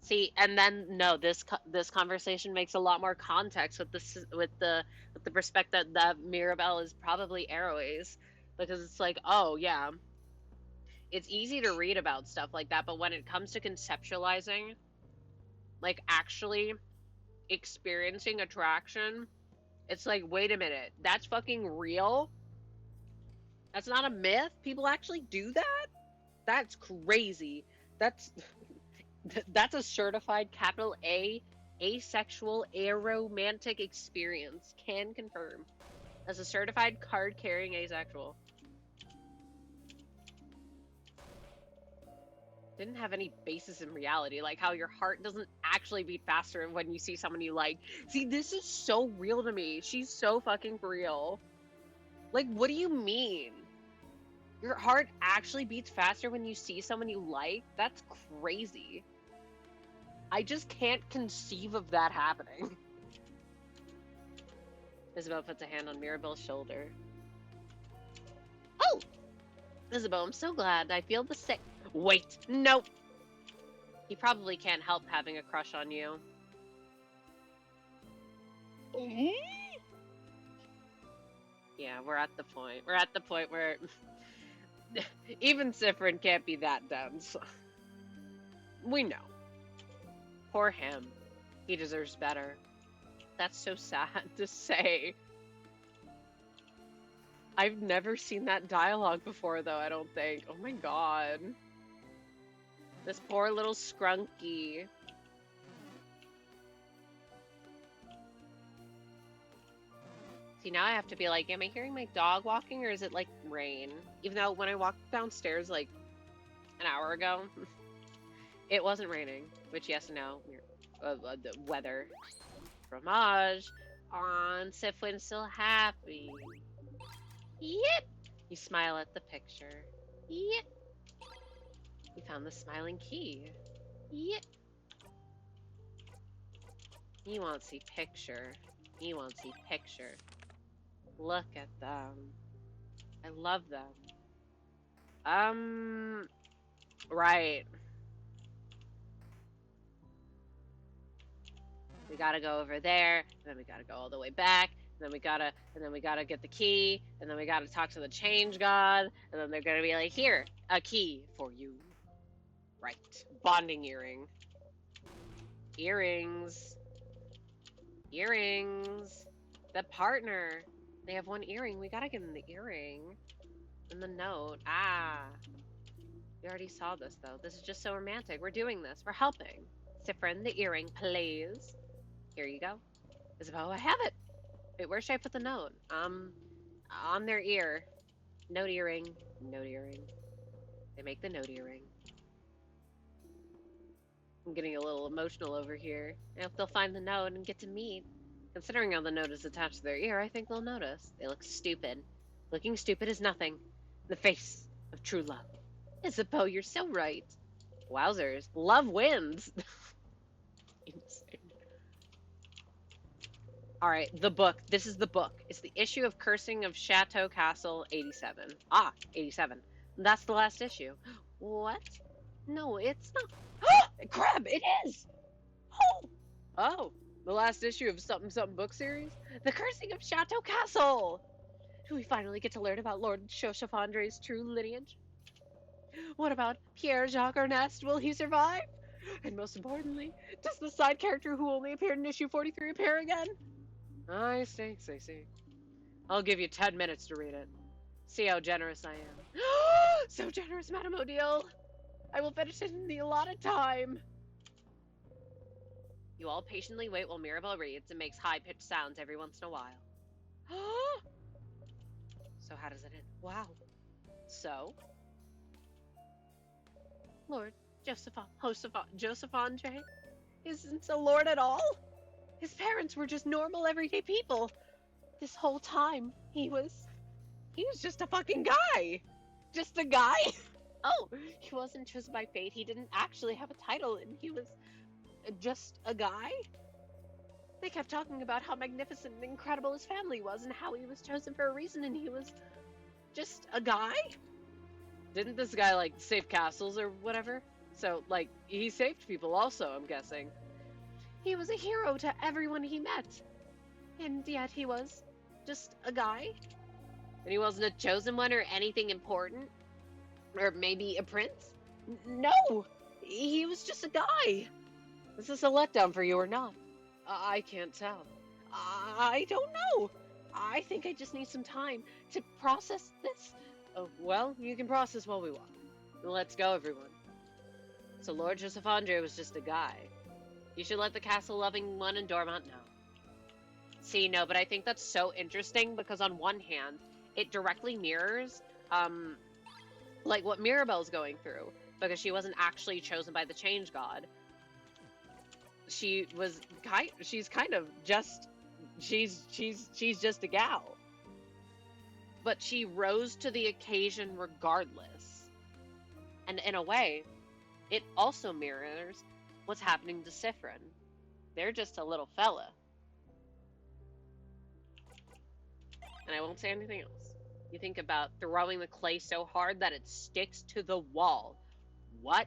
See, and then no, this conversation makes a lot more context with the perspective that Mirabelle is probably aroace, because it's like, oh yeah, it's easy to read about stuff like that, but when it comes to conceptualizing, like actually experiencing attraction, it's like, wait a minute, that's fucking real? That's not a myth? People actually do that? That's crazy. That's a certified capital A asexual aromantic experience. Can confirm. As a certified card-carrying asexual. Didn't have any basis in reality, like how your heart doesn't actually beat faster when you see someone you like. See, this is so real to me. She's so fucking real. Like, what do you mean? Your heart actually beats faster when you see someone you like? That's crazy. I just can't conceive of that happening. Isabeau puts a hand on Mirabelle's shoulder. Oh! Isabeau, I'm so glad. I feel the sick. Wait, nope. He probably can't help having a crush on you. Yeah, we're at the point. We're at the point where even Siffrin can't be that dense. We know. Poor him. He deserves better. That's so sad to say. I've never seen that dialogue before, though, I don't think. Oh my god. This poor little scrunky. See, now I have to be like, am I hearing my dog walking or is it like rain? Even though when I walked downstairs like an hour ago, it wasn't raining. Which, yes and no. the weather. Fromage. On Siffrin still happy. Yep. You smile at the picture. Yep. You found the smiling key. Yep. You won't see picture. You won't see picture. Look at them. I love them. Right. We gotta go over there, and then we gotta go all the way back, and then we gotta get the key, and then we gotta talk to the change god, and then they're gonna be like, here, a key for you. Right. Bonding earring. Earrings. Earrings. The partner. They have one earring. We gotta give them the earring. And the note. Ah. We already saw this, though. This is just so romantic. We're doing this. We're helping. Siffrin, the earring, please. Here you go. Isabeau, I have it. Wait, where should I put the note? On their ear. Note earring. Note earring. They make the note earring. I'm getting a little emotional over here. I hope they'll find the note and get to meet. Considering how the note is attached to their ear, I think they'll notice. They look stupid. Looking stupid is nothing. The face of true love. Isabeau, you're so right. Wowzers. Love wins. Insane. Alright, the book. This is the book. It's the issue of Cursing of Chateau Castle 87. Ah, 87. That's the last issue. What? No, it's not. Crab, it is! Oh, the last issue of something something book series? The Cursing of Chateau Castle! Do we finally get to learn about Lord Chaussafandre's true lineage? What about Pierre-Jacques Ernest? Will he survive? And most importantly, does the side character who only appeared in issue 43 appear again? I see. I'll give you 10 minutes to read it. See how generous I am. So generous, Madame Odile! I will finish it in the allotted time. You all patiently wait while Mirabelle reads and makes high-pitched sounds every once in a while. So how does it end? Wow. So? Lord Joseph Andre isn't a lord at all? His parents were just normal, everyday people. This whole time, he was just a fucking guy. Just a guy? Oh, he wasn't chosen by fate. He didn't actually have a title, and he was just a guy? They kept talking about how magnificent and incredible his family was, and how he was chosen for a reason, and he was just a guy? Didn't this guy, like, save castles or whatever? So, like, he saved people also, I'm guessing. He was a hero to everyone he met. And yet he was just a guy? And he wasn't a chosen one or anything important? Or maybe a prince? No! He was just a guy! Is this a letdown for you or not? I can't tell. I don't know. I think I just need some time to process this. Oh, well, you can process what we want. Let's go, everyone. So Lord Joseph Andre was just a guy. You should let the castle-loving one in Dormont know. See, no, but I think that's so interesting because on one hand, it directly mirrors, like what Mirabelle's going through, because she wasn't actually chosen by the Change God. She's kind of just, she's just a gal. But she rose to the occasion regardless. And in a way, it also mirrors what's happening to Siffrin. They're just a little fella. And I won't say anything else. You think about throwing the clay so hard that it sticks to the wall. What?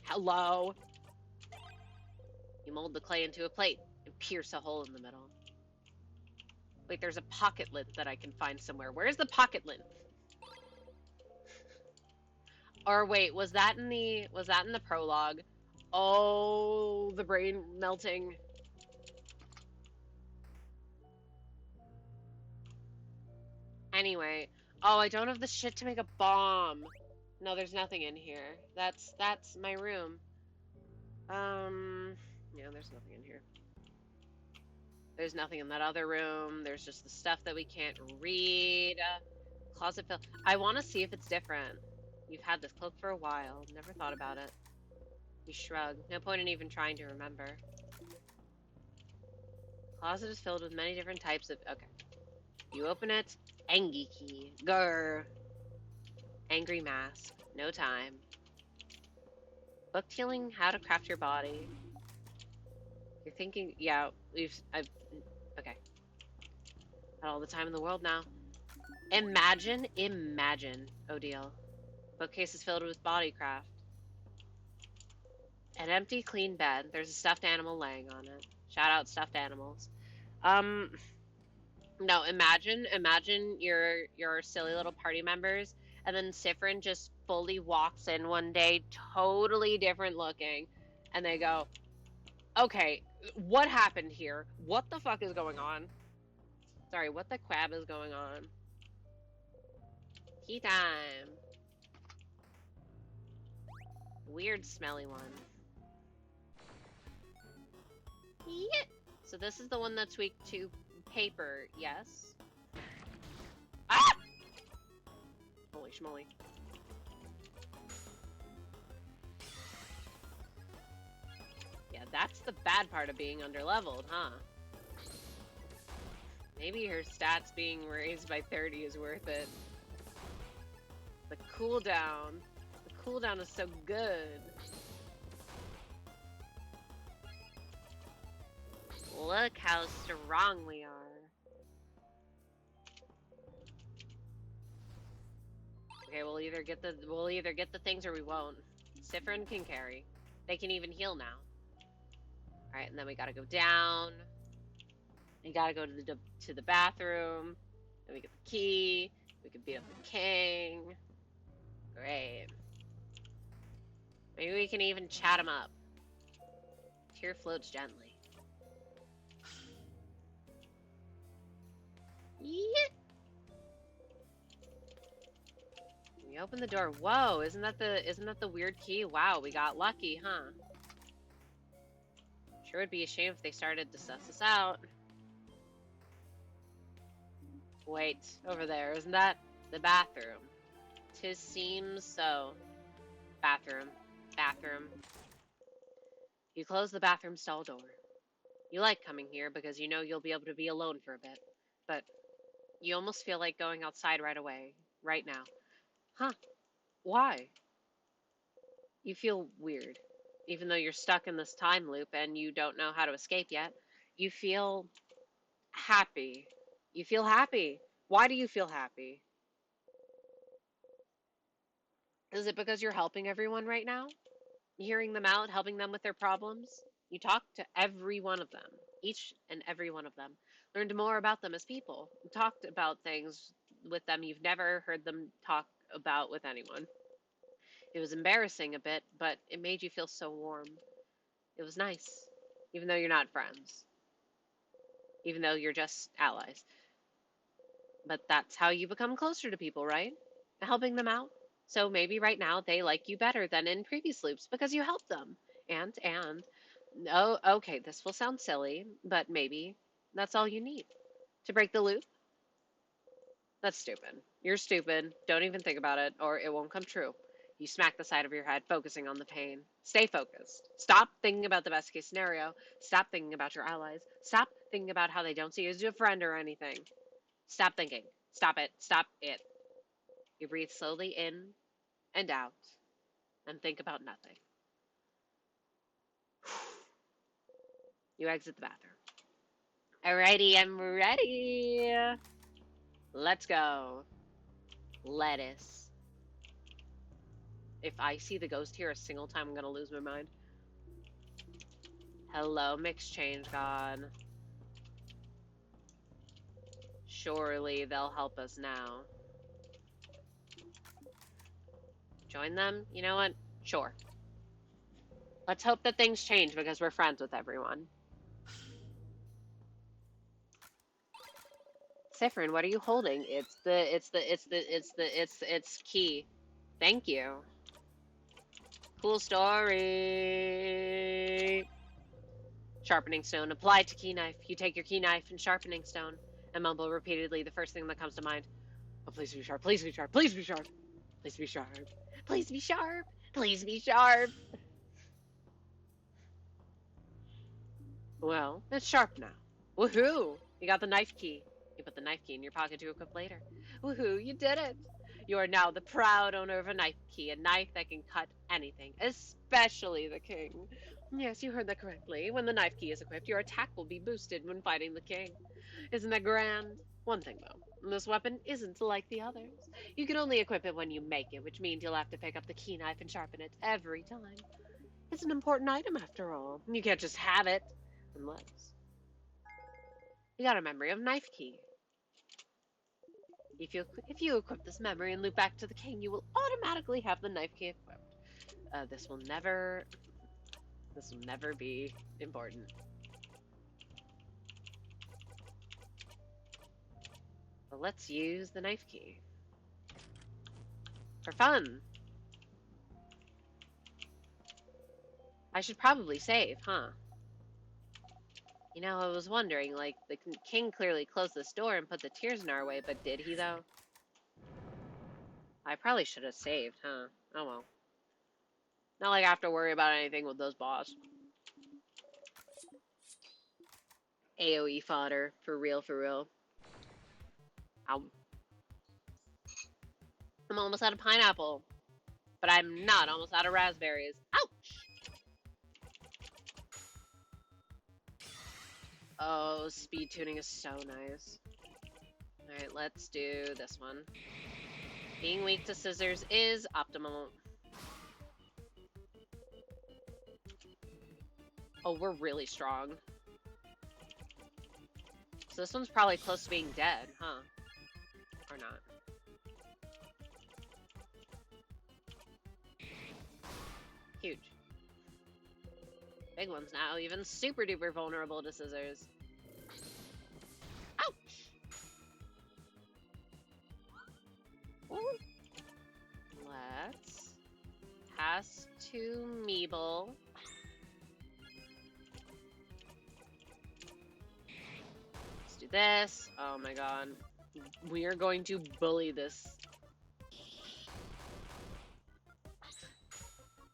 Hello? You mold the clay into a plate and pierce a hole in the middle. Wait, there's a pocket lint that I can find somewhere. Where's the pocket lint? Or wait, was that in the prologue? Oh, the brain melting. Anyway, oh, I don't have the shit to make a bomb. No, there's nothing in here. That's my room. Yeah, there's nothing in here. There's nothing in that other room. There's just the stuff that we can't read. Closet fill. I want to see if it's different. You've had this cloak for a while. Never thought about it. You shrug. No point in even trying to remember. Closet is filled with many different types of... Okay. You open it. Engi key. Grr. Angry mask. No time. Book healing how to craft your body. You're thinking... Yeah, okay. Got all the time in the world now. Imagine, Odile. Bookcase is filled with bodycraft. An empty, clean bed. There's a stuffed animal laying on it. Shout out stuffed animals. No, imagine your silly little party members, and then Siffrin just fully walks in one day, totally different looking, and they go, okay, what happened here? What the fuck is going on? Sorry, what the crab is going on? Tea time. Weird smelly one. Yeah. So this is the one that's weak to paper, yes? Ah! Holy schmoly. Yeah, that's the bad part of being underleveled, huh? Maybe her stats being raised by 30 is worth it. The cooldown. The cooldown is so good. Look how strong we are. Okay, we'll either get the things or we won't. Siffrin can carry. They can even heal now. Alright, and then we gotta go down. We gotta go to the bathroom. Then we get the key. We can beat up the king. Great. Maybe we can even chat him up. Tear floats gently. Yeah. We open the door. Whoa, isn't that the weird key? Wow, we got lucky, huh? Sure would be a shame if they started to suss us out. Wait, over there, isn't that the bathroom? 'Tis seems so. Bathroom. Bathroom. You close the bathroom stall door. You like coming here because you know you'll be able to be alone for a bit, but you almost feel like going outside right away, right now. Huh. Why? You feel weird. Even though you're stuck in this time loop and you don't know how to escape yet, you feel happy. You feel happy. Why do you feel happy? Is it because you're helping everyone right now? Hearing them out, helping them with their problems? You talked to every one of them, each and every one of them. Learned more about them as people. Talked about things with them you've never heard them talk about with anyone. It was embarrassing a bit, but it made you feel so warm. It was nice, even though you're not friends. Even though you're just allies. But that's how you become closer to people, right? Helping them out. So maybe right now they like you better than in previous loops because you helped them. Oh, okay, this will sound silly, but maybe that's all you need to break the loop. That's stupid. You're stupid. Don't even think about it, or it won't come true. You smack the side of your head, focusing on the pain. Stay focused. Stop thinking about the best case scenario. Stop thinking about your allies. Stop thinking about how they don't see you as a friend or anything. Stop thinking. Stop it. Stop it. You breathe slowly in and out and think about nothing. You exit the bathroom. Alrighty, I'm ready. Let's go. Lettuce. If I see the ghost here a single time, I'm gonna lose my mind. Hello, mixed change god. Surely they'll help us now. Join them? You know what? Sure. Let's hope that things change because we're friends with everyone. Siffrin, what are you holding? It's key. Thank you. Cool story. Sharpening stone. Apply to key knife. You take your key knife and sharpening stone and mumble repeatedly the first thing that comes to mind. Oh, please be sharp. Please be sharp. Please be sharp. Please be sharp. Please be sharp. Please be sharp. Well, it's sharp now. Woohoo! You got the knife key. You put the knife key in your pocket to equip later. Woohoo! You did it! You are now the proud owner of a knife key, a knife that can cut anything, especially the king. Yes, you heard that correctly. When the knife key is equipped, your attack will be boosted when fighting the king. Isn't that grand? One thing though, this weapon isn't like the others. You can only equip it when you make it, which means you'll have to pick up the key knife and sharpen it every time. It's an important item after all. You can't just have it. Unless you got a memory of knife key. If you equip this memory and loop back to the king, you will automatically have the knife key equipped. This will never be important. But let's use the knife key for fun. I should probably save, huh? You know, I was wondering, like, the king clearly closed this door and put the tears in our way, but did he, though? I probably should have saved, huh? Oh, well. Not like I have to worry about anything with those boss. AoE fodder. For real, for real. I'm almost out of pineapple. But I'm not almost out of raspberries. Ouch! Oh, speed tuning is so nice. Alright, let's do this one. Being weak to scissors is optimal. Oh, we're really strong. So this one's probably close to being dead, huh? Or not. Huge. Big ones now, even super duper vulnerable to scissors. Ouch! Ooh. Let's pass to Meeble. Let's do this. Oh my god. We are going to bully this.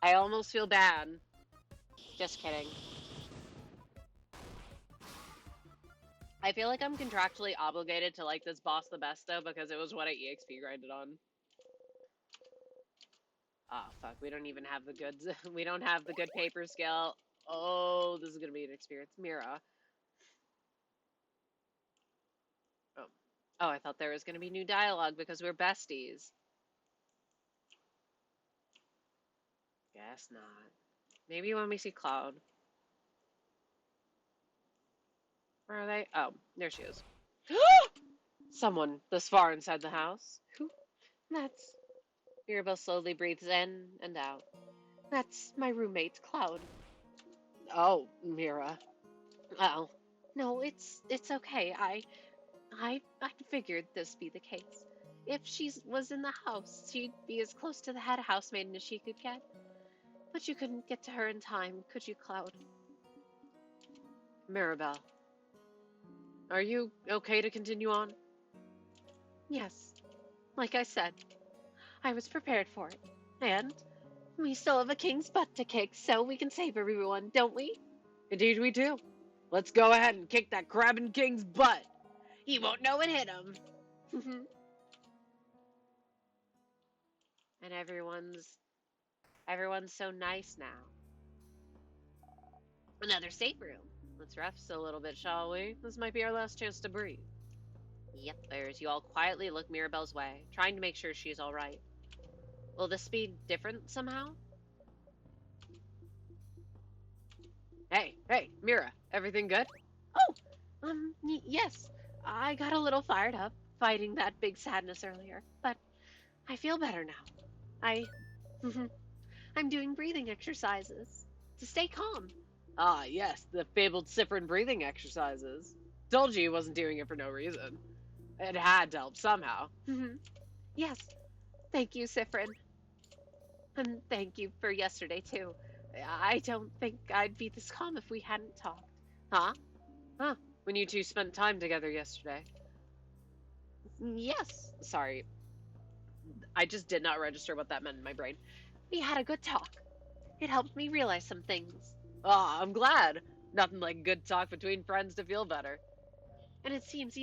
I almost feel bad. Just kidding. I feel like I'm contractually obligated to like this boss the best though because it was what I EXP grinded on. Oh fuck, we don't even have the goods. We don't have the good paper skill. Oh, this is gonna be an experience. Mira. Oh. Oh, I thought there was gonna be new dialogue because we're besties. Guess not. Maybe when we see Cloud. Where are they? Oh, there she is. Someone this far inside the house. Who? That's... Mirabelle slowly breathes in and out. That's my roommate, Cloud. Oh, Mira. Oh. No, it's okay. I figured this be the case. If she was in the house, she'd be as close to the head housemaiden as she could get. But you couldn't get to her in time, could you, Cloud? Mirabelle. Are you okay to continue on? Yes. Like I said, I was prepared for it. And we still have a king's butt to kick, so we can save everyone, don't we? Indeed we do. Let's go ahead and kick that crabbing king's butt. He won't know it hit him. And everyone's so nice now. Another stateroom. Let's rest a little bit, shall we? This might be our last chance to breathe. Yep, there's you all quietly look Mirabelle's way, trying to make sure she's alright. Will this be different somehow? Hey, Mira, everything good? Oh, yes. I got a little fired up fighting that big sadness earlier, but I feel better now. I'm doing breathing exercises to stay calm. Ah, yes, the fabled Siffrin breathing exercises. Told you he wasn't doing it for no reason. It had to help somehow. Yes, thank you, Siffrin. And thank you for yesterday, too. I don't think I'd be this calm if we hadn't talked. Huh? Huh. When you two spent time together yesterday. Yes. Sorry. I just did not register what that meant in my brain. We had a good talk. It helped me realize some things. Ah, I'm glad. Nothing like good talk between friends to feel better. And it seems like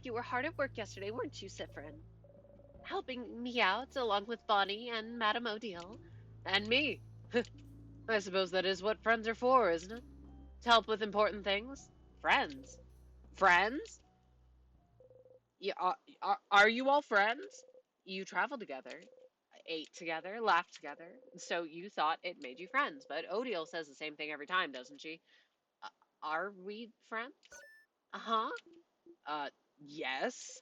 you were hard at work yesterday, weren't you, Siffrin? Helping me out, along with Bonnie and Madame Odile. And me. I suppose that is what friends are for, isn't it? To help with important things? Friends. Friends? Yeah, are you all friends? You travel together, ate together, laughed together, so you thought it made you friends. But Odile says the same thing every time, doesn't she? Uh, are we friends? Uh-huh. Uh, yes.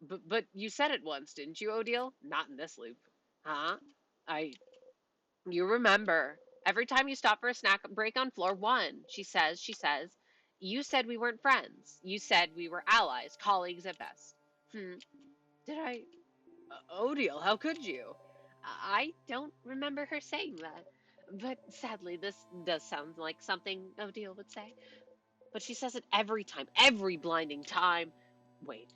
But you said it once, didn't you, Odile? Not in this loop. Huh? I You remember. Every time you stop for a snack break on floor one, she says, you said we weren't friends. You said we were allies, colleagues at best. Hmm. Did I? Odile, how could you? I don't remember her saying that. But sadly, this does sound like something Odile would say. But she says it every time, every blinding time. Wait,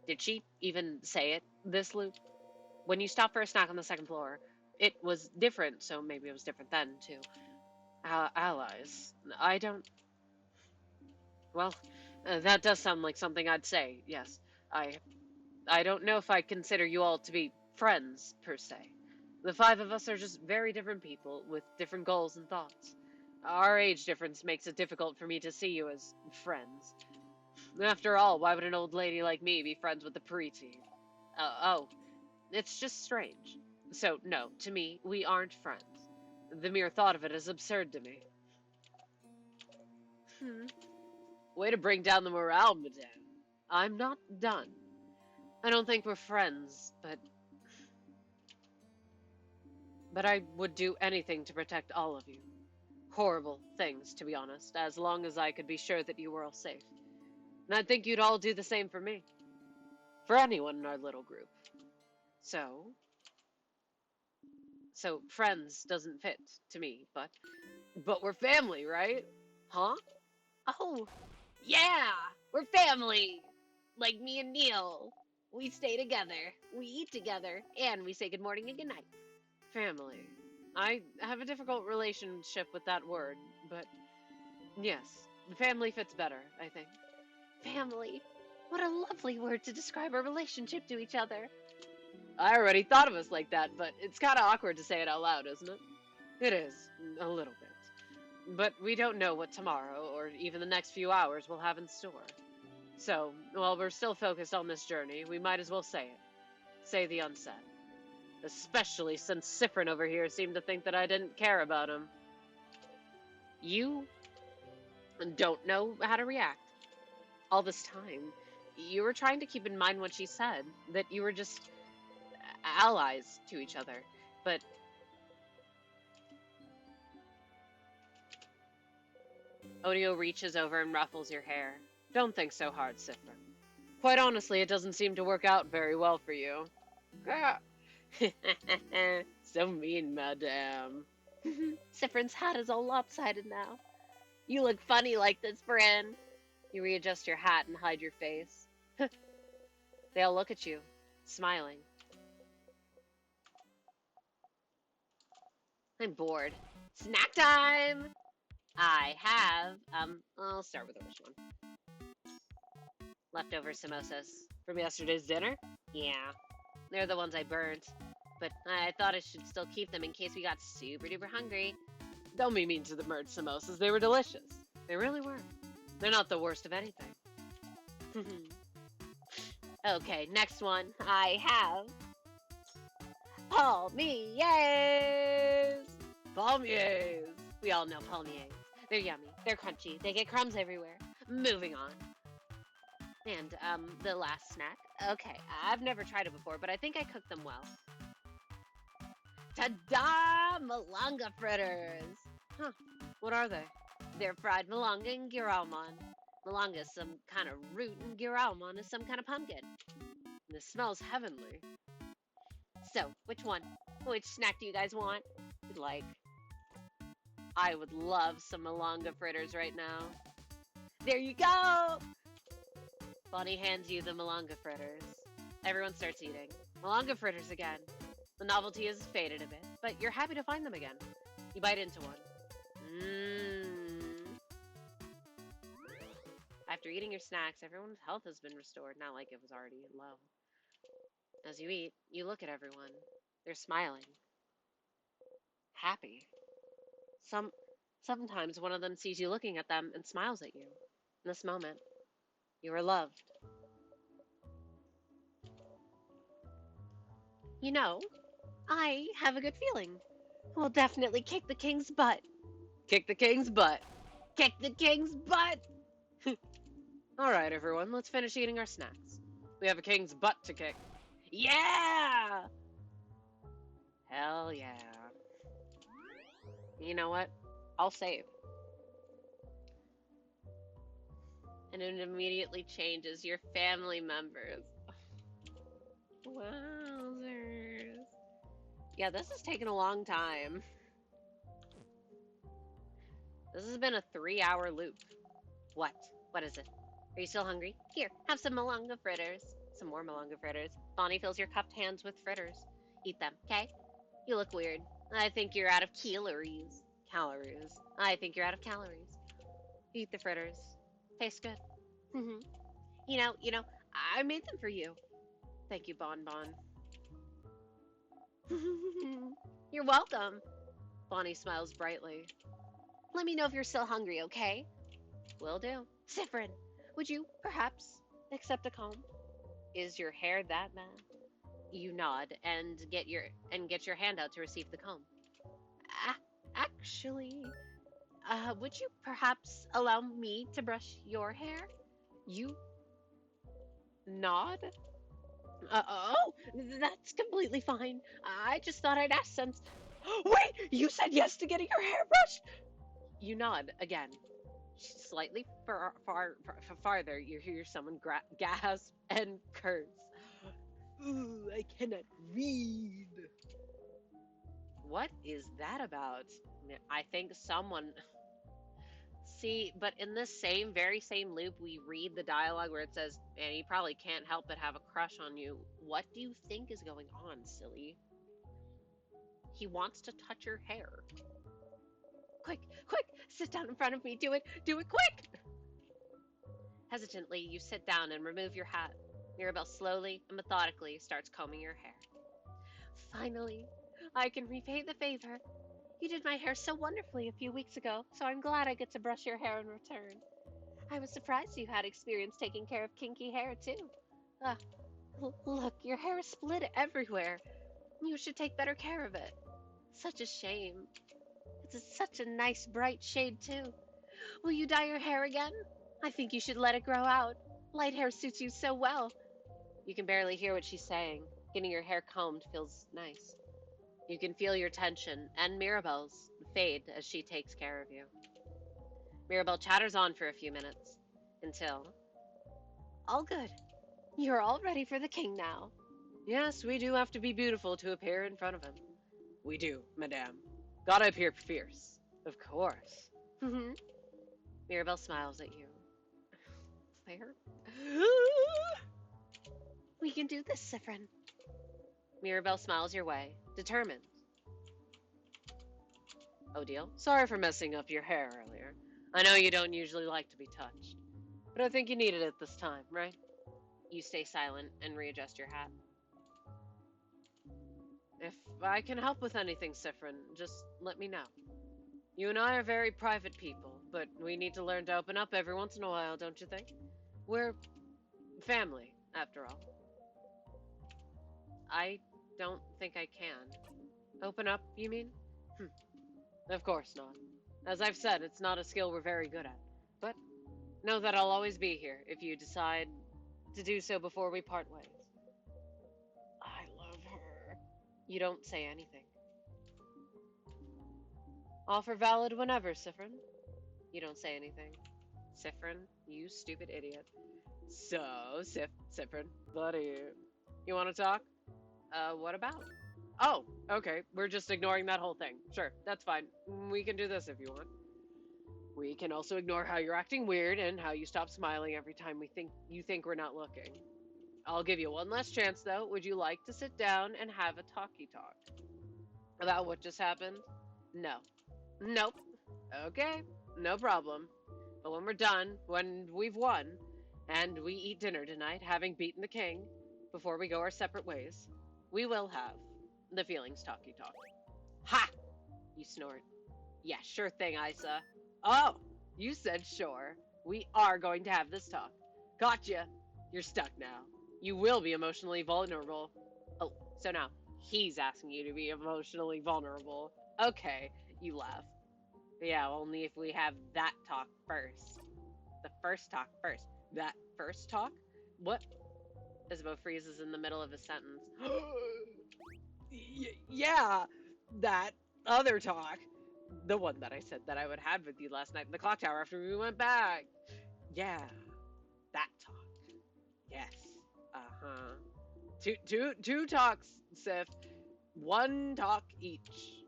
did she even say it this loop? When you stopped for a snack on the second floor, it was different, so maybe it was different then, too. Allies. I don't. Well, that does sound like something I'd say, yes. I I don't know if I consider you all to be friends, per se. The five of us are just very different people with different goals and thoughts. Our age difference makes it difficult for me to see you as friends. After all, why would an old lady like me be friends with a preteen? Oh, it's just strange. So, no, to me, we aren't friends. The mere thought of it is absurd to me. Hmm. Way to bring down the morale, madame. I'm not done. I don't think we're friends, but I would do anything to protect all of you. Horrible things, to be honest, as long as I could be sure that you were all safe. And I think you'd all do the same for me. For anyone in our little group. So, friends doesn't fit to me, but we're family, right? Huh? Oh, yeah, we're family. Like me and Neil. We stay together, we eat together, and we say good morning and good night. Family. I have a difficult relationship with that word, but yes, family fits better, I think. Family. What a lovely word to describe our relationship to each other. I already thought of us like that, but it's kind of awkward to say it out loud, isn't it? It is, a little bit. But we don't know what tomorrow, or even the next few hours, will have in store. So, while we're still focused on this journey, we might as well say it. Say the unsaid. Especially since Siffrin over here seemed to think that I didn't care about him. You don't know how to react. All this time, you were trying to keep in mind what she said, that you were just allies to each other. But Odio reaches over and ruffles your hair. Don't think so hard, Siffrin. Quite honestly, it doesn't seem to work out very well for you. So mean, madame. Siffrin's hat is all lopsided now. You look funny like this, friend. You readjust your hat and hide your face. They all look at you, smiling. I'm bored. Snack time! I have, I'll start with which one? Leftover samosas. From yesterday's dinner? Yeah. They're the ones I burnt. But I thought I should still keep them in case we got super duper hungry. Don't be mean to the merged samosas. They were delicious. They really were. They're not the worst of anything. Okay, next one. I have palmiers. Palmiers. We all know palmiers. They're yummy. They're crunchy. They get crumbs everywhere. Moving on. And, the last snack. Okay, I've never tried it before, but I think I cooked them well. Ta-da! Malanga fritters! Huh, what are they? They're fried malanga and giralmon. Malanga is some kind of root, and giralmon is some kind of pumpkin. And it smells heavenly. So, which one? Which snack do you guys want? Like, I would love some malanga fritters right now. There you go! Bonnie hands you the malanga fritters. Everyone starts eating. Malanga fritters again. The novelty has faded a bit, but you're happy to find them again. You bite into one. Mmm. After eating your snacks, everyone's health has been restored, not like it was already low. As you eat, you look at everyone. They're smiling, happy. Sometimes one of them sees you looking at them and smiles at you. In this moment, you are loved. You know, I have a good feeling. We'll definitely kick the king's butt. Kick the king's butt. Kick the king's butt! Alright, everyone, let's finish eating our snacks. We have a king's butt to kick. Yeah! Hell yeah. You know what? I'll save. And it immediately changes your family members. Wowzers. Yeah, this has taken a long time. This has been a 3-hour loop. What? What is it? Are you still hungry? Here, have some malunga fritters. Some more malunga fritters. Bonnie fills your cupped hands with fritters. Eat them, okay? You look weird. I think you're out of calories. Calories. I think you're out of calories. Eat the fritters. Tastes good. You know, I made them for you. Thank you, Bon Bon. You're welcome. Bonnie smiles brightly. Let me know if you're still hungry, okay? Will do. Siffrin, would you perhaps accept a comb? Is your hair that bad? You nod and get your hand out to receive the comb. Actually, would you perhaps allow me to brush your hair? You nod. Oh, that's completely fine. I just thought I'd ask since. Wait, you said yes to getting your hair brushed? You nod again. Slightly farther, you hear someone gasp and curse. Ooh, I cannot read. What is that about? I think someone... See, but in this very same loop, we read the dialogue where it says, and he probably can't help but have a crush on you. What do you think is going on, silly? He wants to touch your hair. Quick, sit down in front of me. Do it quick! Hesitantly, you sit down and remove your hat. Mirabelle slowly and methodically starts combing your hair. Finally, I can repay the favor. You did my hair so wonderfully a few weeks ago, so I'm glad I get to brush your hair in return. I was surprised you had experience taking care of kinky hair, too. Look, your hair is split everywhere. You should take better care of it. Such a shame. It's such a nice bright shade, too. Will you dye your hair again? I think you should let it grow out. Light hair suits you so well. You can barely hear what she's saying. Getting your hair combed feels nice. You can feel your tension and Mirabelle's fade as she takes care of you. Mirabelle chatters on for a few minutes until... All good. You're all ready for the king now. Yes, we do have to be beautiful to appear in front of him. We do, madame. Gotta appear fierce. Of course. Mirabelle smiles at you. Fair? We can do this, Siffrin. Mirabelle smiles your way, determined. Odile, sorry for messing up your hair earlier. I know you don't usually like to be touched, but I think you needed it this time, right? You stay silent and readjust your hat. If I can help with anything, Siffrin, just let me know. You and I are very private people, but we need to learn to open up every once in a while, don't you think? We're family, after all. I don't think I can. Open up, you mean? Of course not. As I've said, it's not a skill we're very good at. But know that I'll always be here if you decide to do so before we part ways. I love her. You don't say anything. Offer valid whenever, Siffrin. You don't say anything. Siffrin, you stupid idiot. So, Siffrin, buddy, you want to talk? What about? Oh, okay, we're just ignoring that whole thing. Sure, that's fine. We can do this if you want. We can also ignore how you're acting weird and how you stop smiling every time you think we're not looking. I'll give you one last chance, though. Would you like to sit down and have a talkie talk? About what just happened? No. Nope. Okay, no problem. But when we're done, when we've won, and we eat dinner tonight, having beaten the king, before we go our separate ways, we will have the feelings talkie talk. Ha! You snort. Yeah, sure thing, Isa. Oh, you said sure. We are going to have this talk. Gotcha. You're stuck now. You will be emotionally vulnerable. Oh, so now he's asking you to be emotionally vulnerable. Okay, you laugh. Yeah, only if we have that talk first. The first talk first. That first talk? What? Isabeau freezes in the middle of a sentence. Yeah, that other talk. The one that I said that I would have with you last night in the clock tower after we went back. Yeah, that talk. Yes. Two talks, Sif. One talk each.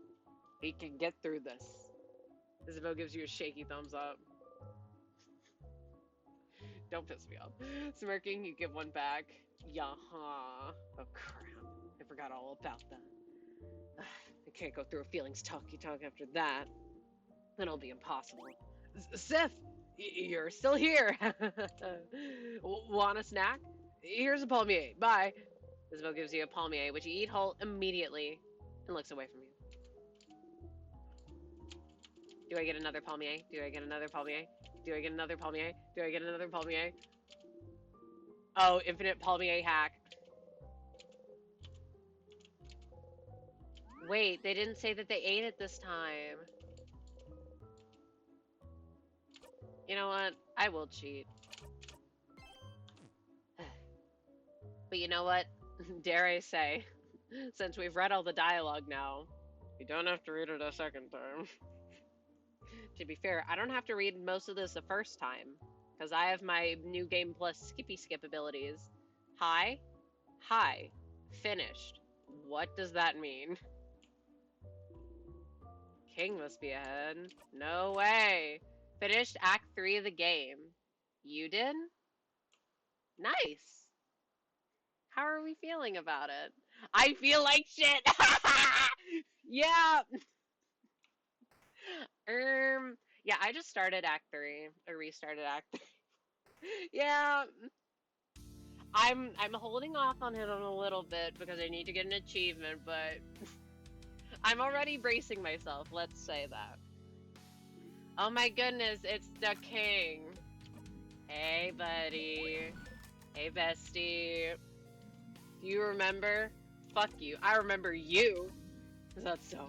We can get through this. Isabeau gives you a shaky thumbs up. Don't piss me off. Smirking, you give one back. Yeah-huh. Oh, crap. I forgot all about that. I can't go through a feelings talkie talk after that. That'll be impossible. Sif, you're still here. Want a snack? Here's a palmier. Bye. Isabeau gives you a palmier, which you eat whole immediately and looks away from you. Do I get another palmier? Do I get another palmier? Do I get another palmier? Do I get another palmier? Oh, infinite palmier hack. Wait, they didn't say that they ate it this time. You know what? I will cheat. But you know what? Dare I say, since we've read all the dialogue now, you don't have to read it a second time. To be fair, I don't have to read most of this the first time, because I have my new game plus skippy skip abilities. Hi, finished. What does that mean? King must be ahead. No way. Finished Act 3 of the game. You did? Nice. How are we feeling about it? I feel like shit. Yeah. Yeah, I just started Act 3. Or restarted Act 3. Yeah. I'm holding off on it a little bit because I need to get an achievement, but I'm already bracing myself, let's say that. Oh my goodness, it's the king. Hey, buddy. Hey, bestie. Do you remember? Fuck you. I remember you. Is that so?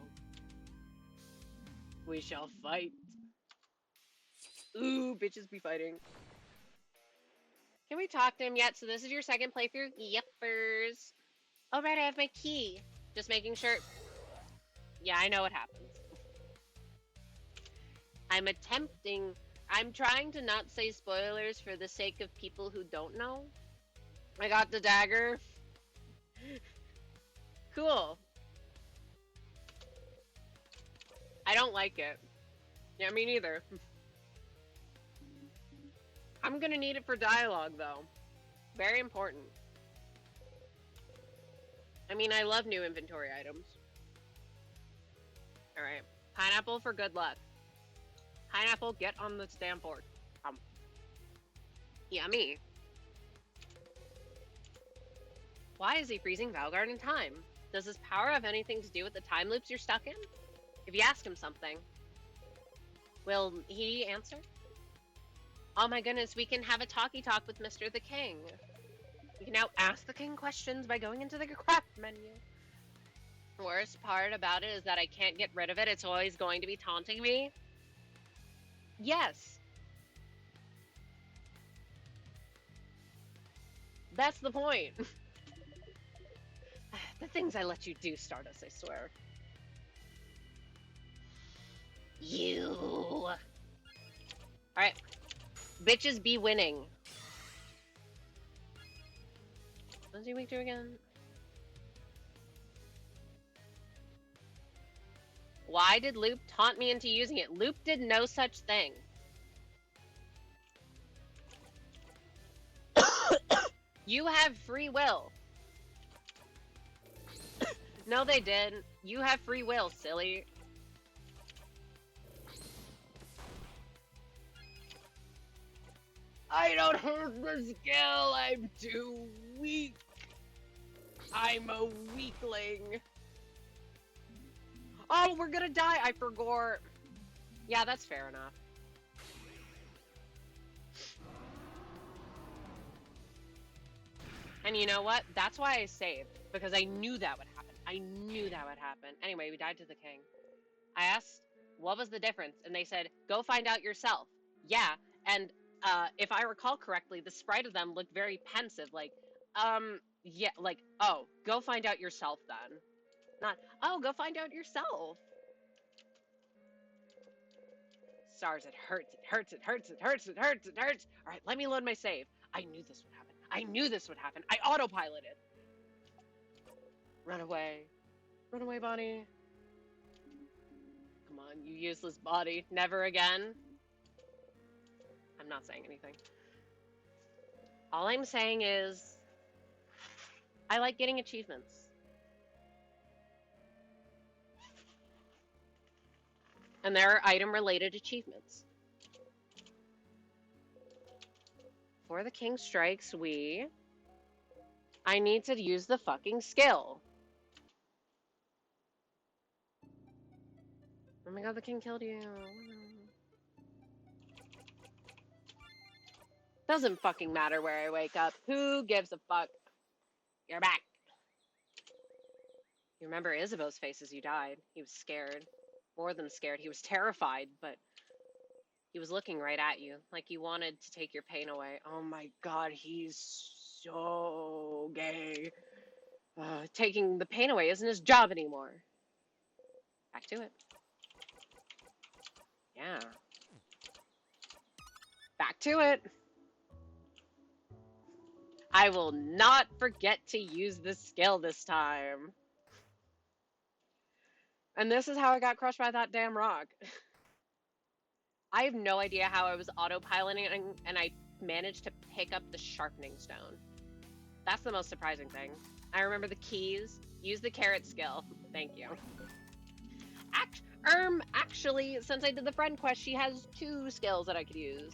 We shall fight. Ooh, bitches be fighting. Can we talk to him yet? So this is your second playthrough? Yepers. Oh, right, I have my key. Just making sure. Yeah, I know what happens. I'm trying to not say spoilers for the sake of people who don't know. I got the dagger. Cool. I don't like it. Yeah, me neither. I'm gonna need it for dialogue, though. Very important. I mean, I love new inventory items. Alright. Pineapple for good luck. Pineapple, get on the damn board. Yummy. Why is he freezing Valgard in time? Does his power have anything to do with the time loops you're stuck in? If you ask him something, will he answer? Oh my goodness, we can have a talkie talk with Mr. the King. We can now ask the king questions by going into the craft menu. The worst part about it is that I can't get rid of it. It's always going to be taunting me. Yes. That's the point. The things I let you do, Stardust, I swear. You. Alright. Bitches be winning. What did we do again? Why did Loop taunt me into using it? Loop did no such thing. You have free will. No, they didn't. You have free will, silly. I don't have the skill. I'm too weak. I'm a weakling. Oh, we're gonna die. I forgot. Yeah, that's fair enough. And you know what? That's why I saved. Because I knew that would happen. I knew that would happen. Anyway, we died to the king. I asked, what was the difference? And they said, go find out yourself. Yeah, and if I recall correctly, the sprite of them looked very pensive. Like, yeah, like, oh, go find out yourself then. Not, oh, go find out yourself. Stars, it hurts, it hurts, it hurts, it hurts, it hurts, it hurts. All right, let me load my save. I knew this would happen. I knew this would happen. I autopiloted. Run away. Run away, Bonnie. Come on, you useless body. Never again. I'm not saying anything. All I'm saying is, I like getting achievements. And there are item-related achievements. For the king strikes, I need to use the fucking skill. Oh my god, the king killed you. Doesn't fucking matter where I wake up. Who gives a fuck? You're back. You remember Isabeau's face as you died. He was scared. More than scared. He was terrified, but he was looking right at you, like he wanted to take your pain away. Oh my god, he's so gay. Taking the pain away isn't his job anymore. Back to it. Yeah. Back to it. I will not forget to use this skill this time. And this is how I got crushed by that damn rock. I have no idea how I was autopiloting and I managed to pick up the sharpening stone. That's the most surprising thing. I remember the keys. Use the carrot skill. Thank you. Actually, since I did the friend quest, she has 2 skills that I could use.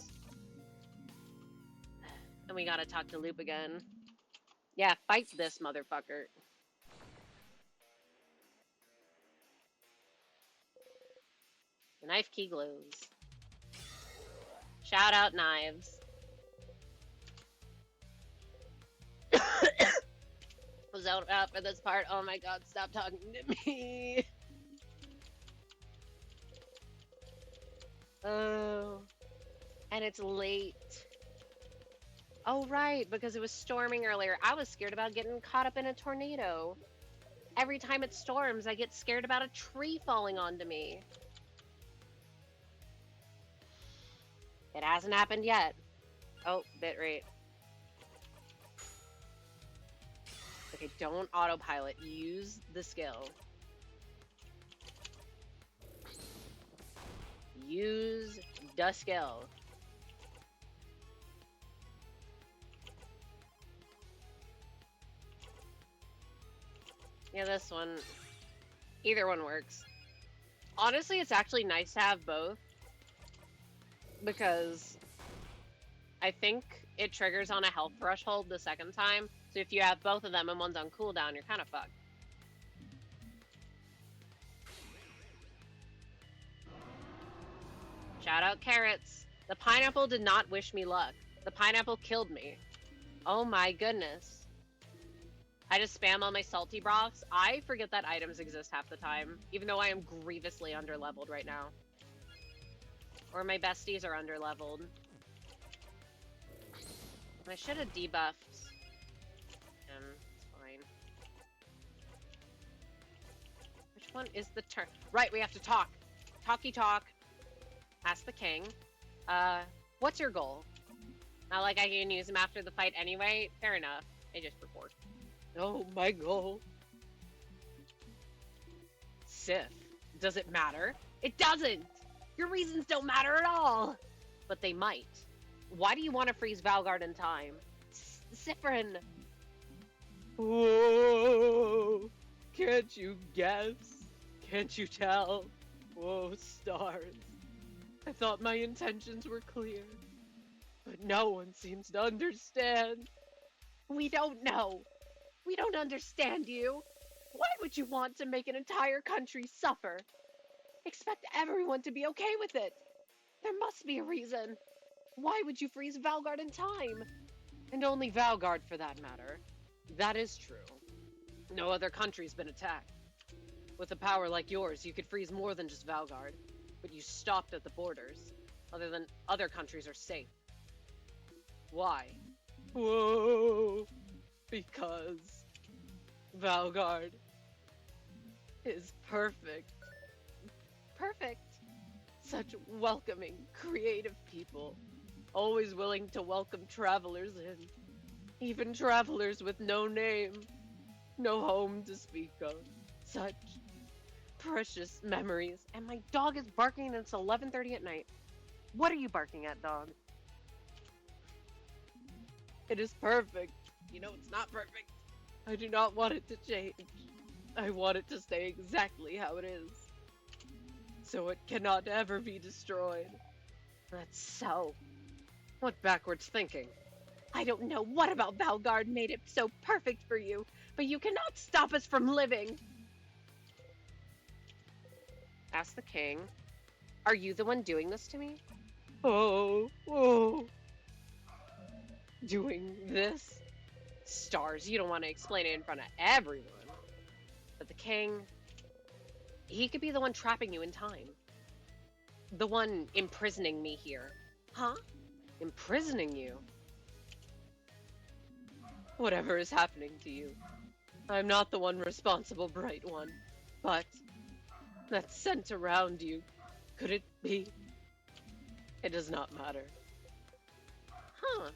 And we gotta talk to Loop again. Yeah, fight this motherfucker. The knife key glows. Shout out knives. Was out for this part. Oh my god, stop talking to me. Oh. And it's late. Oh, right, because it was storming earlier. I was scared about getting caught up in a tornado. Every time it storms, I get scared about a tree falling onto me. It hasn't happened yet. Oh, bitrate. Okay, don't autopilot. Use the skill. Use the skill. Yeah, this one. Either one works. Honestly, it's actually nice to have both. Because I think it triggers on a health threshold the second time. So if you have both of them and one's on cooldown, you're kind of fucked. Shout out carrots. The pineapple did not wish me luck. The pineapple killed me. Oh my goodness. I just spam all my salty broths. I forget that items exist half the time, even though I am grievously underleveled right now. Or my besties are underleveled. I should have debuffed him. It's fine. Which one is the turn? Right, we have to talk. Talky talk. Ask the king. What's your goal? Not like I can use him after the fight anyway. Fair enough. I just report. Oh, my goal. Sif. Does it matter? It doesn't! Your reasons don't matter at all! But they might. Why do you want to freeze Valgard in time? Siffrin! Whoa! Can't you guess? Can't you tell? Whoa, stars. I thought my intentions were clear. But no one seems to understand. We don't know. We don't understand you. Why would you want to make an entire country suffer? Expect everyone to be okay with it. There must be a reason. Why would you freeze Valgard in time? And only Valgard for that matter. That is true. No other country's been attacked. With a power like yours, you could freeze more than just Valgard. But you stopped at the borders. Other countries are safe. Why? Whoa! Because Valgard is perfect. Perfect. Such welcoming, creative people. Always willing to welcome travelers in. Even travelers with no name. No home to speak of. Such precious memories. And my dog is barking and it's 11:30 at night. What are you barking at, dog? It is perfect. You know it's not perfect. I do not want it to change. I want it to stay exactly how it is. So it cannot ever be destroyed. That's so. What backwards thinking? I don't know what about Valgard made it so perfect for you, but you cannot stop us from living. Ask the king. Are you the one doing this to me? Oh. Doing this? Stars, you don't want to explain it in front of everyone. But the king, he could be the one trapping you in time. The one imprisoning me here. Huh? Imprisoning you? Whatever is happening to you. I'm not the one responsible, Bright One. But that scent around you, could it be? It does not matter. Huh.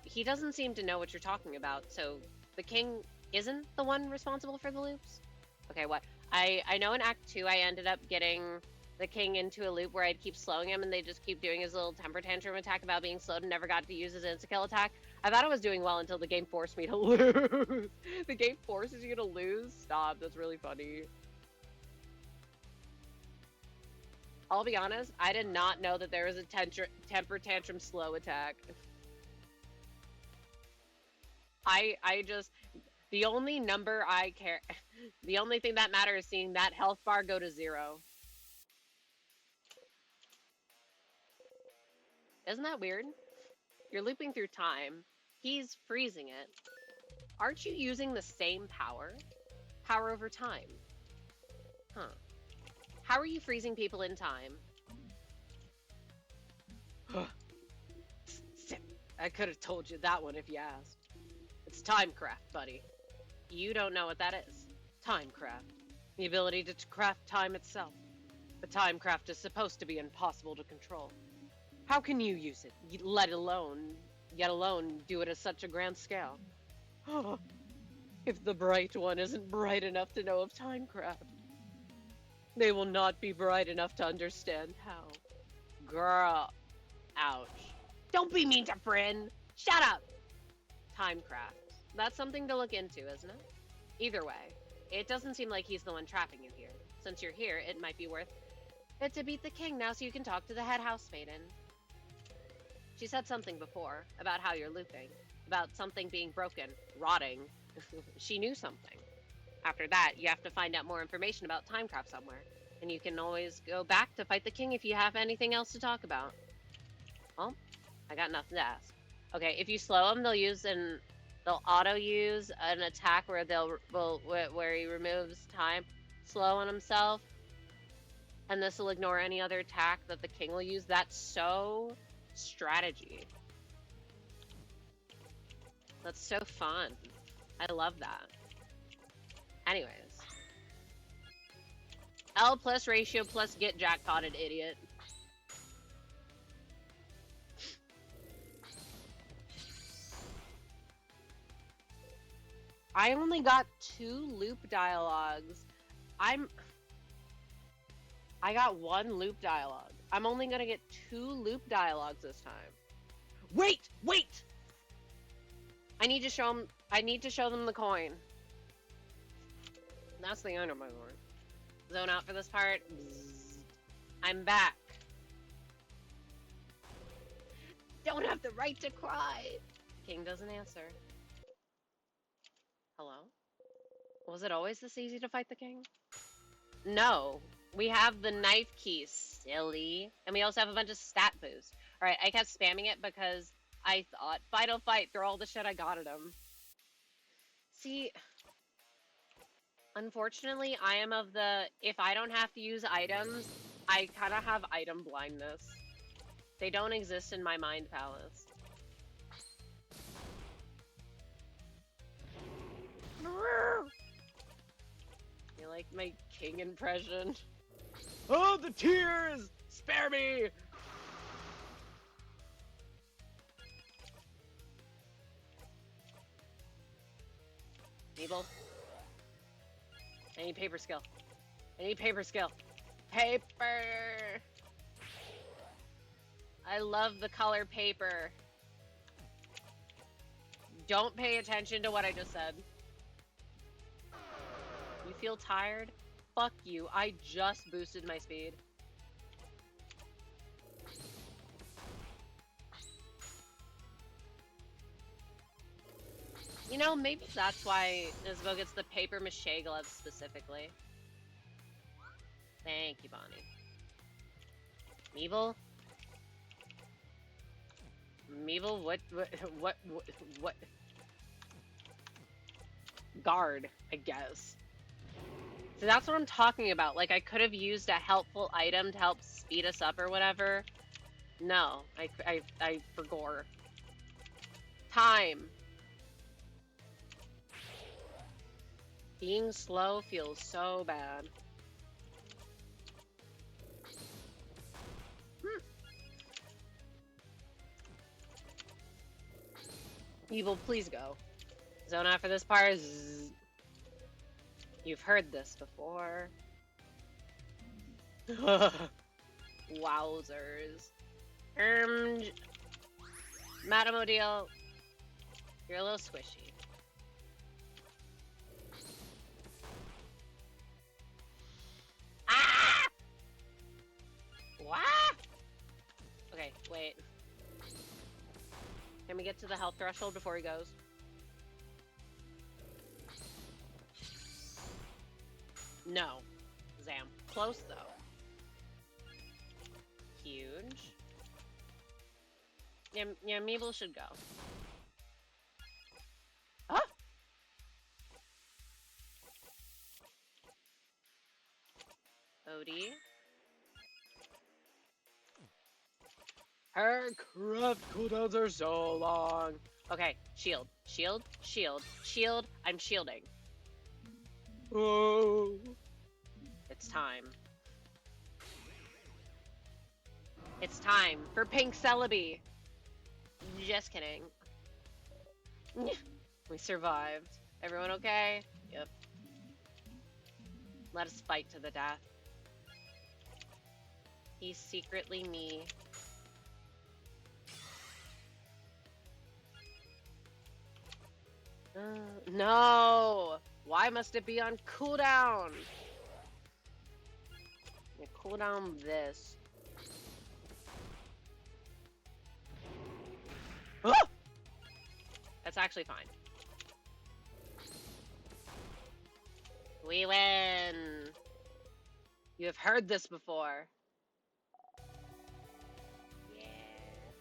He doesn't seem to know what you're talking about, so the king isn't the one responsible for the loops? Okay, what? I know in Act 2 I ended up getting the king into a loop where I'd keep slowing him and they just keep doing his little temper tantrum attack about being slowed and never got to use his insta-kill attack. I thought I was doing well until the game forced me to lose. The game forces you to lose? Stop, that's really funny. I'll be honest, I did not know that there was a temper tantrum slow attack. I just, the only number I care, the only thing that matters is seeing that health bar go to 0. Isn't that weird? You're looping through time. He's freezing it. Aren't you using the same power? Power over time. Huh. How are you freezing people in time? I could have told you that one if you asked. It's timecraft, buddy. You don't know what that is. Timecraft. The ability to craft time itself. But timecraft is supposed to be impossible to control. How can you use it, yet alone do it at such a grand scale? If the Bright One isn't bright enough to know of timecraft, they will not be bright enough to understand how. Girl. Ouch. Don't be mean to Fryn! Shut up! Timecraft. That's something to look into, isn't it? Either way, it doesn't seem like he's the one trapping you here. Since you're here, it might be worth it to beat the king now so you can talk to the head house maiden. She said something before about how you're looping, about something being broken, rotting. She knew something. After that, you have to find out more information about timecraft somewhere, and you can always go back to fight the king if you have anything else to talk about. Well, I got nothing to ask. Okay, if you slow him, they'll auto-use an attack where where he removes time slow on himself, and this will ignore any other attack that the king will use. That's so strategy. That's so fun. I love that. Anyways. L plus ratio plus get jackpotted, idiot. I only got 2 loop dialogues. I got 1 loop dialogue. I'm only gonna get 2 loop dialogues this time. Wait! I need to show them the coin. That's the end of my lord. Zone out for this part. I'm back. don't have the right to cry. King doesn't answer. Hello? Was it always this easy to fight the king? No. We have the knife key, silly. And we also have a bunch of stat boosts. Alright, I kept spamming it because I thought, final fight, throw all the shit I got at him. See, unfortunately, I am of the, if I don't have to use items, I kind of have item blindness. They don't exist in my mind palace. You like my king impression? Oh, the tears! Spare me! Evil. I need paper skill. I need paper skill. Paper! I love the color paper. Don't pay attention to what I just said. You feel tired? Fuck you. I just boosted my speed. You know, maybe that's why Isabeau gets the paper mache gloves specifically. Thank you, Bonnie. Meeble? Meeble, what? Guard, I guess. So that's what I'm talking about. Like, I could have used a helpful item to help speed us up or whatever. No, I forgot. Time. Being slow feels so bad. Evil, please go. Zone out for this part. Zzz. You've heard this before. Wowzers. Madame Odile, you're a little squishy. Ah! What? Okay, wait. Can we get to the health threshold before he goes? No. Zam. Close, though. Huge. Yeah, Meeble should go. Huh? Odie. Her craft cooldowns are so long. Okay, shield. Shield. Shield. Shield. I'm shielding. Oh. It's time. It's time for Pink Celebi. Just kidding. We survived. Everyone okay? Yep. Let us fight to the death. He's secretly me. No! Why must it be on cooldown? Cooldown this. Oh! That's actually fine. We win! You have heard this before. Yeah.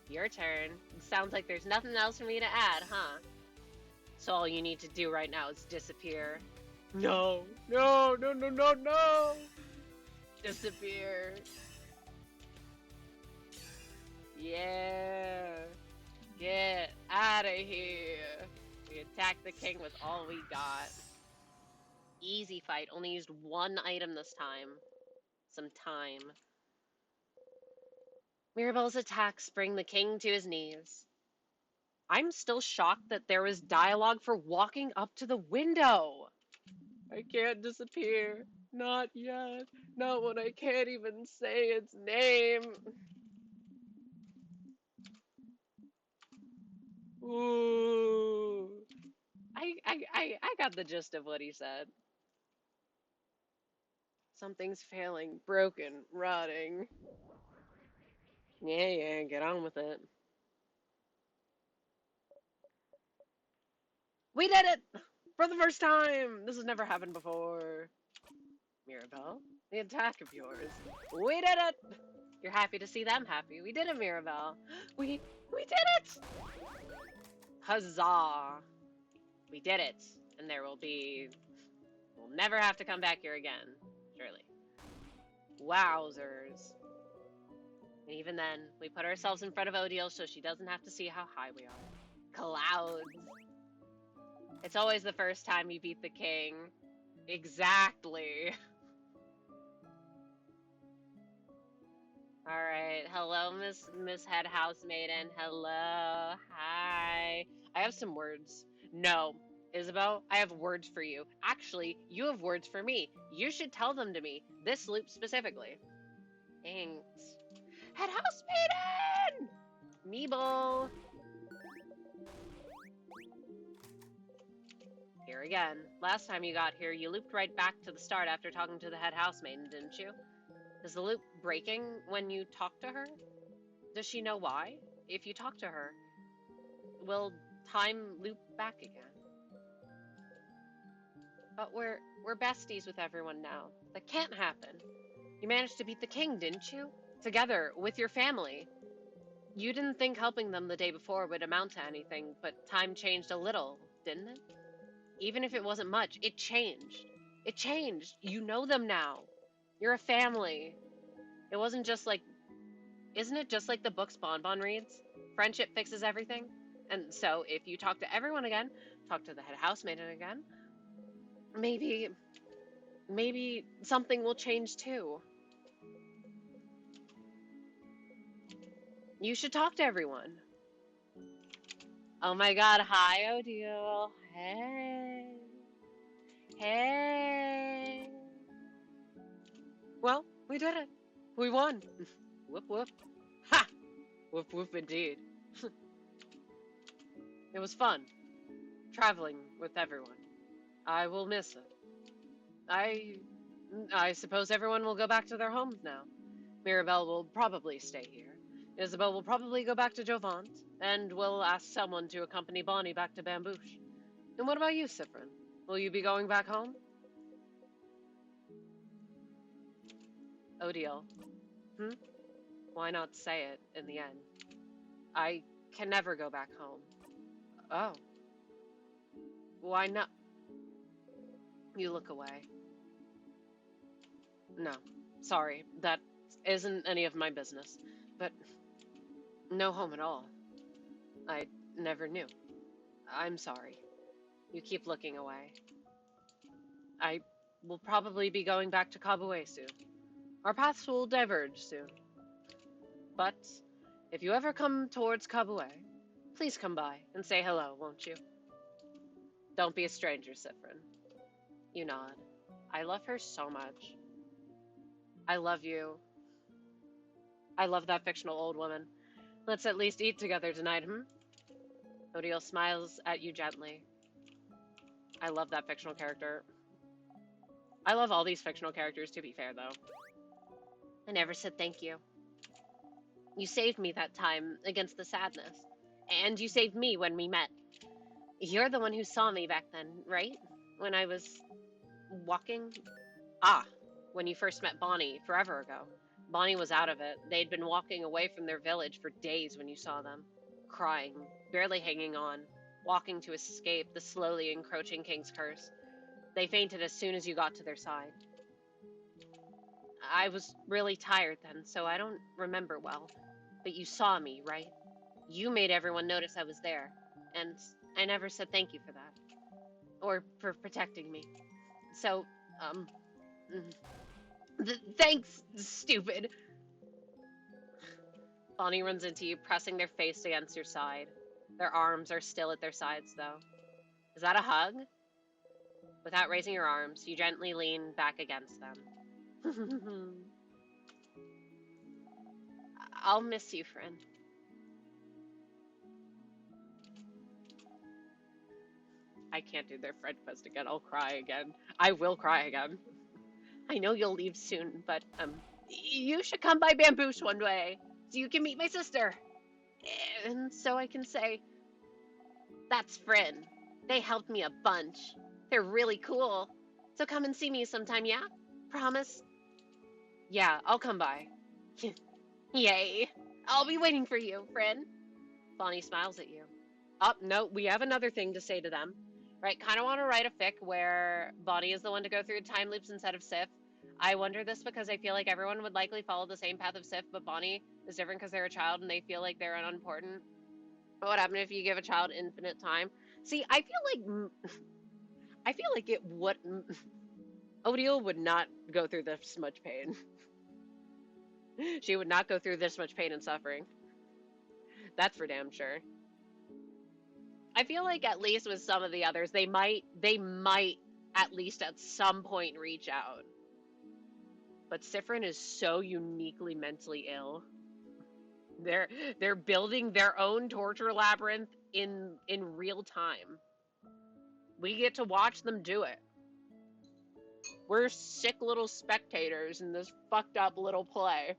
Your turn. It sounds like there's nothing else for me to add, huh? So all you need to do right now is disappear. No! No! No! No! No! No! Disappear. Yeah. Get out of here. We attacked the king with all we got. Easy fight. Only used one item this time. Some time. Mirabelle's attacks bring the king to his knees. I'm still shocked that there was dialogue for walking up to the window. I can't disappear. Not yet. Not when I can't even say its name. Ooh. I got the gist of what he said. Something's failing, broken, rotting. Yeah, get on with it. We did it! For the first time! This has never happened before. Mirabelle, the attack of yours. We did it! You're happy to see them happy. We did it, Mirabelle. We did it! Huzzah! We did it. And we'll never have to come back here again. Surely. Wowzers. And even then, we put ourselves in front of Odile so she doesn't have to see how high we are. Clouds. It's always the first time you beat the king. Exactly. Alright, hello, Miss Head Housemaiden. Hello, hi. I have some words. No, Isabeau, I have words for you. Actually, you have words for me. You should tell them to me. This loop specifically. Thanks. Head Housemaiden! Meeble! Here again. Last time you got here, you looped right back to the start after talking to the Head Housemaiden, didn't you? Is the loop breaking when you talk to her? Does she know why? If you talk to her, will time loop back again? But we're besties with everyone now. That can't happen. You managed to beat the king, didn't you? Together, with your family. You didn't think helping them the day before would amount to anything, but time changed a little, didn't it? Even if it wasn't much, it changed. It changed. You know them now. You're a family. It wasn't just like... Isn't it just like the books Bonbon reads? Friendship fixes everything. And so, if you talk to everyone again, talk to the head housemaiden again, maybe something will change too. You should talk to everyone. Oh my god, hi Odile. Hey. Hey. Well, we did it. We won. Whoop whoop. Ha! Whoop whoop indeed. It was fun. Traveling with everyone. I will miss it. I suppose everyone will go back to their homes now. Mirabelle will probably stay here. Isabeau will probably go back to Jovant, and we'll ask someone to accompany Bonnie back to Bambouche. And what about you, Siffrin? Will you be going back home? Odile. Why not say it in the end? I can never go back home. Oh. Why not? You look away. No. Sorry, that isn't any of my business. But no home at all. I never knew. I'm sorry. You keep looking away. I will probably be going back to Kabue soon. Our paths will diverge soon. But if you ever come towards Kabue, please come by and say hello, won't you? Don't be a stranger, Siffrin. You nod. I love her so much. I love you. I love that fictional old woman. Let's at least eat together tonight, Odile smiles at you gently. I love that fictional character. I love all these fictional characters, to be fair, though. I never said thank you. You saved me that time against the sadness. And you saved me when we met. You're the one who saw me back then, right? When I was walking? Ah, when you first met Bonnie, forever ago. Bonnie was out of it. They'd been walking away from their village for days when you saw them. Crying, barely hanging on, walking to escape the slowly encroaching king's curse. They fainted as soon as you got to their side. I was really tired then, so I don't remember well. But you saw me, right? You made everyone notice I was there. And I never said thank you for that. Or for protecting me. So, thanks, stupid. Bonnie runs into you, pressing their face against your side. Their arms are still at their sides, though. Is that a hug? Without raising your arms, you gently lean back against them. I'll miss you, friend. I can't do their friend quest again. I'll cry again. I will cry again. I know you'll leave soon, but, you should come by Bambouche one day, so you can meet my sister. And so I can say, that's Frin. They helped me a bunch. They're really cool. So come and see me sometime, yeah? Promise? Yeah, I'll come by. Yay. I'll be waiting for you, friend. Bonnie smiles at you. Oh, no, we have another thing to say to them. Right, kind of want to write a fic where Bonnie is the one to go through time loops instead of Sif. I wonder this because I feel like everyone would likely follow the same path of Sif, but Bonnie is different because they're a child and they feel like they're unimportant. What would happen if you give a child infinite time? See, I feel like it would. Odile would not go through this much pain. She would not go through this much pain and suffering. That's for damn sure. I feel like at least with some of the others, they might at least at some point reach out. But Siffrin is so uniquely mentally ill. They're building their own torture labyrinth in real time. We get to watch them do it. We're sick little spectators in this fucked up little play.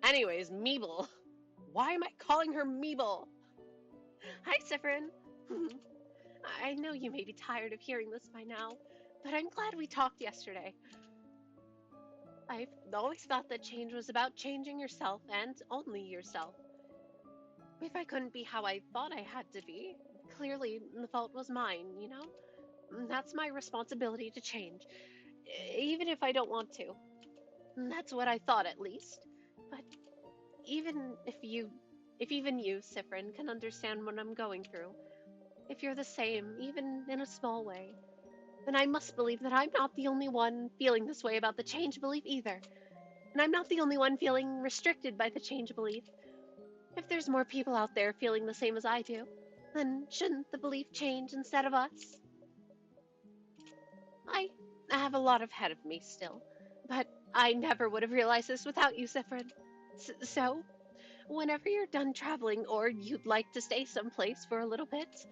Anyways, Meeble. Why am I calling her Meeble? Hi, Siffrin. I know you may be tired of hearing this by now, but I'm glad we talked yesterday. I've always thought that change was about changing yourself and only yourself. If I couldn't be how I thought I had to be, clearly the fault was mine, you know? That's my responsibility to change, even if I don't want to. That's what I thought at least. But even if even you, Siffrin, can understand what I'm going through, if you're the same, even in a small way, then I must believe that I'm not the only one feeling this way about the change belief either. And I'm not the only one feeling restricted by the change belief. If there's more people out there feeling the same as I do, then shouldn't the belief change instead of us? I have a lot ahead of me still, but I never would have realized this without you, Siffrin. So, whenever you're done traveling or you'd like to stay someplace for a little bit,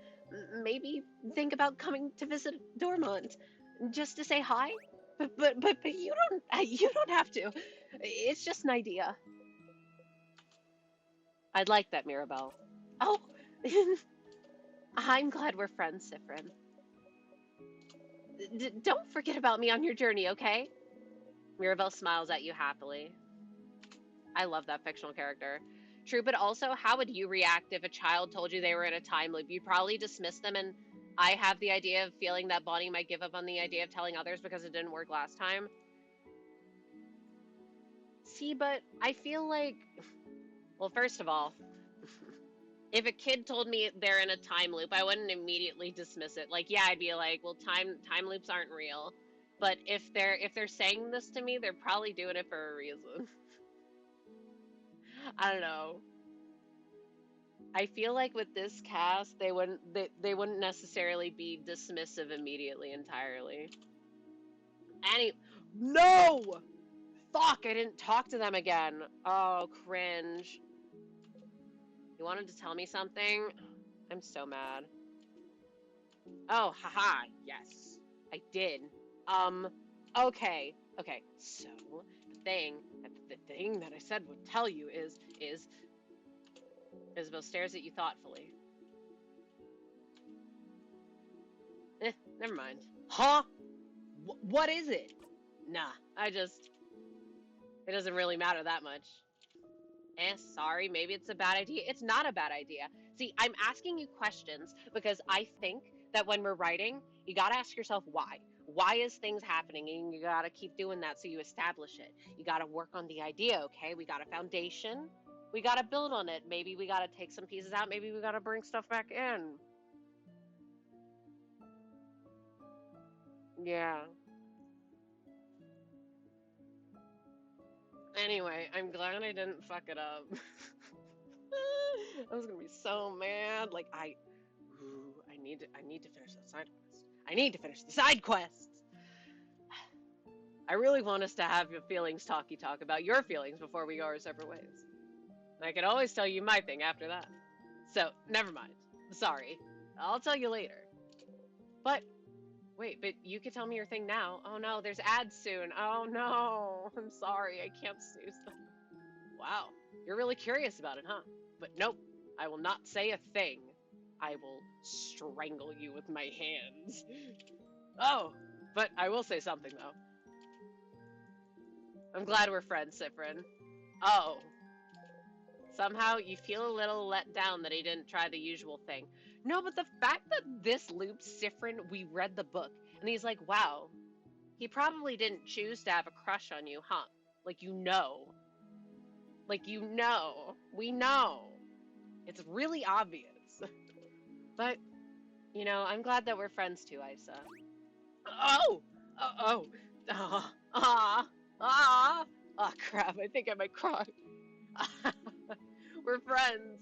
maybe think about coming to visit Dormont, just to say hi. But you don't have to. It's just an idea. I'd like that, Mirabelle. Oh, I'm glad we're friends, Siffrin. Don't forget about me on your journey, okay? Mirabelle smiles at you happily. I love that fictional character. True, but also, how would you react if a child told you they were in a time loop? You'd probably dismiss them, and I have the idea of feeling that Bonnie might give up on the idea of telling others because it didn't work last time. See, but I feel like, well, first of all, if a kid told me they're in a time loop, I wouldn't immediately dismiss it. Like, yeah, I'd be like, well, time loops aren't real. But if they're saying this to me, they're probably doing it for a reason. I don't know. I feel like with this cast, they wouldn't necessarily be dismissive immediately entirely. No! Fuck, I didn't talk to them again. Oh, cringe. You wanted to tell me something? I'm so mad. Oh, haha, yes. I did. Okay. So, the thing that I said would tell you is Isabeau stares at you thoughtfully. Never mind. Huh? What is it? Nah, it doesn't really matter that much. Sorry, maybe it's a bad idea. It's not a bad idea. See, I'm asking you questions because I think that when we're writing, you gotta ask yourself why. Why is things happening? And you gotta keep doing that so you establish it. You gotta work on the idea, okay? We got a foundation. We gotta build on it. Maybe we gotta take some pieces out. Maybe we gotta bring stuff back in. Yeah. Anyway, I'm glad I didn't fuck it up. I was gonna be so mad. Like I need to finish the side quest. I need to finish the side quests. I really want us to have your feelings talk about your feelings before we go our separate ways. I can always tell you my thing after that. So never mind. Sorry. I'll tell you later. But wait, but you can tell me your thing now. Oh no, there's ads soon. Oh no. I'm sorry. I can't snooze them. Wow. You're really curious about it, huh? But nope. I will not say a thing. I will strangle you with my hands. Oh, but I will say something, though. I'm glad we're friends, Siffrin. Oh. Somehow you feel a little let down that he didn't try the usual thing. No, but the fact that this loops Siffrin, we read the book, and he's like, wow, he probably didn't choose to have a crush on you, huh? Like, you know. Like, you know. We know. It's really obvious. But, you know, I'm glad that we're friends too, Isa. Oh! Oh! Oh! Ah! Ah! Oh, crap. I think I might cry. We're friends.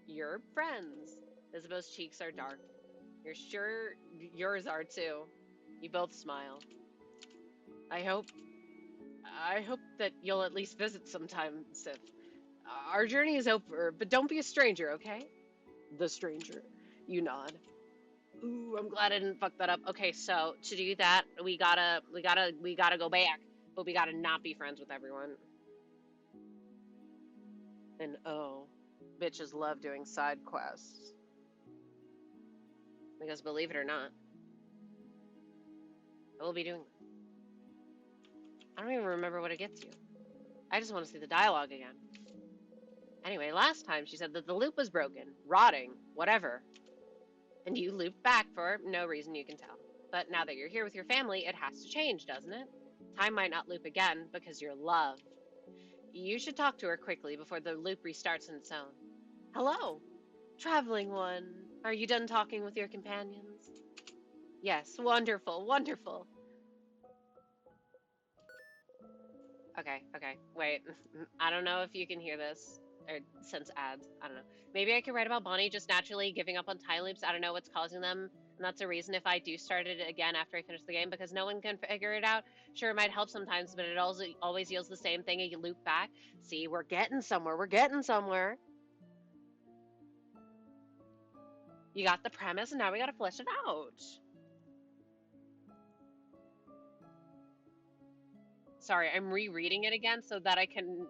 You're friends. Isabeau's cheeks are dark. You're sure yours are too. You both smile. I hope that you'll at least visit sometime, Sif. Our journey is over, but don't be a stranger, okay? The stranger. You nod. Ooh, I'm glad I didn't fuck that up. Okay, so to do that, we gotta go back, but we gotta not be friends with everyone. And oh, bitches love doing side quests. Because believe it or not, I will be doing them. I don't even remember what it gets you. I just want to see the dialogue again. Anyway, last time she said that the loop was broken, rotting, whatever. And you looped back for no reason you can tell. But now that you're here with your family, it has to change, doesn't it? Time might not loop again because you're loved. You should talk to her quickly before the loop restarts on its own. Hello, traveling one. Are you done talking with your companions? Yes, wonderful, wonderful. Okay, wait. I don't know if you can hear this, or sense ads. I don't know. Maybe I could write about Bonnie just naturally giving up on time loops. I don't know what's causing them, and that's a reason if I do start it again after I finish the game, because no one can figure it out. Sure, it might help sometimes, but it also always yields the same thing, and you loop back. See, we're getting somewhere. We're getting somewhere. You got the premise, and now we gotta flesh it out. Sorry, I'm rereading it again so that I can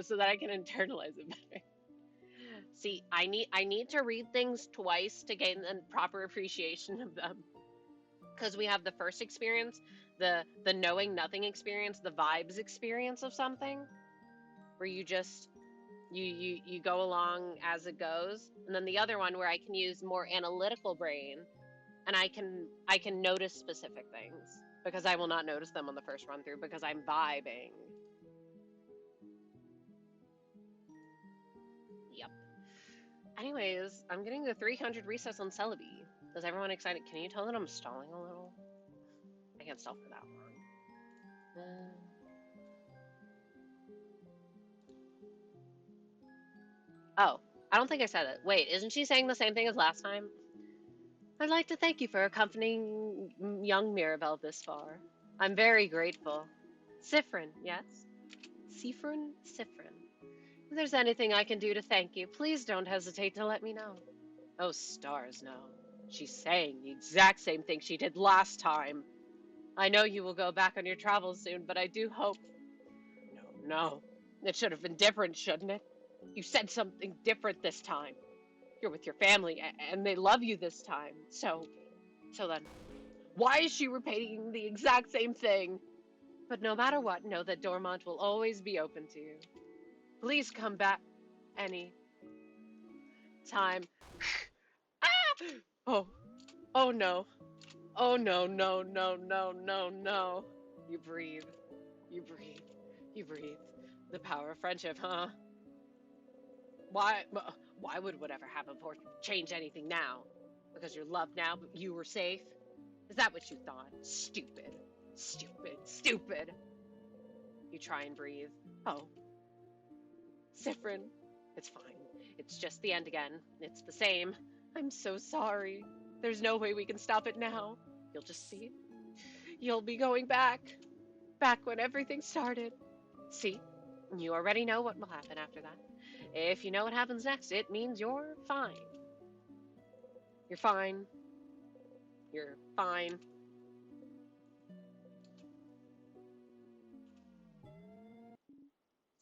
so that I can internalize it better. See, I need to read things twice to gain the proper appreciation of them. Because we have the first experience, the knowing nothing experience, the vibes experience of something, where you just you go along as it goes, and then the other one where I can use more analytical brain, and I can notice specific things because I will not notice them on the first run through because I'm vibing. Yep. Anyways, I'm getting the 300 recess on Celebi. Is everyone excited? Can you tell that I'm stalling a little? I can't stall for that long. Oh, I don't think I said it. Wait, isn't she saying the same thing as last time? I'd like to thank you for accompanying young Mirabelle this far. I'm very grateful. Siffrin, yes? Siffrin? Siffrin. If there's anything I can do to thank you, please don't hesitate to let me know. Oh, stars, no. She's saying the exact same thing she did last time. I know you will go back on your travels soon, but I do hope... No. It should have been different, shouldn't it? You said something different this time. You're with your family, and they love you this time. So then, why is she repeating the exact same thing? But no matter what, know that Dormont will always be open to you. Please come back any time. Ah! Oh no. Oh no, no, no, no, no, no. You breathe. You breathe. You breathe. The power of friendship, huh? Why would whatever happen for change anything now? Because you're loved now, but you were safe? Is that what you thought? Stupid. Stupid. Stupid. You try and breathe. Oh. Siffrin. It's fine. It's just the end again. It's the same. I'm so sorry. There's no way we can stop it now. You'll just see. You'll be going back. Back when everything started. See? You already know what will happen after that. If you know what happens next, it means you're fine. You're fine. You're fine.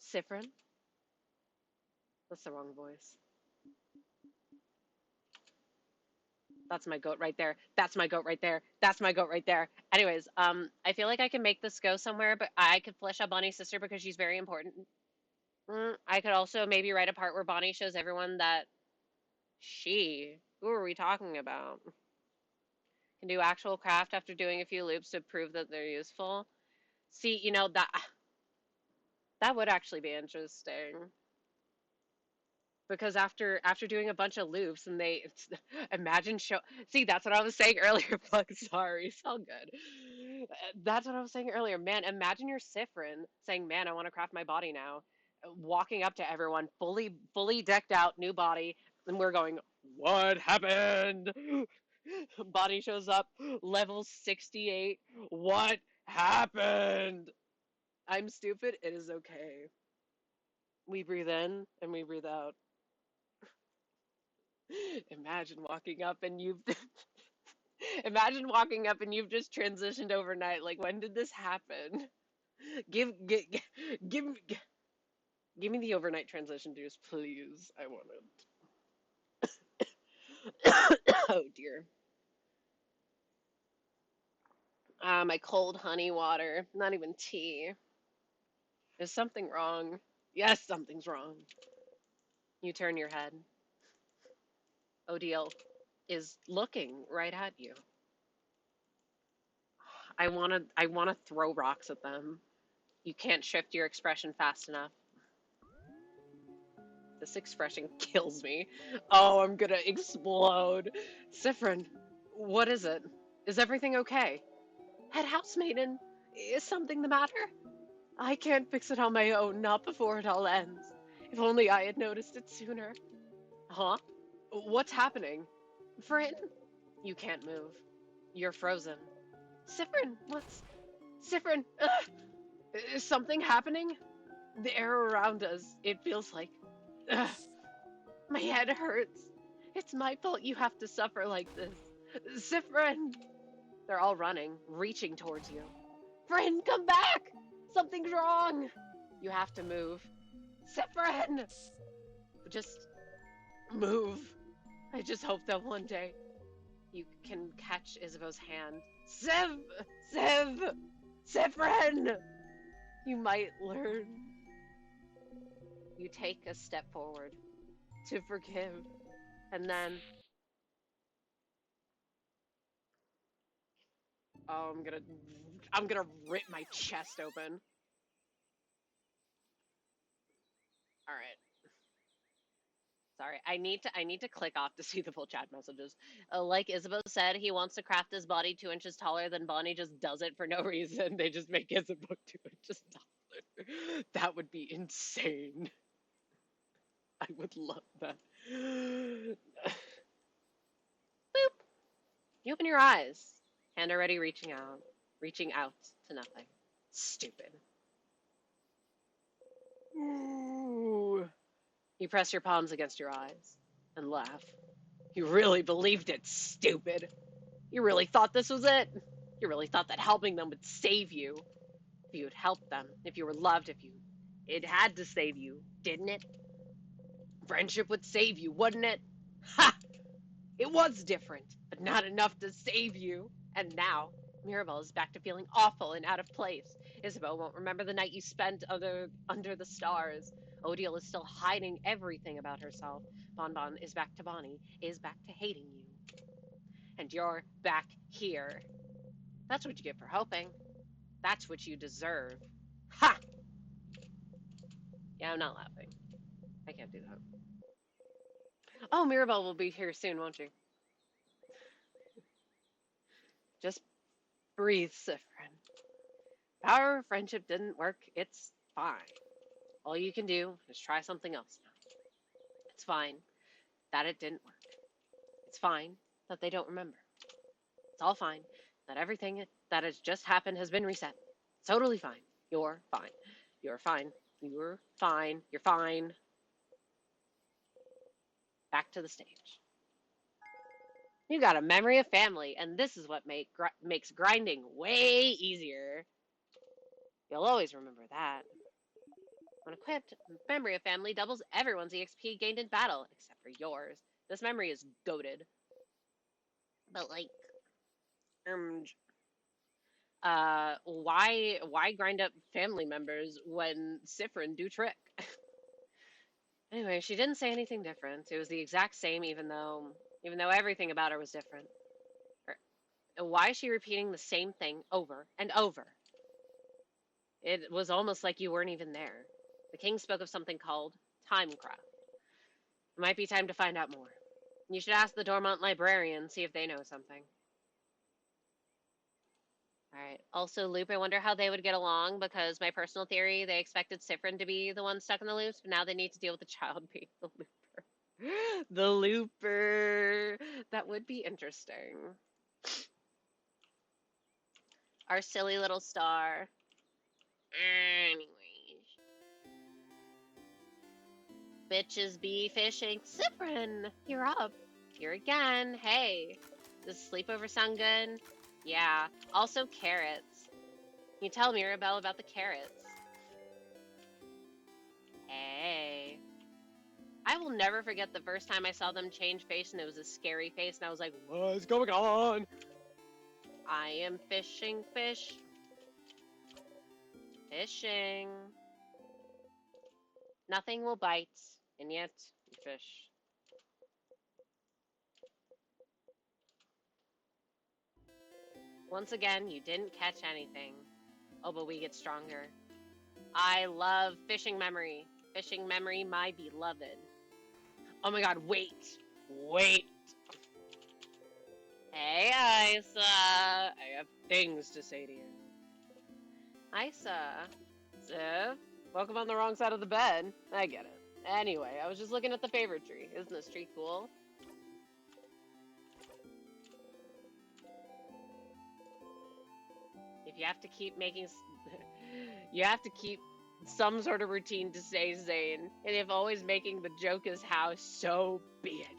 Siffrin? That's the wrong voice. That's my goat right there. That's my goat right there. That's my goat right there. Anyways, I feel like I can make this go somewhere, but I could flesh out Bonnie's sister because she's very important. I could also maybe write a part where Bonnie shows everyone that who are we talking about? Can do actual craft after doing a few loops to prove that they're useful. See, that would actually be interesting. Because after doing a bunch of loops and imagine show see that's what I was saying earlier. Fuck, sorry, it's all good. That's what I was saying earlier, man. Imagine your Siffrin saying, man, I want to craft my body now, walking up to everyone fully decked out, new body, and we're going, what happened? Body shows up, level 68. What happened? I'm stupid, it is okay. We breathe in and we breathe out. Imagine walking up and you've imagine walking up and you've just transitioned overnight. Like, when did this happen? Give give give give me the overnight transition juice, please. I want it. Oh dear. My cold honey water. Not even tea. Is something wrong? Yes, something's wrong. You turn your head. Odile is looking right at you. I wanna throw rocks at them. You can't shift your expression fast enough. This expression kills me. Oh, I'm gonna explode. Siffrin, what is it? Is everything okay? Head housemaiden, is something the matter? I can't fix it on my own, not before it all ends. If only I had noticed it sooner. Huh? What's happening? Frin? You can't move. You're frozen. Siffrin, Siffrin, is something happening? The air around us, it feels like... Ugh. My head hurts. It's my fault you have to suffer like this. Siffrin! They're all running, reaching towards you. Friend, come back! Something's wrong! You have to move. Siffrin! Just move. I just hope that one day you can catch Isabeau's hand. Siffrin! You might learn. You take a step forward to forgive, and then... Oh, I'm gonna rip my chest open. All right. Sorry, I need to click off to see the full chat messages. Like Isabeau said, he wants to craft his body 2 inches taller. Then Bonnie just does it for no reason. They just make Isabeau 2 inches taller. That would be insane. I would love that. Boop. You open your eyes. Hand already reaching out to nothing. Stupid. Ooh. You press your palms against your eyes and laugh. You really believed it, stupid. You really thought this was it. You really thought that helping them would save you. If you had helped them, if you were loved, it had to save you, didn't it? Friendship would save you, wouldn't it? Ha! It was different, but not enough to save you. And now, Mirabelle is back to feeling awful and out of place. Isabeau won't remember the night you spent under the stars. Odile is still hiding everything about herself. Bonbon is back to Bonnie, is back to hating you. And you're back here. That's what you get for hoping. That's what you deserve. Ha! Yeah, I'm not laughing. I can't do that. Oh, Mirabelle will be here soon, won't she? Just breathe, Siffrin. Our friendship didn't work. It's fine. All you can do is try something else now. It's fine that it didn't work. It's fine that they don't remember. It's all fine that everything that has just happened has been reset. It's totally fine. You're fine. You're fine. You're fine. You're fine. Back to the stage. You got a memory of family, and this is what makes grinding way easier. You'll always remember that. When equipped, memory of family doubles everyone's EXP gained in battle, except for yours. This memory is goated. But like, um, why grind up family members when Siffrin do trick? Anyway, she didn't say anything different. It was the exact same, even though everything about her was different. Why is she repeating the same thing over and over? It was almost like you weren't even there. The king spoke of something called timecraft. It might be time to find out more. You should ask the Dormont librarian, see if they know something. Alright. Also, Loop, I wonder how they would get along, because my personal theory, they expected Siffrin to be the one stuck in the loops, but now they need to deal with the child being the looper. The looper! That would be interesting. Our silly little star. Anyways. Bitches be fishing. Siffrin, you're up. Here again. Hey. Does sleepover sound good? Yeah. Also carrots. Can you tell Mirabelle about the carrots? Hey. I will never forget the first time I saw them change face and it was a scary face and I was like, what's going on? I am fishing fish. Fishing. Nothing will bite, and yet you fish. Once again, you didn't catch anything. Oh, but we get stronger. I love fishing memory. Fishing memory, my beloved. Oh my god, wait. Wait. Hey, Isa. I have things to say to you. Isa. Ziff? Woke up on the wrong side of the bed. I get it. Anyway, I was just looking at the favorite tree. Isn't this tree cool? If you have to keep making... you have to keep some sort of routine to stay sane. And if always making the joke is how, so be it.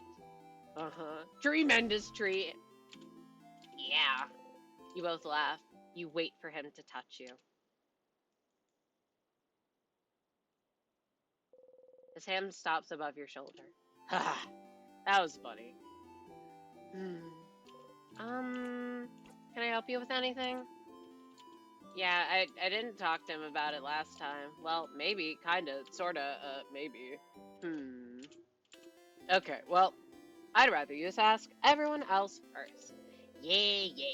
Uh-huh. Tremendous tree. Yeah. You both laugh. You wait for him to touch you. His hand stops above your shoulder. Ha! That was funny. Can I help you with anything? Yeah, I didn't talk to him about it last time. Well, maybe, kinda, sorta, maybe. Okay, well, I'd rather you just ask everyone else first. Yeah.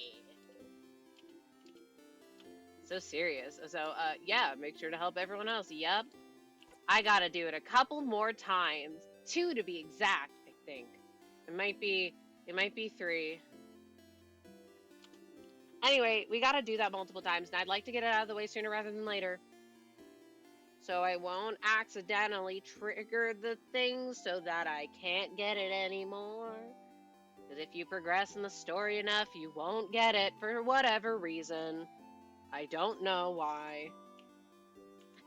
So serious. So, yeah, make sure to help everyone else. Yup. I gotta do it a couple more times. 2 to be exact, I think. It might be 3. Anyway, we gotta do that multiple times, and I'd like to get it out of the way sooner rather than later. So I won't accidentally trigger the thing so that I can't get it anymore. Because if you progress in the story enough, you won't get it for whatever reason. I don't know why.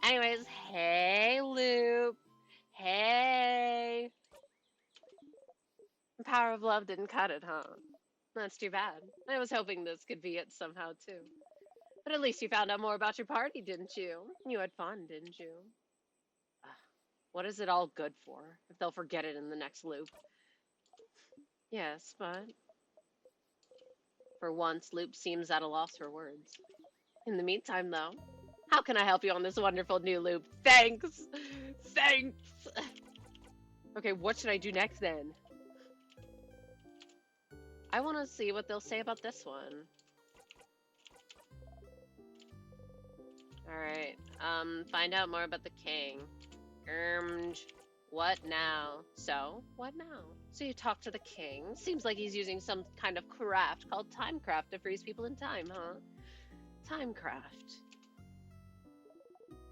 Anyways, hey, Loop. Hey. The power of love didn't cut it, huh? That's too bad. I was hoping this could be it somehow, too. But at least you found out more about your party, didn't you? You had fun, didn't you? What is it all good for, if they'll forget it in the next loop? Yes, but... For once, Loop seems at a loss for words. In the meantime, though, how can I help you on this wonderful new loop? Thanks! Thanks! Okay, what should I do next, then? I want to see what they'll say about this one. Alright, find out more about the king. What now? So, what now? So you talk to the king? Seems like he's using some kind of craft called timecraft to freeze people in time, huh? Timecraft.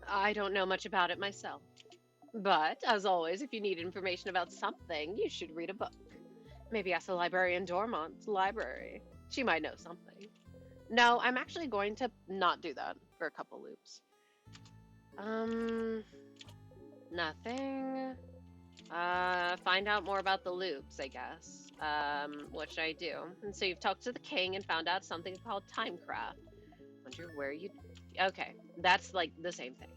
I don't know much about it myself. But, as always, if you need information about something, you should read a book. Maybe ask the librarian Dormont's library. She might know something. No, I'm actually going to not do that for a couple loops. Nothing. Find out more about the loops, I guess. What should I do? And so you've talked to the king and found out something called timecraft. Wonder where you... Okay, that's like the same thing.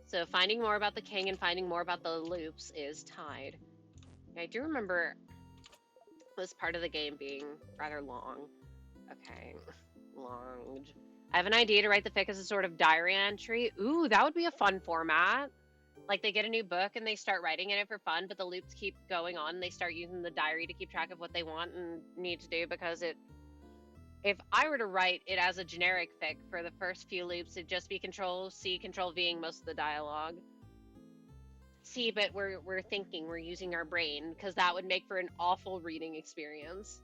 So finding more about the king and finding more about the loops is tied. I do remember This part of the game being rather long. Okay, long. I have an idea to write the fic as a sort of diary entry. Ooh, that would be a fun format. Like they get a new book and they start writing in it for fun, but the loops keep going on. And they start using the diary to keep track of what they want and need to do because if I were to write it as a generic fic for the first few loops, it'd just be Control-C, Control-Ving most of the dialogue. See, but we're thinking, we're using our brain, because that would make for an awful reading experience.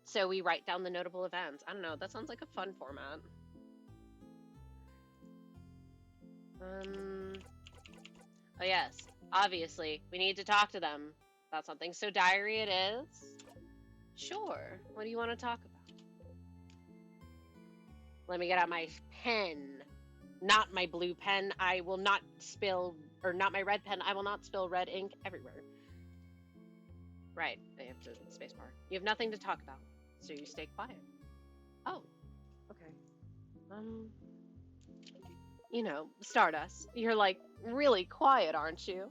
So we write down the notable events. I don't know, that sounds like a fun format. Oh yes, obviously, we need to talk to them about something. So diary it is? Sure, what do you want to talk about? Let me get out my pen. Not my blue pen. I will not spill, or not my red pen. I will not spill red ink everywhere. Right, I have to spacebar. You have nothing to talk about, so you stay quiet. Oh, okay. You know, Stardust, you're like really quiet, aren't you?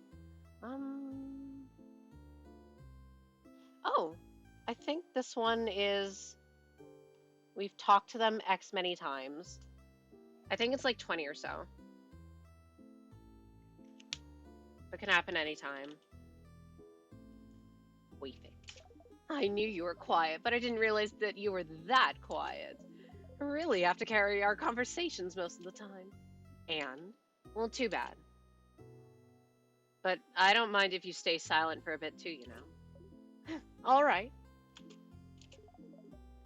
Oh, I think this one is, we've talked to them X many times. I think it's like 20 or so. It can happen anytime. Weeping. I knew you were quiet, but I didn't realize that you were that quiet. I really have to carry our conversations most of the time. And? Well, too bad. But I don't mind if you stay silent for a bit too, you know. All right.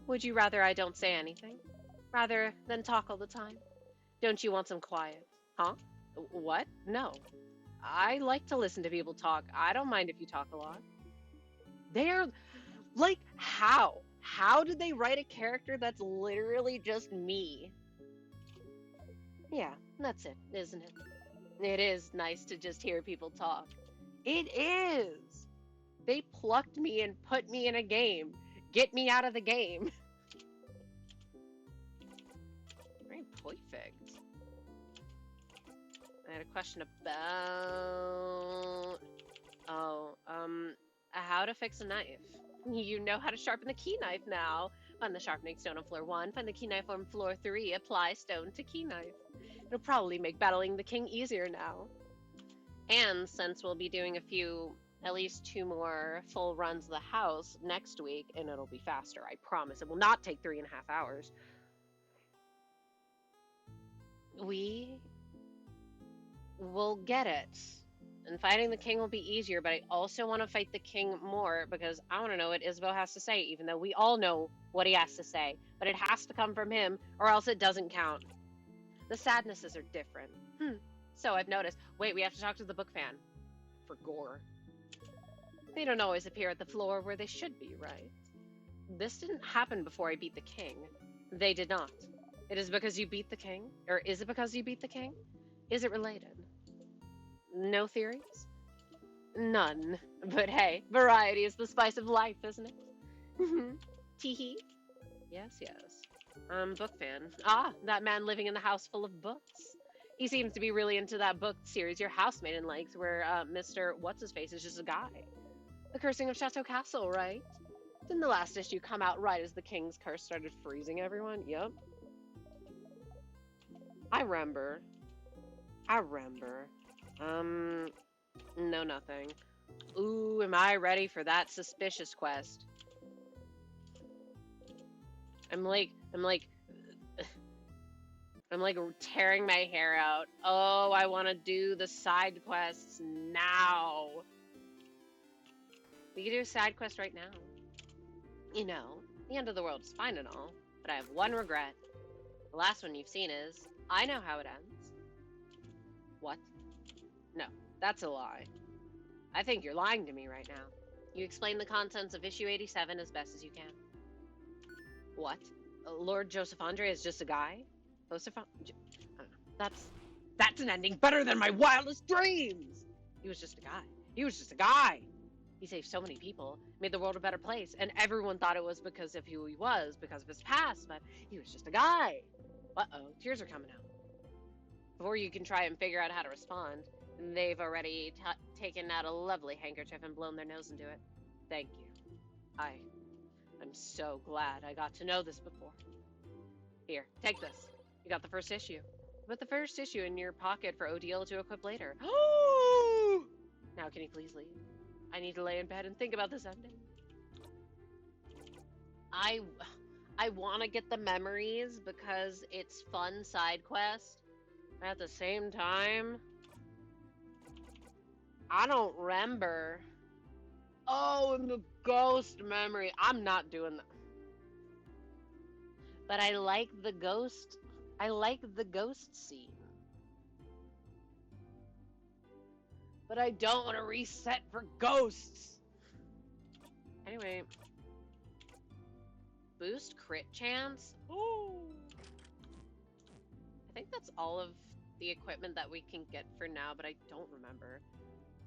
Would you rather I don't say anything? Rather than talk all the time? Don't you want some quiet? Huh? What? No. I like to listen to people talk. I don't mind if you talk a lot. They're like, how? How did they write a character that's literally just me? Yeah, that's it, isn't it? It is nice to just hear people talk. It is! They plucked me and put me in a game. Get me out of the game. Very perfect. I had a question about... how to fix a knife. You know how to sharpen the key knife now. Find the sharpening stone on floor 1, find the key knife on floor 3, apply stone to key knife. It'll probably make battling the king easier now. And since we'll be doing at least 2 more full runs of the house next week, and it'll be faster, I promise. It will not take 3.5 hours. We will get it. And fighting the king will be easier, but I also want to fight the king more because I want to know what Isabeau has to say, even though we all know what he has to say. But it has to come from him, or else it doesn't count. The sadnesses are different. So I've noticed. Wait, we have to talk to the book fan. For gore. They don't always appear at the floor where they should be, right? This didn't happen before I beat the king. They did not. It is because you beat the king? Or is it because you beat the king? Is it related? No theories? None. But hey, variety is the spice of life, isn't it? Teehee. Yes, yes. Book fan. Ah, that man living in the house full of books. He seems to be really into that book series your housemaiden likes, where Mr. What's-His-Face is just a guy. The Cursing of Chateau Castle, right? Didn't the last issue come out right as the king's curse started freezing everyone? Yep. I remember. No, nothing. Ooh, am I ready for that suspicious quest? I'm like tearing my hair out. Oh, I want to do the side quests now. We can do a side quest right now. You know, the end of the world is fine and all, but I have one regret. The last one you've seen is, I know how it ends. What? No, that's a lie. I think you're lying to me right now. You explain the contents of issue 87 as best as you can. What? Lord Joseph Andre is just a guy? Joseph I don't know. That's an ending better than my wildest dreams! He was just a guy. He was just a guy! He saved so many people, made the world a better place, and everyone thought it was because of who he was, because of his past, but he was just a guy. Uh-oh, tears are coming out. Before you can try and figure out how to respond, they've already taken out a lovely handkerchief and blown their nose into it. Thank you. I'm so glad I got to know this before. Here, take this. You got the first issue. Put the first issue in your pocket for Odile to equip later. Now can you please leave? I need to lay in bed and think about this ending. I want to get the memories because it's fun side quest. At the same time, I don't remember. Oh, and the ghost memory. I'm not doing that. But I like the ghost. I like the ghost scene. But I don't want to reset for ghosts. Anyway. Boost crit chance? Ooh. I think that's all of the equipment that we can get for now, but I don't remember.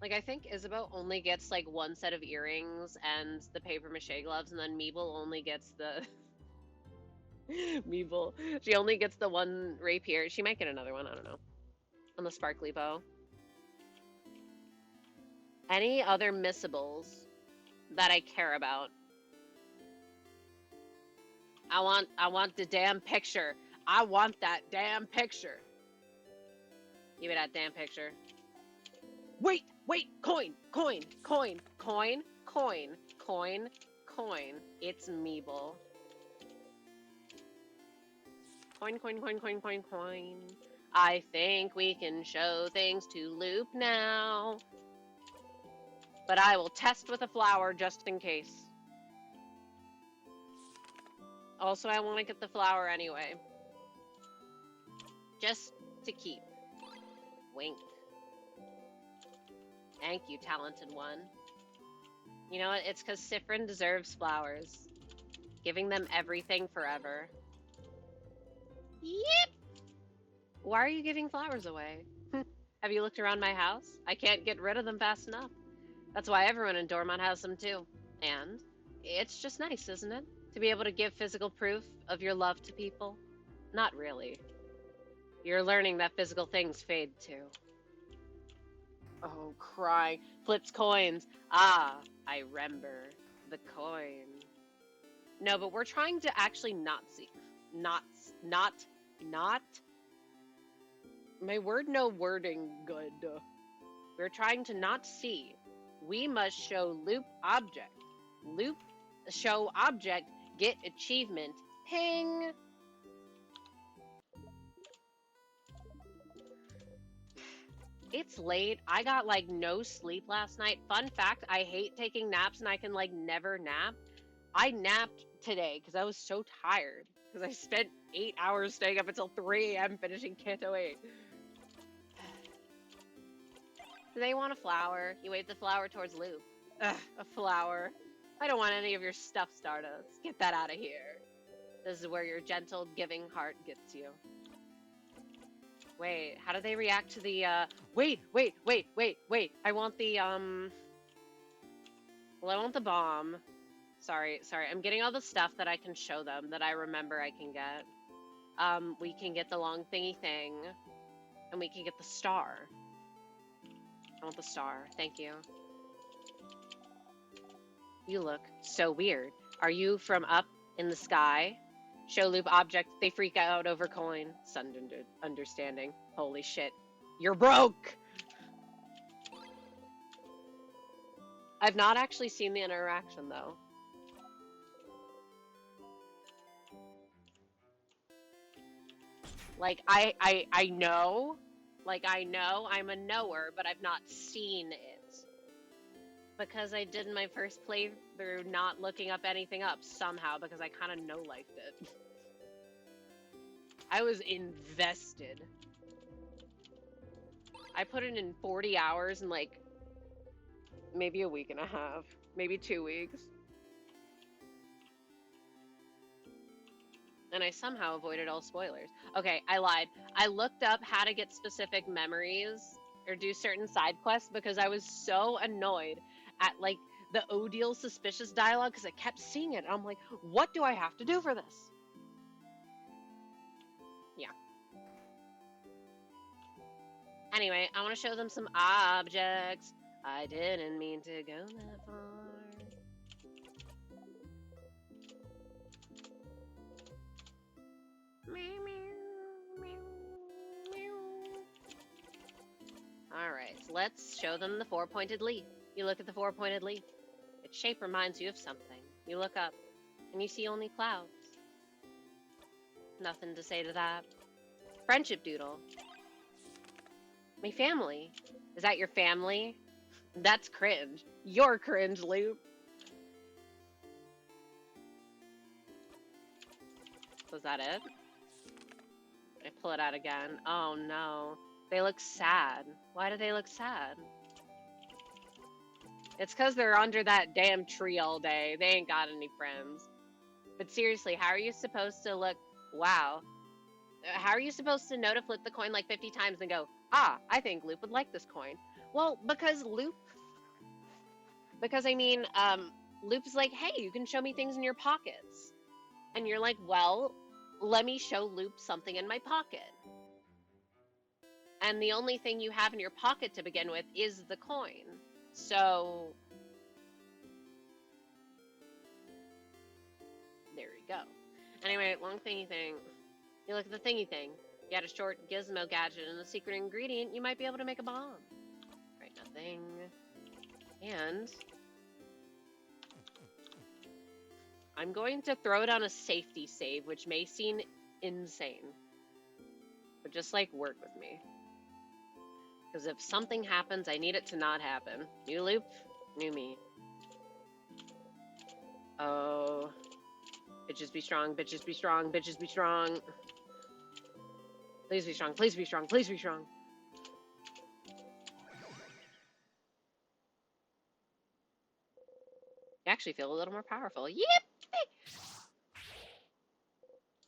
Like, I think Isabeau only gets, like, one set of earrings and the papier-mâché gloves, and then Mirabelle only gets the... Mirabelle. She only gets the one rapier. She might get another one, I don't know. On the sparkly bow. Any other missables that I care about? I want the damn picture. I want that damn picture. Give me that damn picture. Wait, coin. It's Meeble. Coin. I think we can show things to Loop now. But I will test with a flower just in case. Also, I want to get the flower anyway. Just to keep. Wink. Thank you, talented one. You know what? It's because Siffrin deserves flowers. Giving them everything forever. Yep! Why are you giving flowers away? Have you looked around my house? I can't get rid of them fast enough. That's why everyone in Dormont has them too. And it's just nice, isn't it? To be able to give physical proof of your love to people. Not really. You're learning that physical things fade too. Oh, crying. Flips coins. Ah, I remember. The coin. No, but we're trying to actually not see. Not. My word, no wording good. We're trying to not see. We must show loop object. Loop, show object, get achievement. Ping! It's late. I got like no sleep last night. Fun fact, I hate taking naps and I can like never nap. I napped today because I was so tired. Because I spent 8 hours staying up until 3 a.m. finishing Kanto 8. Do they want a flower? You wave the flower towards Loop. Ugh, a flower. I don't want any of your stuff, Stardust. Get that out of here. This is where your gentle, giving heart gets you. Wait, how do they react to the, wait. I want the, well, I want the bomb. Sorry. I'm getting all the stuff that I can show them that I remember I can get. We can get the long thingy thing. And we can get the star. I want the star. Thank you. You look so weird. Are you from up in the sky? Show loop object. They freak out over coin. Sun understanding. Holy shit. You're broke! I've not actually seen the interaction, though. Like, I know. Like, I know I'm a knower, but I've not seen it. Because I did my first playthrough not looking up anything up somehow, because I kind of no-lifed it. I was invested. I put it in 40 hours in, like, maybe a week and a half. Maybe 2 weeks. And I somehow avoided all spoilers. Okay, I lied. I looked up how to get specific memories or do certain side quests because I was so annoyed at, like, the Odile suspicious dialogue because I kept seeing it. And I'm like, what do I have to do for this? Yeah. Anyway, I want to show them some objects. I didn't mean to go that far. let's show them the four-pointed leaf. You look at the four-pointed leaf. Its shape reminds you of something. You look up, and you see only clouds. Nothing to say to that. Friendship doodle. My family. Is that your family? That's cringe. You're cringe, Loop. Was that it? I pull it out again. Oh no. They look sad. Why do they look sad? It's because they're under that damn tree all day. They ain't got any friends. But seriously, how are you supposed to look? Wow. How are you supposed to know to flip the coin like 50 times and go, ah, I think Loop would like this coin? Well, because I mean, Loop's like, hey, you can show me things in your pockets. And you're like, well, let me show Loop something in my pocket. And the only thing you have in your pocket to begin with is the coin. So, there you go. Anyway, long thingy thing. You look at the thingy thing. You got a short gizmo gadget and a secret ingredient, you might be able to make a bomb. Right, nothing. And I'm going to throw it on a safety save, which may seem insane. But just, like, work with me. Because if something happens, I need it to not happen. New loop, new me. Oh. Bitches be strong, bitches be strong, bitches be strong. Please be strong, please be strong, please be strong. You actually feel a little more powerful.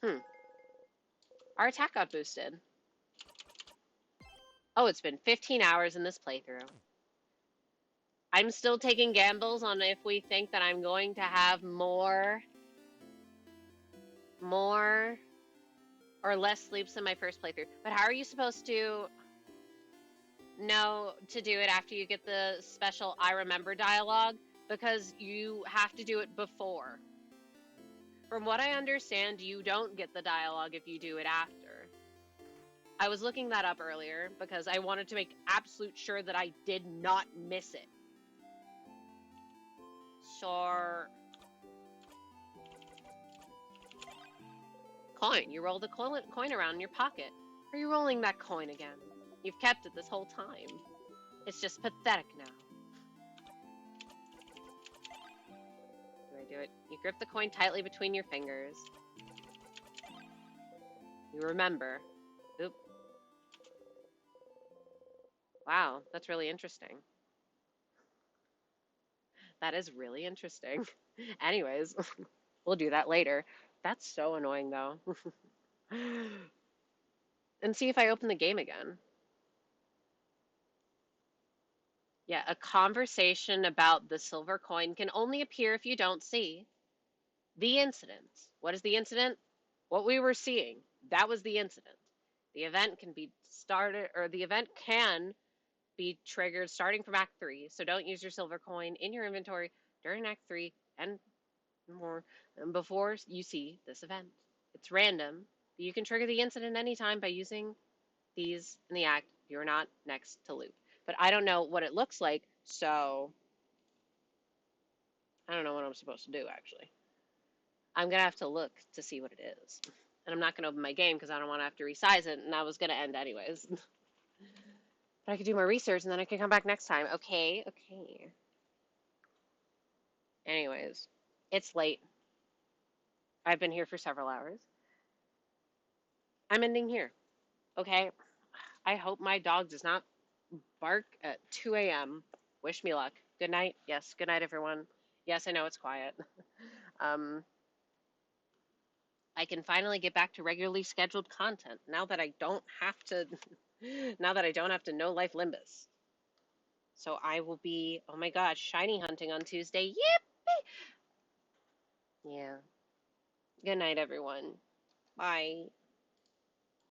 Yippee! Our attack got boosted. Oh, it's been 15 hours in this playthrough. I'm still taking gambles on if we think that I'm going to have more or less sleeps in my first playthrough. But how are you supposed to know to do it after you get the special I remember dialogue? Because you have to do it before. From what I understand, you don't get the dialogue if you do it after. I was looking that up earlier because I wanted to make absolute sure that I did not miss it. So, coin. You roll the coin around in your pocket. Are you rolling that coin again? You've kept it this whole time. It's just pathetic now. Do I do it? You grip the coin tightly between your fingers. You remember. Oop. Wow, that's really interesting. That is really interesting. Anyways, we'll do that later. That's so annoying, though. And see if I open the game again. Yeah, a conversation about the silver coin can only appear if you don't see the incident. What is the incident? What we were seeing. That was the incident. The event can be started, or the event can be triggered starting from Act 3. So don't use your silver coin in your inventory during Act 3 and more before you see this event. It's random. You can trigger the incident anytime by using these in the act. You're not next to loop. But I don't know what it looks like, so I don't know what I'm supposed to do, actually. I'm going to have to look to see what it is. And I'm not going to open my game because I don't want to have to resize it, and I was going to end anyways. But I could do more research, and then I could come back next time. Okay. Anyways, it's late. I've been here for several hours. I'm ending here. Okay? I hope my dog does not bark at 2 a.m. Wish me luck. Good night. Yes, good night, everyone. Yes, I know it's quiet. I can finally get back to regularly scheduled content now that I don't have to no life Limbus. So I will be, oh my gosh, shiny hunting on Tuesday. Yippee! Yeah. Good night, everyone. Bye.